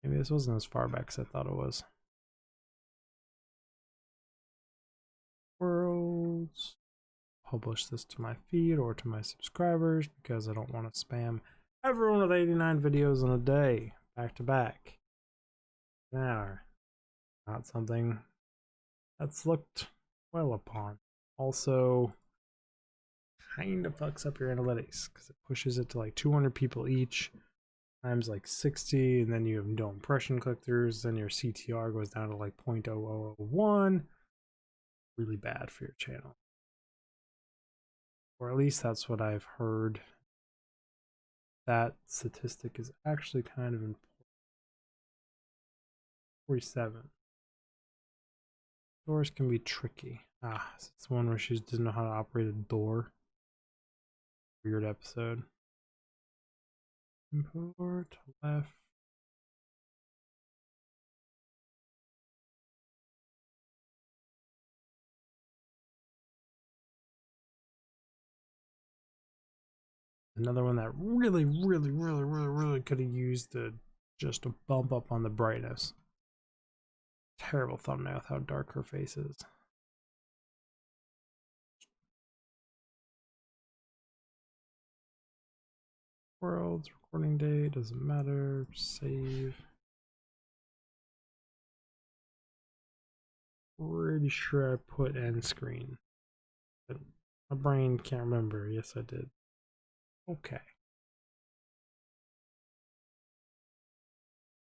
Maybe this wasn't as far back as I thought it was. Worlds. Publish this to my feed or to my subscribers because I don't want to spam everyone with 89 videos in a day, back to back. Now, not something that's looked well upon. Also, kind of fucks up your analytics because it pushes it to like 200 people each times like 60, and then you have no impression click-throughs, then your CTR goes down to like 0.0001. Really bad for your channel. Or at least that's what I've heard. That statistic is actually kind of important. 47. Doors can be tricky. It's one where she doesn't know how to operate a door. Weird episode. Import left. Another one that really could have used just a bump up on the brightness. Terrible thumbnail with how dark her face is. Worlds, recording date, doesn't matter. Save. Pretty sure I put end screen. But my brain can't remember. Yes, I did. Okay.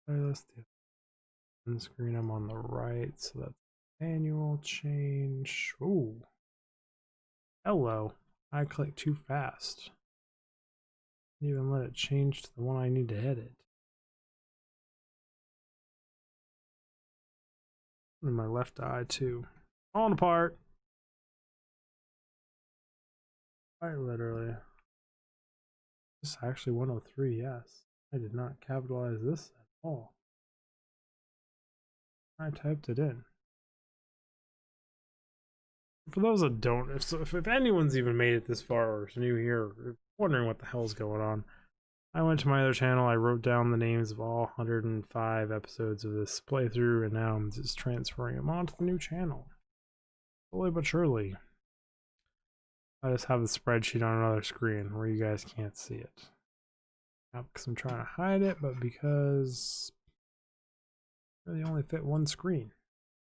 Playlist. End screen, I'm on the right, so that's manual change. Ooh. Hello. I clicked too fast. Didn't even let it change to the one I need to edit. In my left eye too. Falling apart. Quite literally. This is actually 103, yes. I did not capitalize this at all. I typed it in. For those that don't, if anyone's even made it this far or is new here, or wondering what the hell's going on, I went to my other channel, I wrote down the names of all 105 episodes of this playthrough, and now I'm just transferring them onto the new channel. Slowly but surely. I just have the spreadsheet on another screen where you guys can't see it. Not because I'm trying to hide it, but because I really only fit one screen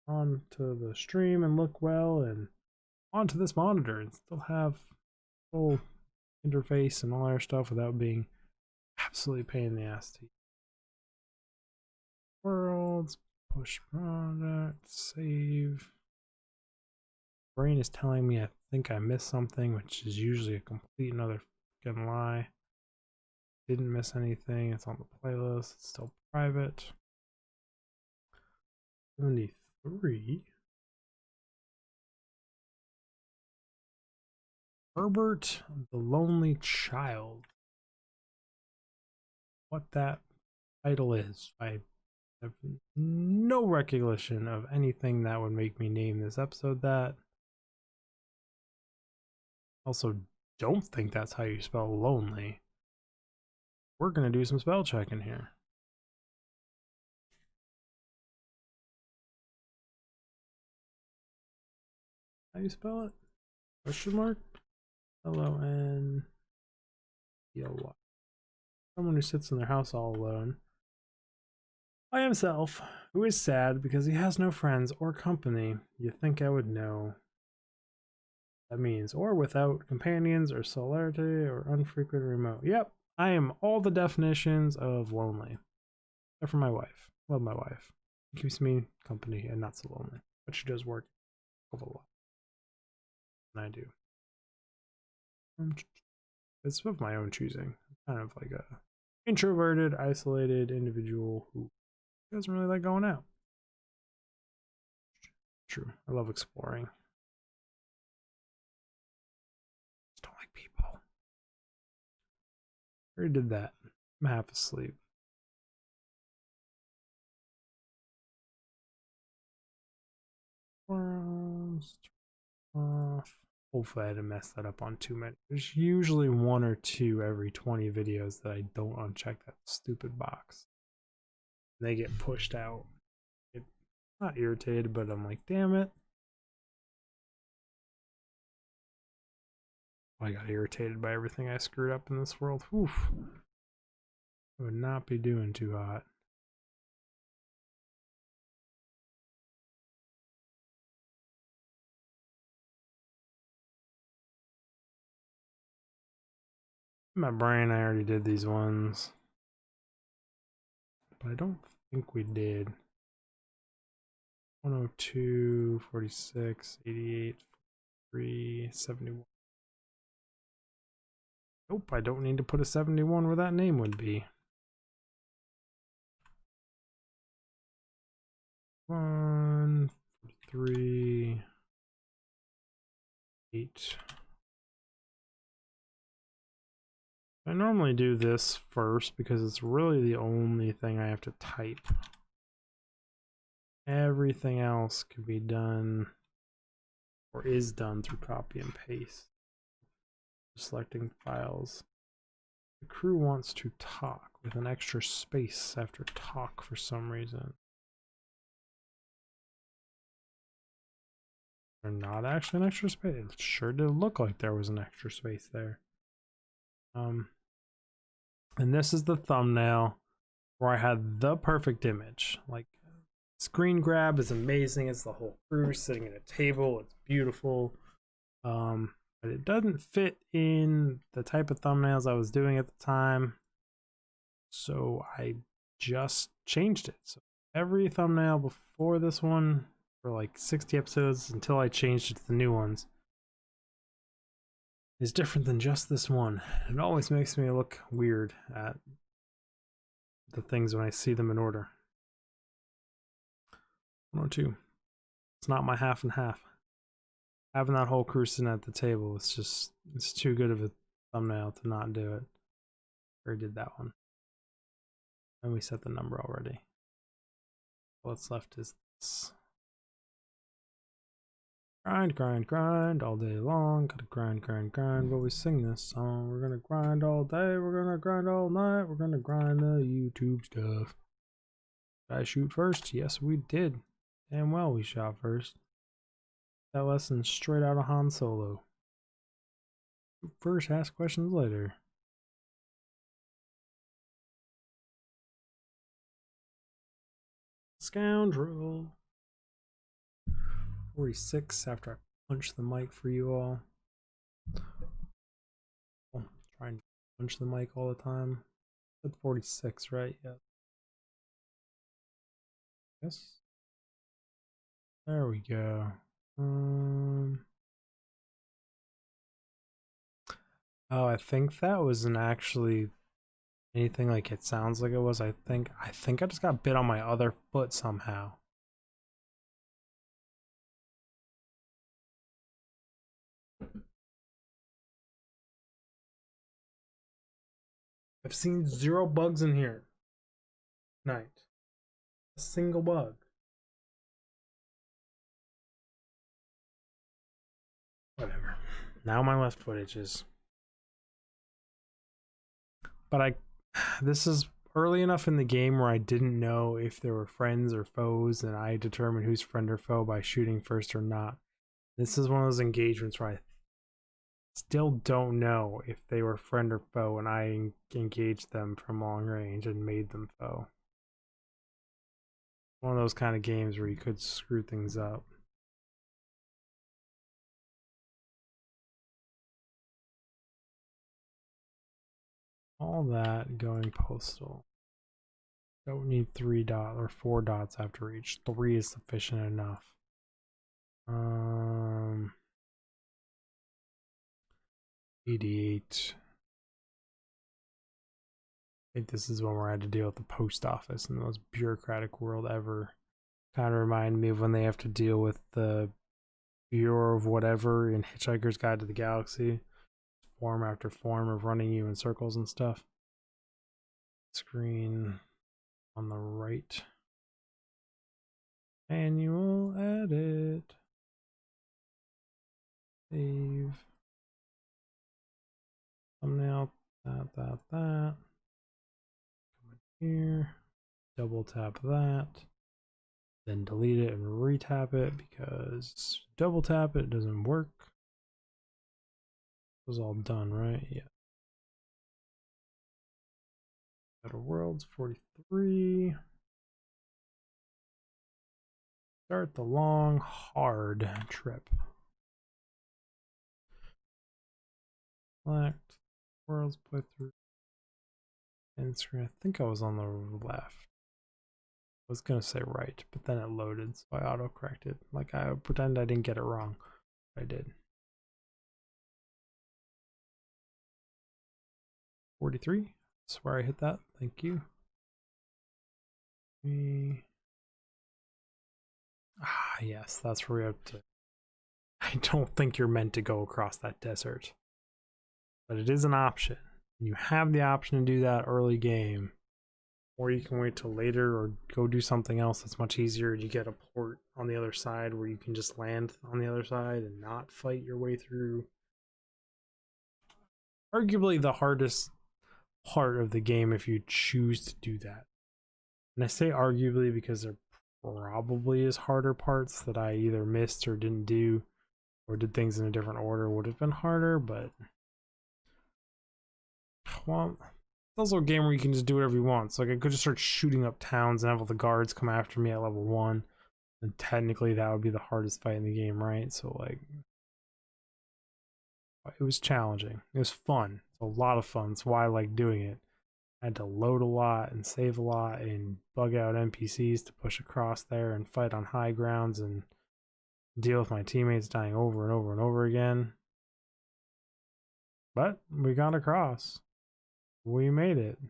onto the stream and look well, and onto this monitor and still have full interface and all our stuff without being absolutely pain in the ass to use. Worlds, push product, save. Brain is telling me I think I missed something, which is usually a complete another fucking lie. Didn't miss anything. It's on the playlist. It's still private. 73. Herbert the Lonely Child. What that title is. I have no recollection of anything that would make me name this episode that. Also, don't think that's how you spell lonely. We're gonna do some spell checking here. How do you spell it? Question mark? L-O-N-E-L-Y. Someone who sits in their house all alone. By himself, who is sad because he has no friends or company. You think I would know. That means, or without companions or solidarity or unfrequent remote. Yep, I am all the definitions of lonely. Except for my wife. Love my wife. She keeps me company and not so lonely. But she does work a lot. And I do. It's of my own choosing. I'm kind of like a introverted, isolated individual who doesn't really like going out. True. I love exploring. Just don't like people. Already did that. I'm half asleep. Off. Hopefully I didn't mess that up on too many. There's usually 1 or 2 every 20 videos that I don't uncheck that stupid box. They get pushed out. I'm not irritated, but I'm like, damn it. I got irritated by everything I screwed up in this world. Oof. I would not be doing too hot. In my brain, I already did these ones. But I don't think we did. 102, 46, 88, 3, 71. Nope, I don't need to put a 71 where that name would be. 1, 3, 8. I normally do this first because it's really the only thing I have to type. Everything else can be done or is done through copy and paste. Selecting files. The crew wants to talk with an extra space after talk for some reason. There's not actually an extra space. It sure did look like there was an extra space there. And this is the thumbnail where I had the perfect image. Like, screen grab is amazing. It's the whole crew sitting at a table. It's beautiful. But it doesn't fit in the type of thumbnails I was doing at the time. So I just changed it. So every thumbnail before this one for like 60 episodes until I changed it to the new ones is different than just this one. It always makes me look weird at the things when I see them in order. 102. It's not my half and half. Having that whole crew sitting at the table, it's too good of a thumbnail to not do it. Already did that one. And we set the number already. What's left is this. Grind, grind, grind all day long. Gotta grind, grind, grind while we sing this song. We're gonna grind all day. We're gonna grind all night. We're gonna grind the YouTube stuff. Did I shoot first? Yes, we did. Damn well we shot first. That lesson straight out of Han Solo. First, ask questions later. Scoundrel. 46 after I punch the mic for you all. Oh, trying to punch the mic all the time. I said 46, right? Yeah. Yes. There we go. Oh, I think that wasn't actually anything like it sounds like it was. I think I just got bit on my other foot somehow. I've seen 0 bugs in here. night. A single bug. Whatever. Now my left footage is. But this is early enough in the game where I didn't know if there were friends or foes, and I determined who's friend or foe by shooting first or not. This is one of those engagements where I still don't know if they were friend or foe, and I engaged them from long range and made them foe. One of those kind of games where you could screw things up. All that going postal. Don't need 3 dots or 4 dots after each. 3 is sufficient enough. 88. I think this is when we had to deal with the post office in the most bureaucratic world ever. Kind of reminded me of when they have to deal with the Bureau of whatever in Hitchhiker's Guide to the Galaxy. Form after form of running you in circles and stuff. Screen on the right. Manual edit. Save. Thumbnail. That. Come in here. Double tap that. Then delete it and re-tap it because double tap it doesn't work. It was all done, right? Yeah. Better Worlds 43. Start the long, hard trip. Select Worlds playthrough. And screen. I think I was on the left. I was gonna say right, but then it loaded, so I auto-corrected. Like I pretend I didn't get it wrong. I did. 43. That's where I hit that. Thank you. Yes, that's where we have to. I don't think you're meant to go across that desert, but it is an option. You have the option to do that early game, or you can wait till later or go do something else that's much easier. You get a port on the other side where you can just land on the other side and not fight your way through. Arguably the hardest part of the game if you choose to do that. And I say arguably because there probably is harder parts that I either missed or didn't do or did things in a different order would have been harder, but well, it's also a game where you can just do whatever you want. So like I could just start shooting up towns and have all the guards come after me at level 1. And technically that would be the hardest fight in the game, right? So like it was challenging. It was fun. It's a lot of fun. That's why I like doing it. I had to load a lot and save a lot and bug out NPCs to push across there and fight on high grounds and deal with my teammates dying over and over and over again. But we got across. We made it.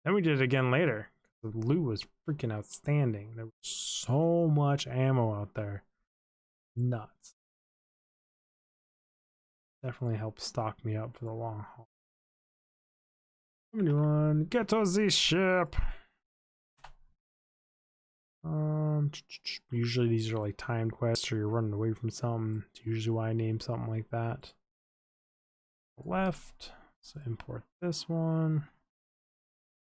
Then we did it again later. The loot was freaking outstanding. There was so much ammo out there. Nuts. Definitely helped stock me up for the long haul. Anyone, get to the ship. Usually these are like timed quests or you're running away from something. It's usually why I name something like that. Left. So import this one.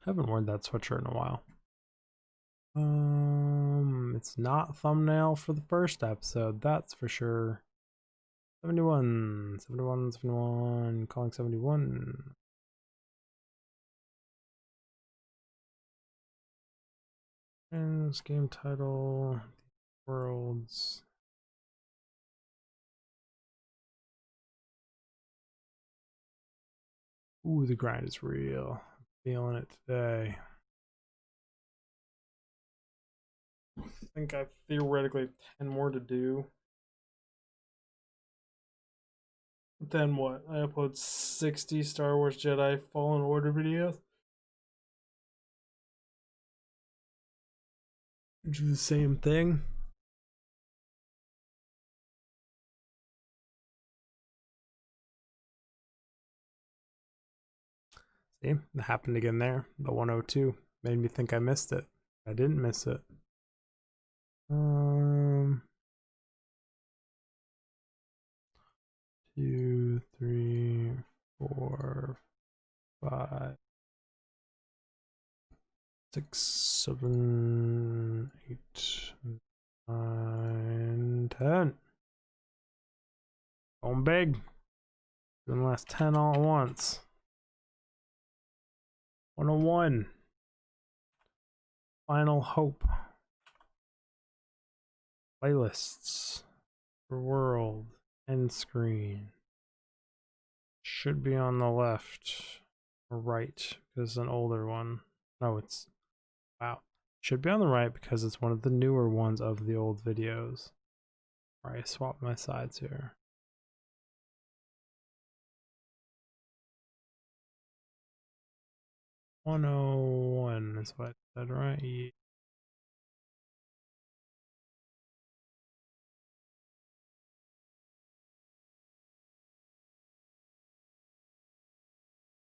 Haven't worn that sweatshirt in a while. It's not thumbnail for the first episode, that's for sure. 71, calling 71. And this game title, Worlds. Ooh, the grind is real. I'm feeling it today. I think I theoretically have 10 more to do. Then what? I upload 60 Star Wars Jedi Fallen Order videos. Do the same thing. See, it happened again there. The 102. Made me think I missed it. I didn't miss it. 2, 3, 4, 5, 6, 7, 8, 9, 10. Going big. Doing the last 10 all at once. 101. Final hope. Playlists for world. End screen. Should be on the left or right because it's an older one. No, it's wow. Should be on the right because it's one of the newer ones of the old videos. Alright, I swapped my sides here. $101 is what I said, right? Yeah.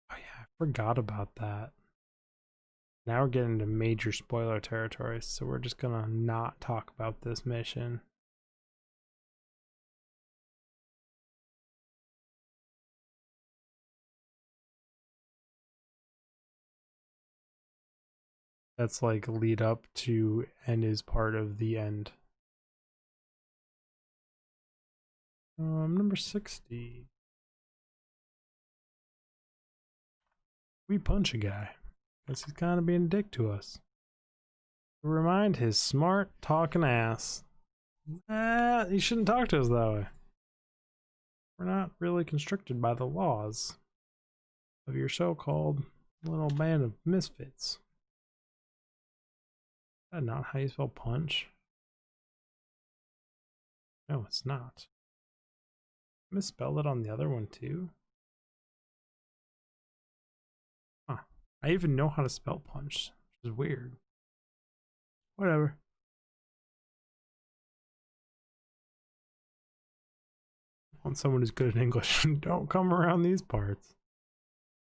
Oh yeah, I forgot about that. Now we're getting into major spoiler territory, so we're just gonna not talk about this mission. That's like lead up to and is part of the end. Number 60. We punch a guy. Guess he's kind of being a dick to us. To remind his smart talking ass. He shouldn't talk to us that way. We're not really constricted by the laws of your so-called little band of misfits. Is that not how you spell punch? No, it's not. I misspelled it on the other one too. Huh. I even know how to spell punch, which is weird. Whatever. I want someone who's good at English. Don't come around these parts.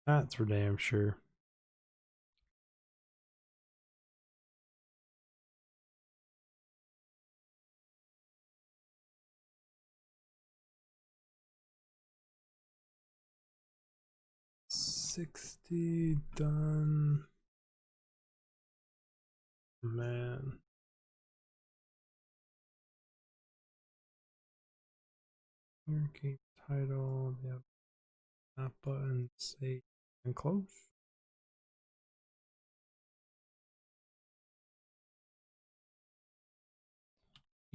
That's for damn sure. $60 done. Man. Game title. We have that button. Save and close.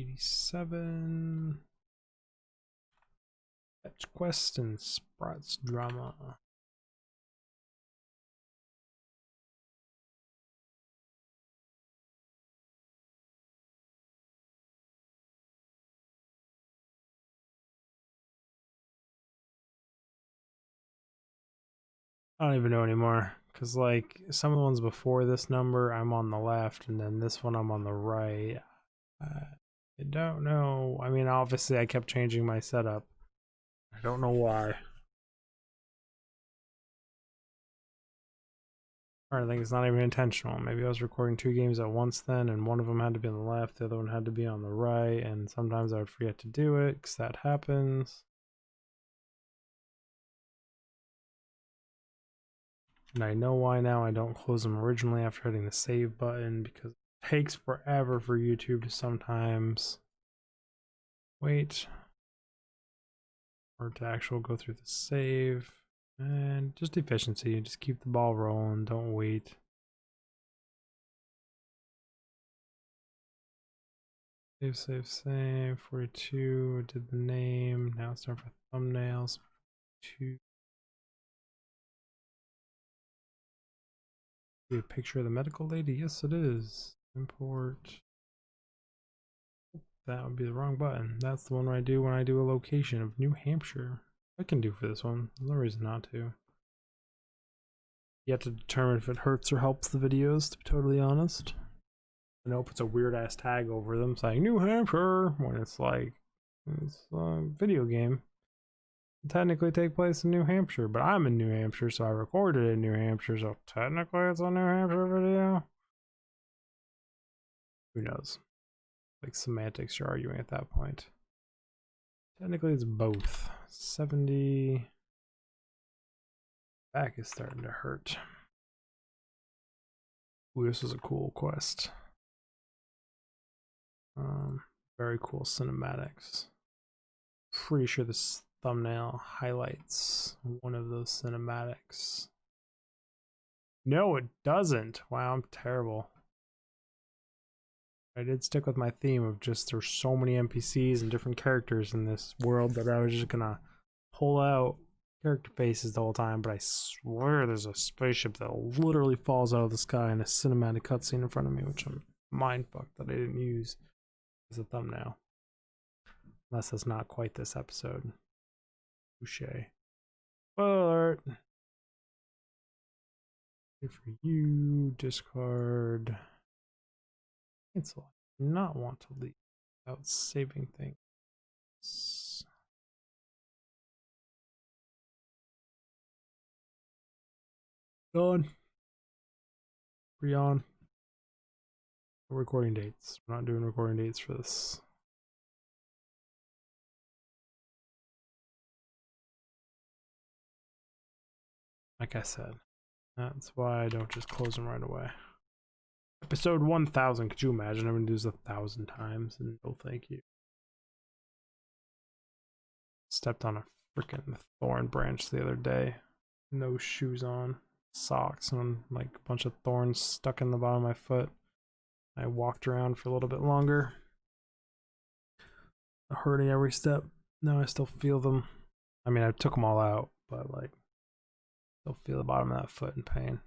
$87. Fetch quest and Sprat's drama. I don't even know anymore, because like some of the ones before this number I'm on the left, and then this one I'm on the right. I don't know. I mean, obviously I kept changing my setup. I don't know why. I think it's not even intentional. Maybe I was recording 2 games at once then, and one of them had to be on the left, the other one had to be on the right, and sometimes I would forget to do it because that happens. And I know why now I don't close them originally after hitting the save button, because it takes forever for YouTube to sometimes wait or to actually go through the save. And just efficiency, just keep the ball rolling, don't wait. Save. 42, did the name, now it's time for thumbnails. 2. A picture of the medical lady? Yes, it is. Import. That would be the wrong button. That's the one I do when I do a location of New Hampshire. I can do for this one. There's no reason not to. You have to determine if it hurts or helps the videos, to be totally honest. I know it puts a weird ass tag over them saying New Hampshire when it's like it's a video game. Technically take place in New Hampshire, but I'm in New Hampshire, so I recorded it in New Hampshire, so technically it's a New Hampshire video. Who knows? Like semantics you're arguing at that point. Technically it's both. 70. Back is starting to hurt. Ooh, this was a cool quest. Very cool cinematics. Pretty sure this thumbnail highlights one of those cinematics. No, it doesn't. Wow, I'm terrible. I did stick with my theme of just there's so many NPCs and different characters in this world that I was just gonna pull out character faces the whole time, but I swear there's a spaceship that literally falls out of the sky in a cinematic cutscene in front of me, which I'm mindfucked that I didn't use as a thumbnail. Unless that's not quite this episode. Touche. But good for you. Discard. Cancel. I do not want to leave without saving things. Done. Brio. Recording dates. We're not doing recording dates for this. Like I said, that's why I don't just close them right away. Episode 1000. Could you imagine having to do this 1,000 times? And no, thank you. Stepped on a freaking thorn branch the other day. No shoes on, socks, and like a bunch of thorns stuck in the bottom of my foot. I walked around for a little bit longer, hurting every step. Now I still feel them. I mean, I took them all out, but like, still feel the bottom of that foot in pain.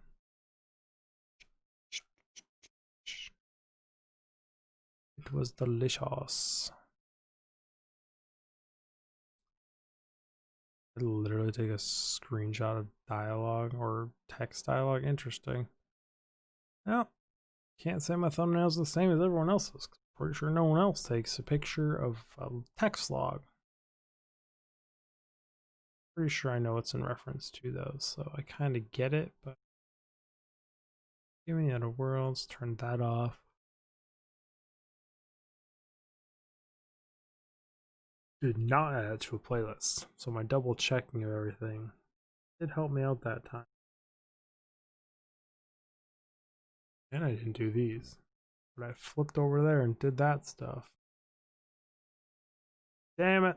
It was delicious. I literally take a screenshot of dialogue or text dialogue. Interesting. Well, can't say my thumbnail's the same as everyone else's. Pretty sure no one else takes a picture of a text log. Pretty sure I know what's in reference to those, so I kind of get it, but give me Other Worlds, turn that off. Did not add it to a playlist, so my double checking of everything did help me out that time. And I didn't do these, but I flipped over there and did that stuff. Damn it.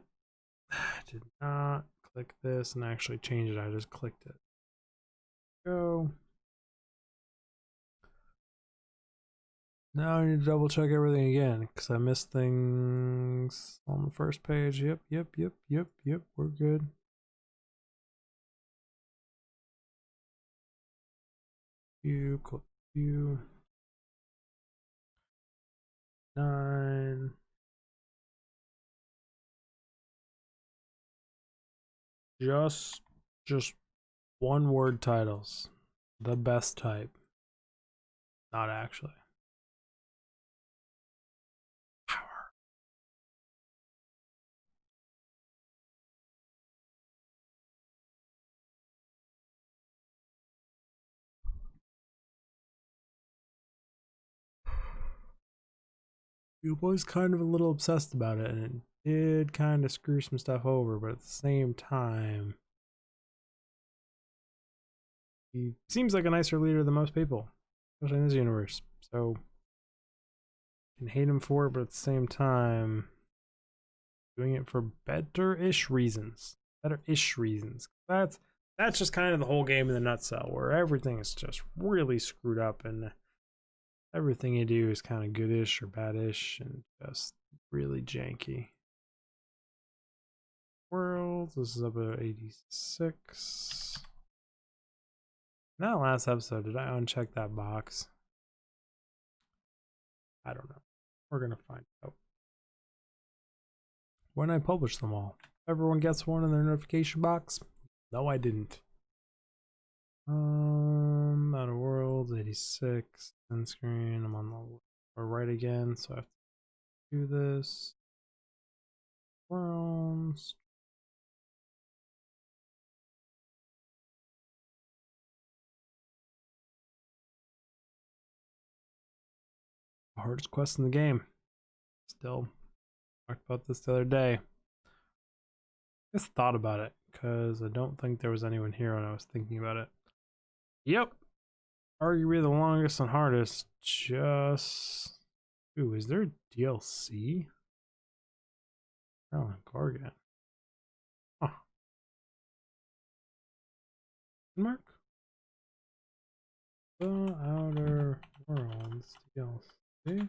I did not click this and actually change it. I just clicked it. Go. Now I need to double check everything again because I missed things on the first page. Yep. We're good. You, click you. 9. Just one word titles. The best type. Not actually. Power. I was kind of a little obsessed about it, and it did kind of screw some stuff over, but at the same time, he seems like a nicer leader than most people, especially in this universe. So, I can hate him for it, but at the same time, doing it for better-ish reasons. Better-ish reasons. That's just kind of the whole game in the nutshell, where everything is just really screwed up, and everything you do is kind of goodish or badish, and just really janky. Worlds, this is up at 86. In that last episode, did I uncheck that box? I don't know. We're gonna find out when I publish them all. Everyone gets one in their notification box. No, I didn't. Outer Worlds, 86. End screen. I'm on the right again, so I have to do this. Worlds. The hardest quest in the game. Still talked about this the other day. I just thought about it because I don't think there was anyone here when I was thinking about it. Yep. Arguably the longest and hardest. Just. Ooh, is there DLC? Oh, Gorgon. Huh. Mark? The Outer Worlds DLC.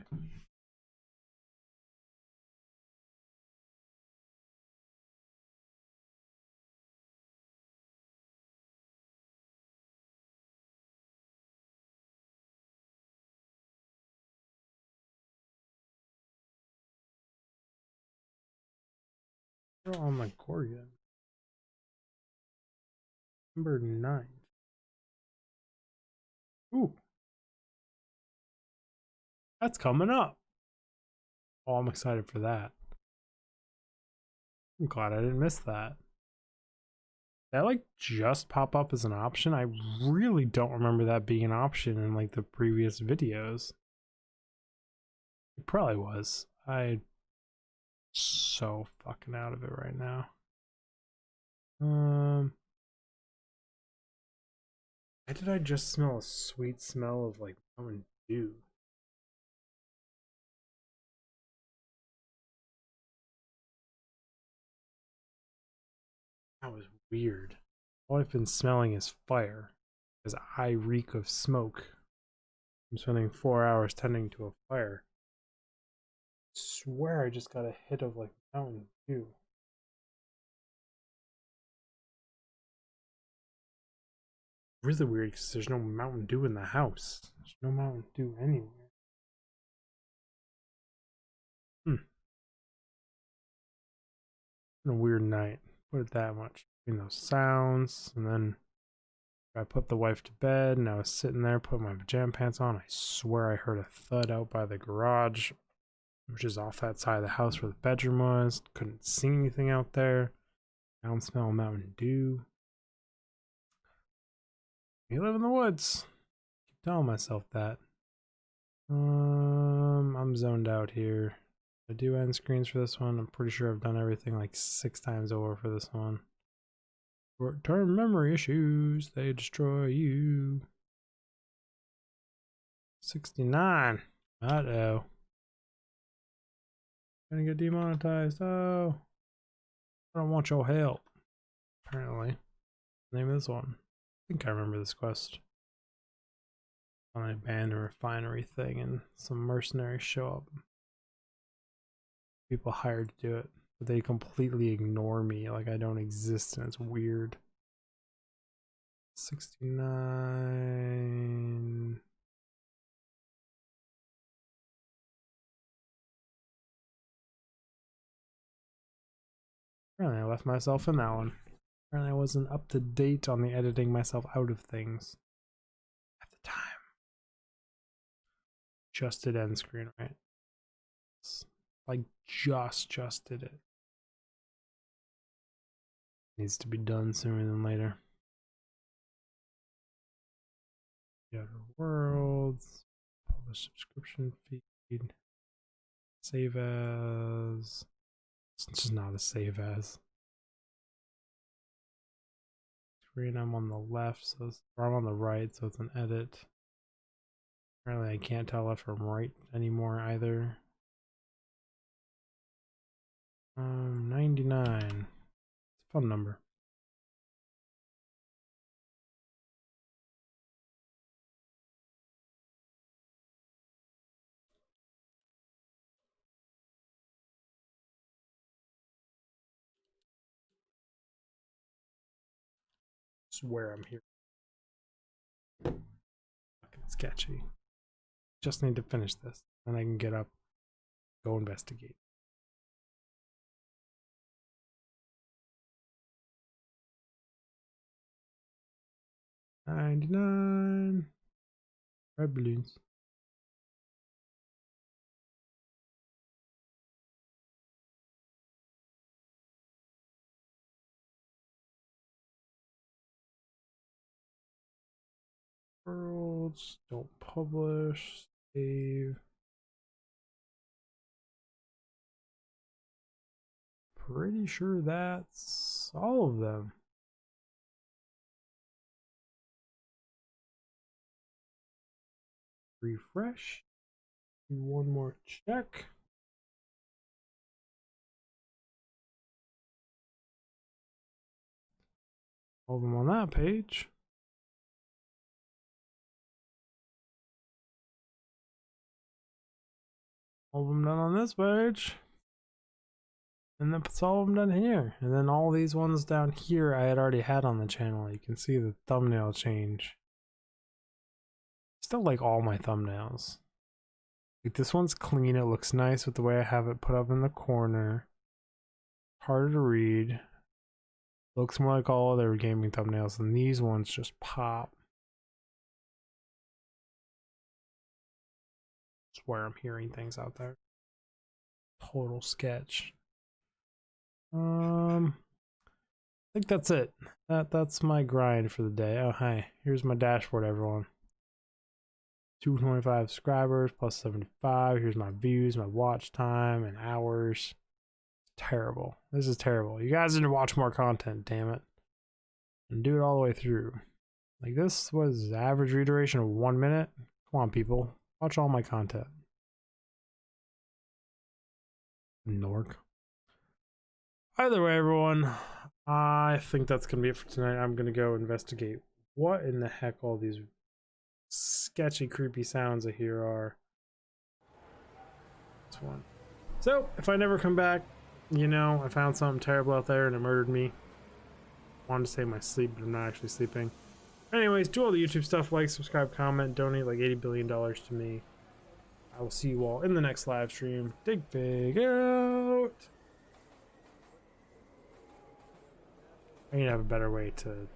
We're on the Gorgon. Number 9. Ooh. That's coming up. Oh, I'm excited for that. I'm glad I didn't miss that. That like just pop up as an option. I really don't remember that being an option in like the previous videos. It probably was. I'm so fucking out of it right now. Why did I just smell a sweet smell of like Mountain Dew? That was weird. All I've been smelling is fire, because I reek of smoke. I'm spending 4 hours tending to a fire. I swear I just got a hit of like Mountain Dew. Really weird because there's no Mountain Dew in the house. There's no Mountain Dew anywhere. Been a weird night. Put it that much. Between those sounds, and then I put the wife to bed, and I was sitting there putting my pajama pants on. I swear I heard a thud out by the garage, which is off that side of the house where the bedroom was. Couldn't see anything out there. I don't smell Mountain Dew. You live in the woods. Keep telling myself that. I'm zoned out here. I do end screens for this one. I'm pretty sure I've done everything like 6 times over for this one. Short-term memory issues, they destroy you. 69. Uh-oh. Gonna get demonetized. Oh. I don't want your help. Apparently. Name of this one. I think I remember this quest. On a abandoned refinery thing and some mercenaries show up. People hired to do it, but they completely ignore me like I don't exist, and it's weird. 69. Apparently I left myself in that one. Apparently I wasn't up to date on the editing myself out of things at the time. Just did end screen, right? Like just did it. Needs to be done sooner than later. The Outer Worlds, publish subscription feed, save as. It's just not a save as. Screen, I'm on the left, so or I'm on the right, so it's an edit. Apparently I can't tell left from right anymore either. 99. It's a fun number. Swear I'm here. Fucking sketchy. Just need to finish this, and I can get up, go investigate. $99. Red balloons. Worlds, don't publish, save. pretty sure that's all of them. Refresh. Do one more check. All of them on that page. All of them done on this page. And that's all of them done here. And then all these ones down here I had already had on the channel. You can see the thumbnail change. Still like all my thumbnails. Like this one's clean, it looks nice with the way I have it put up in the corner. Harder to read. Looks more like all other gaming thumbnails, and these ones just pop. Swear I'm hearing things out there. Total sketch. I think that's it. That's my grind for the day. Oh hi, here's my dashboard, everyone. 225 subscribers plus 75. Here's my views, my watch time, and hours. Terrible. This is terrible. You guys need to watch more content, damn it. And do it all the way through. Like this was average read duration of 1 minute. Come on, people. Watch all my content. Nork. Either way, everyone, I think that's going to be it for tonight. I'm going to go investigate what in the heck all these sketchy, creepy sounds I hear are. This one. So, if I never come back, you know, I found something terrible out there and it murdered me. I wanted to save my sleep, but I'm not actually sleeping. Anyways, do all the YouTube stuff, like, subscribe, comment, donate like $80 billion to me. I will see you all in the next live stream. Dig Fig out! I need to have a better way to